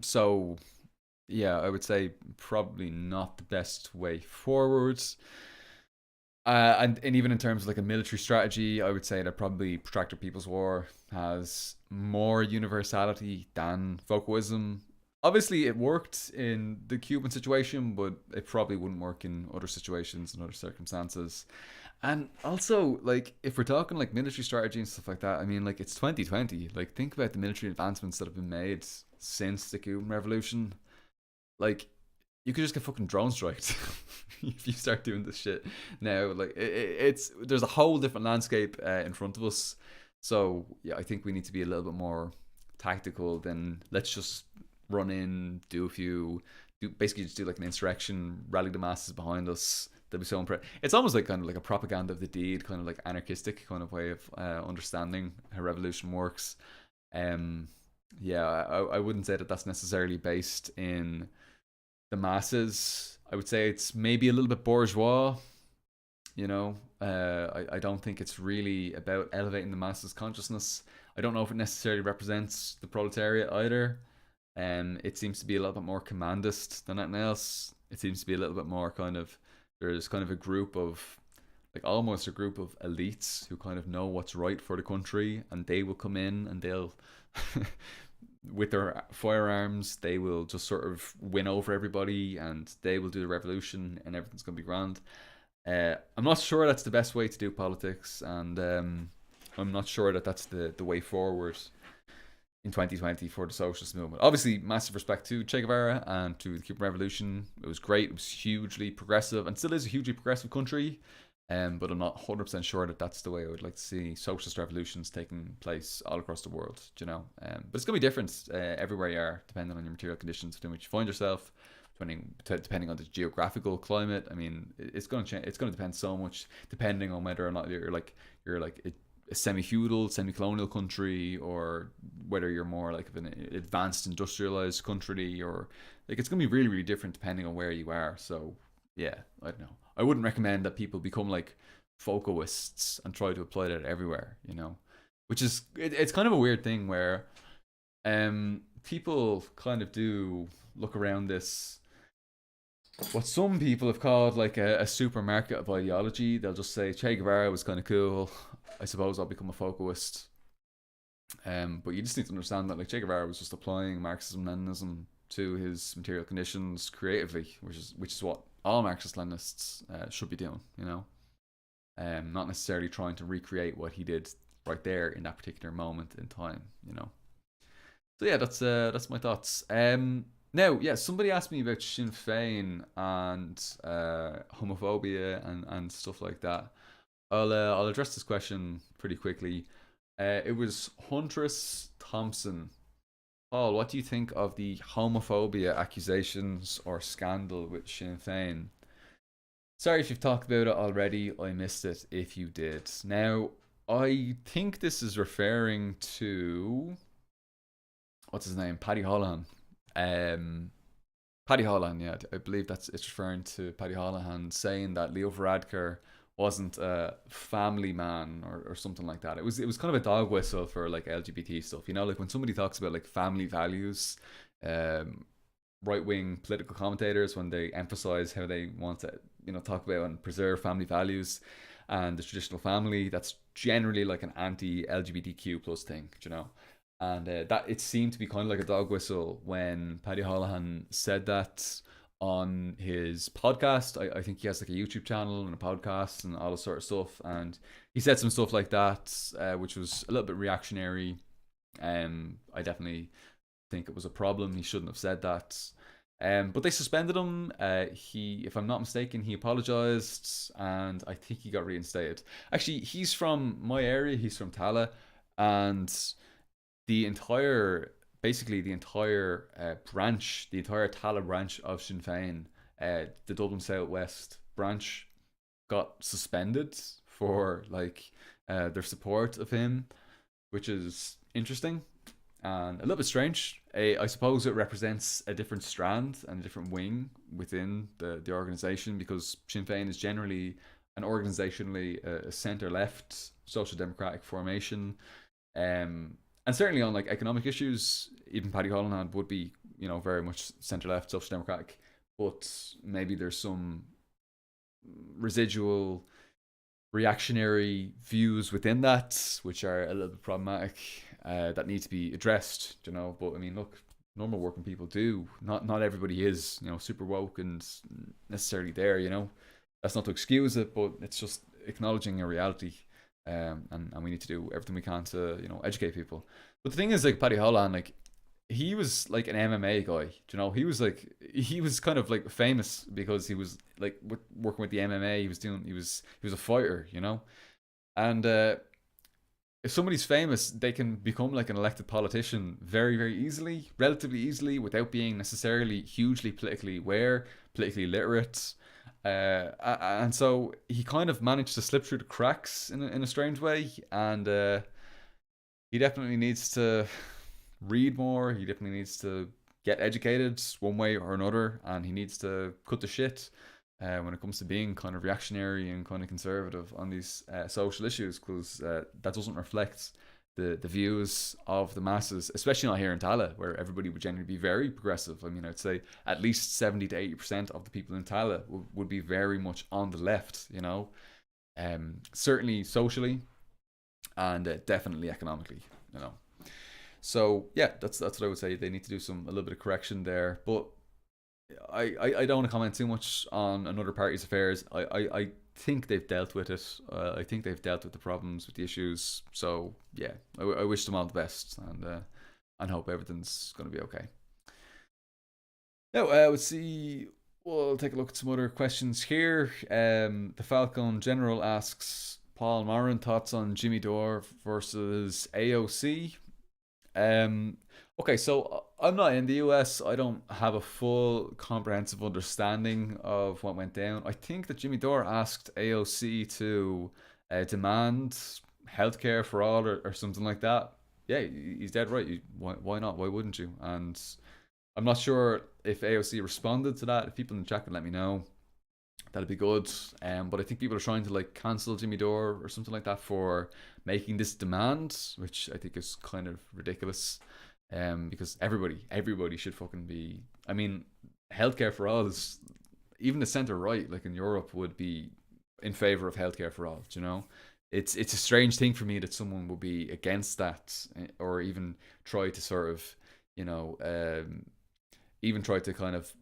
So yeah, I would say probably not the best way forward. And even in terms of like a military strategy, I would say that probably Protractor People's War has more universality than Folkwism. Obviously, it worked in the Cuban situation, but it probably wouldn't work in other situations and other circumstances. And also, like, if we're talking like military strategy and stuff like that, I mean, like, it's 2020. Like, think about the military advancements that have been made since the Cuban Revolution. Like, you could just get fucking drone striked if you start doing this shit now. Like, there's a whole different landscape in front of us. So yeah, I think we need to be a little bit more tactical than let's just run in, basically just do like an insurrection, rally the masses behind us. They'll be so impressed. It's almost like kind of like a propaganda of the deed, kind of like anarchistic kind of way of understanding how revolution works. Yeah, I wouldn't say that that's necessarily based in the masses. I would say it's maybe a little bit bourgeois. You know, I don't think it's really about elevating the masses' consciousness. I don't know if it necessarily represents the proletariat either. It seems to be a little bit more commandist than anything else. It seems to be a little bit more kind of, there's kind of a group of, like almost a group of elites who kind of know what's right for the country, and they will come in and they'll with their firearms they will just sort of win over everybody, and they will do the revolution and everything's going to be grand. I'm not sure that's the best way to do politics, and I'm not sure that that's the way forward in 2020 for the socialist movement. Obviously, massive respect to Che Guevara and to the Cuban Revolution. It was great. It was hugely progressive, and still is a hugely progressive country. But I'm not 100% sure that that's the way I would like to see socialist revolutions taking place all across the world. You know, but it's gonna be different everywhere you are, depending on your material conditions within which you find yourself, depending on the geographical climate. I mean, it's gonna change. It's gonna depend so much depending on whether or not you're like a semi-feudal, semi-colonial country, or whether you're more like an advanced industrialized country, or like it's gonna be really, really different depending on where you are. So yeah, I don't know. I wouldn't recommend that people become like Foucaultists and try to apply that everywhere, you know, which is it's kind of a weird thing where people kind of do look around this, what some people have called like a supermarket of ideology. They'll just say Che Guevara was kind of cool. I suppose I'll become a Foucaultist. But you just need to understand that like Che Guevara was just applying Marxism Leninism to his material conditions creatively, which is what all Marxist Leninists should be doing. You know, not necessarily trying to recreate what he did right there in that particular moment in time. You know. So yeah, that's my thoughts. Now, yeah, somebody asked me about Sinn Féin and homophobia and stuff like that. I'll address this question pretty quickly. It was Huntress Thompson. Paul, what do you think of the homophobia accusations or scandal with Sinn Féin? Sorry if you've talked about it already. I missed it if you did. Now, I think this is referring to what's his name, Paddy Holohan. Paddy Holohan, yeah, I believe it's referring to Paddy Holohan saying that Leo Varadkar wasn't a family man or something like that. It was kind of a dog whistle for like LGBT stuff. You know, like when somebody talks about like family values, right wing political commentators, when they emphasize how they want to, you know, talk about and preserve family values and the traditional family, that's generally like an anti LGBTQ plus thing, you know. And that it seemed to be kind of like a dog whistle when Paddy Holohan said that on his podcast. I think he has like a YouTube channel and a podcast and all this sort of stuff. And he said some stuff like that, which was a little bit reactionary. I definitely think it was a problem. He shouldn't have said that. But they suspended him. If I'm not mistaken, he apologized, and I think he got reinstated. Actually, he's from my area. He's from Tala, and the entire basically the entire branch, the entire Tala branch of Sinn Féin, the Dublin South West branch, got suspended for like their support of him, which is interesting and a little bit strange. I suppose it represents a different strand and a different wing within the organization, because Sinn Féin is generally an organizationally a centre left social democratic formation. And certainly on like economic issues, even Paddy Holohan would be, you know, very much centre left, social democratic. But maybe there's some residual reactionary views within that which are a little bit problematic, that need to be addressed, you know. But I mean, look, normal working people do. Not everybody is, you know, super woke and necessarily there, you know. That's not to excuse it, but it's just acknowledging a reality. And we need to do everything we can to, you know, educate people. But the thing is, like Paddy Holohan, like he was like an MMA guy, you know. He was kind of like famous because he was like working with the MMA. He was a fighter, you know. And if somebody's famous, they can become like an elected politician very, very easily, relatively easily, without being necessarily hugely politically aware, politically literate. And so he kind of managed to slip through the cracks in a strange way, and he definitely needs to read more. He definitely needs to get educated one way or another, and he needs to cut the shit. when it comes to being kind of reactionary and kind of conservative on these social issues, because that doesn't reflect the views of the masses, especially not here in Tala, where everybody would generally be very progressive. I mean, I'd say at least 70 to 80% of the people in Tala would be very much on the left, you know, certainly socially and definitely economically, you know. So yeah, that's what I would say. They need to do a little bit of correction there, but I don't want to comment too much on another party's affairs. I think they've dealt with it. I think they've dealt with the problems, with the issues. So yeah, I wish them all the best, and hope everything's going to be okay. Now, let's see. We'll take a look at some other questions here. The Falcon General asks Paul Moran thoughts on Jimmy Dore versus AOC. Um, okay, so I'm not in the US. I don't have a full comprehensive understanding of what went down. I think that Jimmy Dore asked AOC to demand healthcare for all, or something like that. Yeah, he's dead right. Why not? Why wouldn't you? And I'm not sure if AOC responded to that. If people in the chat can let me know, that'd be good. But I think people are trying to like cancel Jimmy Dore or something like that for making this demand, which I think is kind of ridiculous. Because everybody should fucking be. I mean, healthcare for all is, even the center right, like in Europe, would be in favor of healthcare for all. You know, it's a strange thing for me that someone would be against that, or even try to sort of, you know, even try to kind of,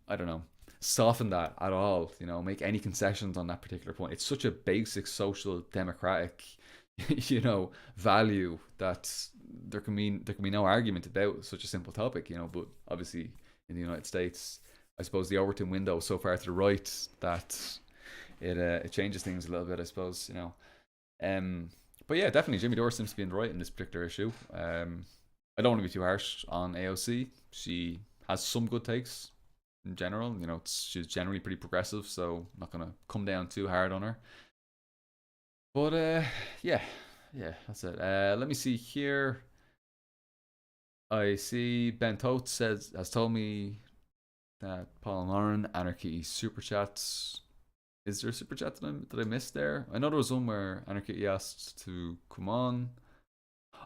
I don't know, soften that at all, you know, make any concessions on that particular point. It's such a basic social democratic, you know, value that there can be no argument about such a simple topic, you know. But obviously in the United States, I suppose the Overton window is so far to the right that it changes things a little bit, I suppose, you know. But yeah, definitely Jimmy Dore seems to be in the right in this particular issue. I don't want to be too harsh on AOC. She has some good takes in general. You know, she's generally pretty progressive, so I'm not gonna come down too hard on her. But yeah, yeah, that's it. Let me see here. I see Ben Toth has told me that Paul Lauren Anarchy super chats. Is there a super chat that I missed there? I know there was one where Anarchy asked to come on.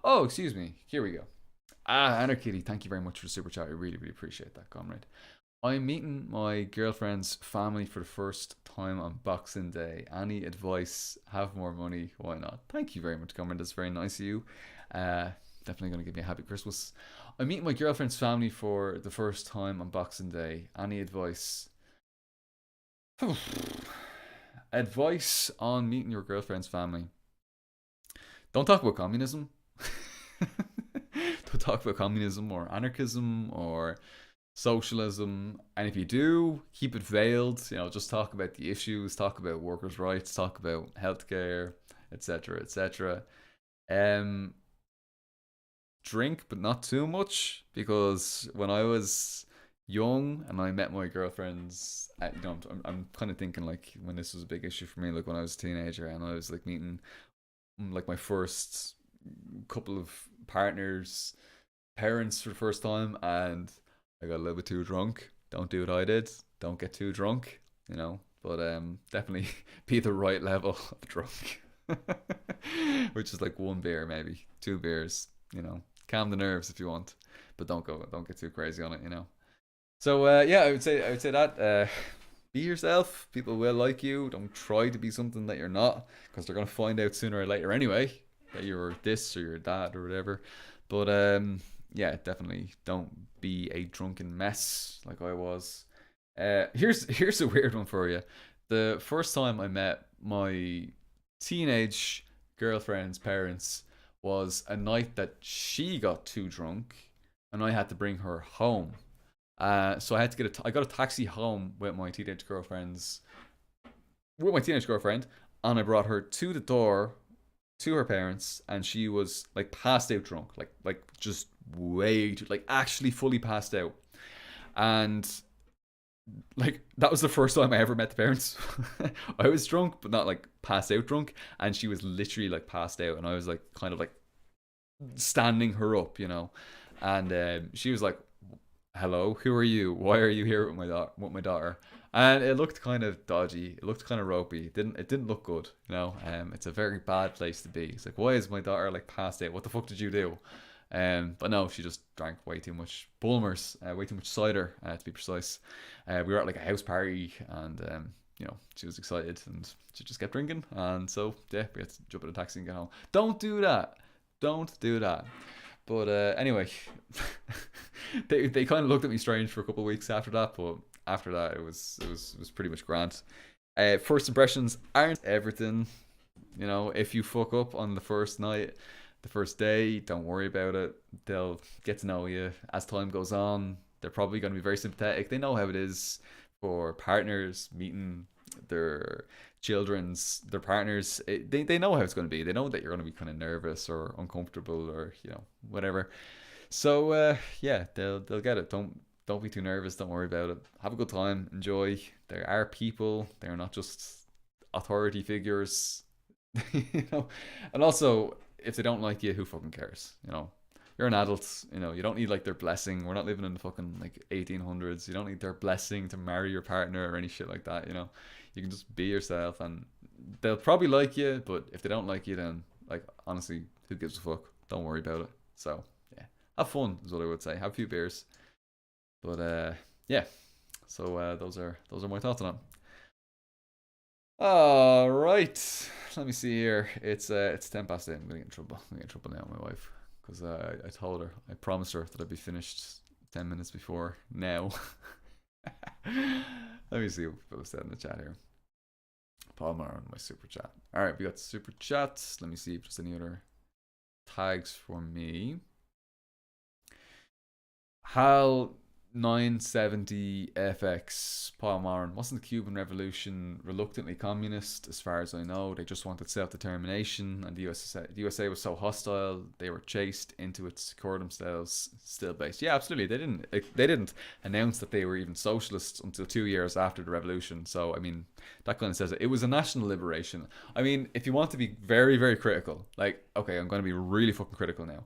Oh, excuse me. Here we go. Anarchy, thank you very much for the super chat. I really, really appreciate that, comrade. I'm meeting my girlfriend's family for the first time on Boxing Day. Any advice? Have more money? Why not? Thank you very much, comrade. That's very nice of you. Definitely going to give me a happy Christmas. I'm meeting my girlfriend's family for the first time on Boxing Day. Any advice? Advice on meeting your girlfriend's family. Don't talk about communism. Don't talk about communism or anarchism or socialism. And if you do, keep it veiled. You know, just talk about the issues, talk about workers' rights, talk about healthcare, etc., etc. Drink, but not too much, because when I was young and I met my girlfriends, you know, I'm kind of thinking like when this was a big issue for me, like when I was a teenager and I was like meeting like my first couple of partners' parents for the first time, and I got a little bit too drunk. Don't do what I did. Don't get too drunk, you know. But definitely be the right level of drunk, which is like one beer, maybe 2 beers. You know, calm the nerves if you want, but don't get too crazy on it, you know. So yeah, I would say that be yourself. People will like you. Don't try to be something that you're not, because they're gonna find out sooner or later anyway that you're this or you're that or whatever. But yeah, definitely don't be a drunken mess like I was. Here's a weird one for you. The first time I met my teenage girlfriend's parents was a night that she got too drunk, and I had to bring her home. So I had to I got a taxi home with my teenage girlfriend, and I brought her to the door to her parents, and she was like passed out drunk, like just way too, like actually fully passed out, and like that was the first time I ever met the parents. I was drunk, but not like passed out drunk, and she was literally like passed out, and I was like kind of like standing her up, you know, and she was like, "Hello, who are you? Why are you here with my daughter?" And it looked kind of dodgy. It looked kind of ropey. It didn't look good, you know. It's a very bad place to be. It's like, why is my daughter like passed out? What the fuck did you do? But no, she just drank way too much Bulmers, way too much cider, to be precise. We were at like a house party, and you know, she was excited, and she just kept drinking, and so yeah, we had to jump in a taxi and get home. Don't do that. Don't do that. But anyway, they kind of looked at me strange for a couple of weeks after that, but after that it was pretty much grand. First impressions aren't everything. You know, if you fuck up on the first night, the first day, don't worry about it. They'll get to know you as time goes on. They're probably going to be very sympathetic. They know how it is for partners meeting their partners. They know how it's going to be. They know that you're going to be kind of nervous or uncomfortable or you know whatever. So yeah, they'll get it. Don't be too nervous. Don't worry about it. Have a good time. Enjoy. There are people. They're not just authority figures. You know, and also if they don't like you, who fucking cares? You know, you're an adult. You know, you don't need like their blessing. We're not living in the fucking like 1800s. You don't need their blessing to marry your partner or any shit like that. You know, you can just be yourself, and they'll probably like you. But if they don't like you, then like honestly, who gives a fuck? Don't worry about it. So yeah, have fun is what I would say. Have a few beers, but yeah. So those are my thoughts on it. All right. Let me see here. It's 10 past 8. I'm gonna get in trouble. I'm gonna get in trouble now with my wife because I told her, I promised her that I'd be finished 10 minutes before now. Let me see what was said in the chat here. Palmer on my super chat. All right, we got super chats. Let me see if there's any other tags for me. Hal 970 FX Paul Marin. Wasn't the Cuban Revolution reluctantly communist? As far as I know, they just wanted self-determination, and the USA was so hostile they were chased into it to secure themselves still based. Yeah, absolutely. They didn't announce that they were even socialists until 2 years after the revolution. So I mean, that kind of says it. It was a national liberation. I mean, if you want to be very, very critical, like, okay, I'm going to be really fucking critical now,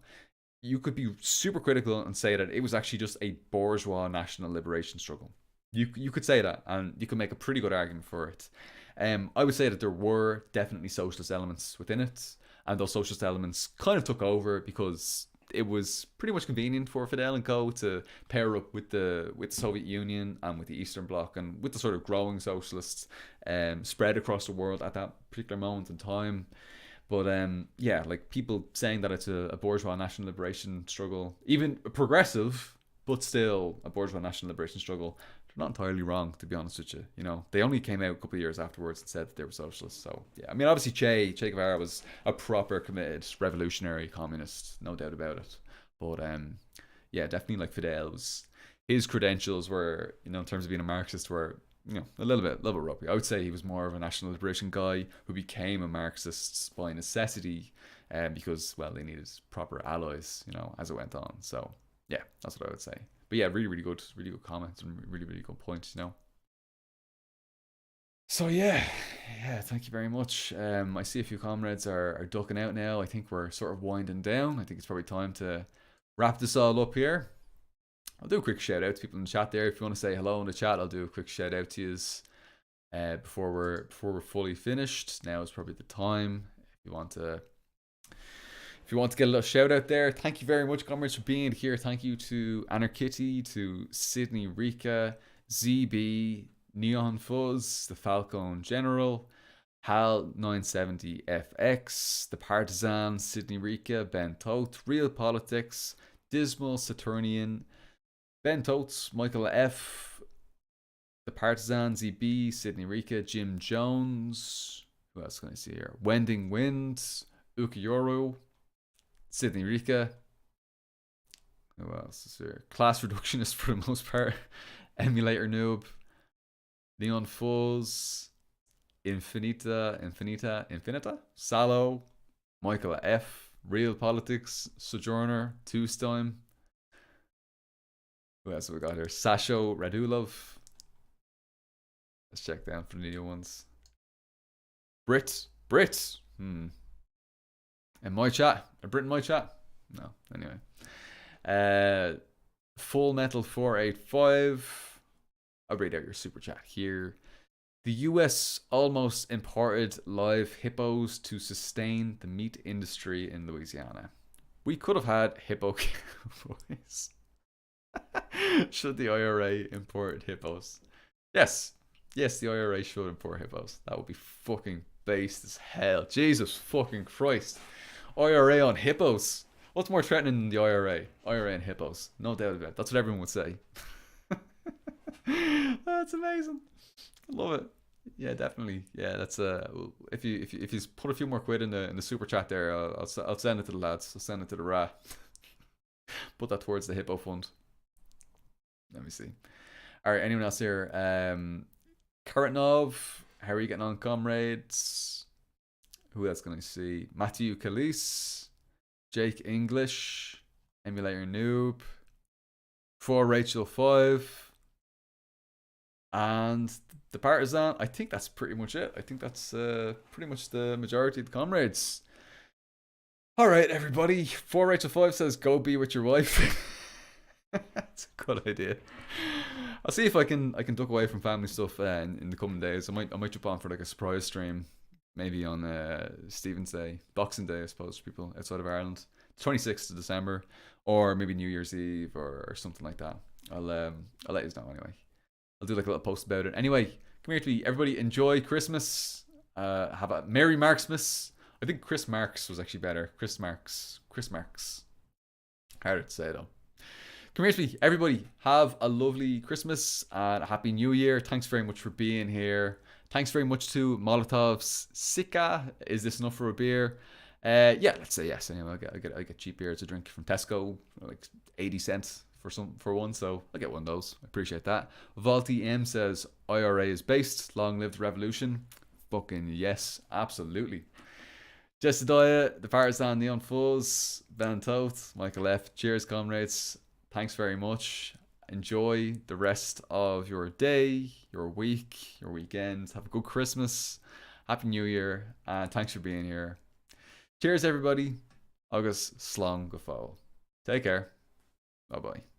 you could be super critical and say that it was actually just a bourgeois national liberation struggle. You could say that, and you could make a pretty good argument for it. I would say that there were definitely socialist elements within it, and those socialist elements kind of took over because it was pretty much convenient for Fidel and Co. to pair up with the Soviet Union and with the Eastern Bloc and with the sort of growing socialists spread across the world at that particular moment in time. But yeah, like people saying that it's a bourgeois national liberation struggle, even progressive, but still a bourgeois national liberation struggle, they're not entirely wrong, to be honest with you. You know, they only came out a couple of years afterwards and said that they were socialists. So yeah, I mean, obviously Che Guevara was a proper committed revolutionary communist, no doubt about it. But yeah, definitely like Fidel was, his credentials were, you know, in terms of being a Marxist, were, you know, a little bit ropey. I would say he was more of a national liberation guy who became a Marxist by necessity, because well, they needed proper allies, you know, as it went on. So yeah, that's what I would say. But yeah, really good comments and really, really good points, you know. So yeah, thank you very much. I see a few comrades are ducking out now. I think we're sort of winding down. I think it's probably time to wrap this all up here. I'll do a quick shout out to people in the chat there. If you want to say hello in the chat, I'll do a quick shout out to you before we're fully finished. Now is probably the time. If you want to get a little shout out there, thank you very much, comrades, for being here. Thank you to Anarchitty, to Sydney Rika, ZB, Neon Fuzz, the Falcon General, Hal 970 FX, the Partisan, Sydney Rika, Ben Toth, Real Politics, Dismal Saturnian, Ben Totes, Michael F, the Partisan, ZB, Sydney Rika, Jim Jones. Who else can I see here? Wending Winds, Ukiyoru, Sydney Rika. Who else is here? Class Reductionist for the most part. Emulator Noob. Neon Fuzz. Infinita. Salo. Michael F. Real Politics. Sojourner. Two-Stime. Who else have we got here? Sasho Radulov. Let's check down for the new ones. Brit. In my chat. A Brit in my chat? No. Anyway. Full Metal 485. I'll read out your super chat here. The US almost imported live hippos to sustain the meat industry in Louisiana. We could have had hippo cowboys. Should the IRA import hippos? Yes. Yes, the IRA should import hippos. That would be fucking based as hell. Jesus fucking Christ. IRA on hippos. What's more threatening than the IRA? IRA and hippos. No doubt about it. That's what everyone would say. That's amazing. I love it. Yeah, definitely. Yeah, that's if you put a few more quid in the super chat there, I'll send it to the lads. I'll send it to the Ra. Put that towards the hippo fund. Let me see. All right, anyone else here? Karatnov, how are you getting on, comrades? Who else can I see? Matthew Calise, Jake English, Emulator Noob, For Rachel 5, and the Partisan. I think that's pretty much it. I think that's pretty much the majority of the comrades. All right, everybody. For Rachel 5 says, go be with your wife. That's a good idea. I'll see if I can duck away from family stuff in the coming days. I might jump on for like a surprise stream, maybe on Stephen's Day, Boxing Day, I suppose, for people outside of Ireland, 26th of December, or maybe New Year's Eve or something like that. I'll let you know anyway. I'll do like a little post about it. Anyway, come here to me. Everybody enjoy Christmas. Have a Merry Marxmas. I think Chris Marx was actually better. Chris Marx. Harder to say though. Come here to me. Everybody, have a lovely Christmas and a Happy New Year. Thanks very much for being here. Thanks very much to Molotov's Sika. Is this enough for a beer? Yeah, let's say yes. Anyway, I get cheap beer to drink from Tesco, like 80 cents for one. So I get one of those. I appreciate that. Valti M says IRA is based. Long live the revolution. Fucking yes, absolutely. Jessidiah, the Partisan, Neon Fuzz, Ben Toth, Michael F. Cheers, comrades. Thanks very much. Enjoy the rest of your day, your week, your weekend. Have a good Christmas. Happy New Year. And thanks for being here. Cheers, everybody. Agus slán go fóill. Take care. Bye bye.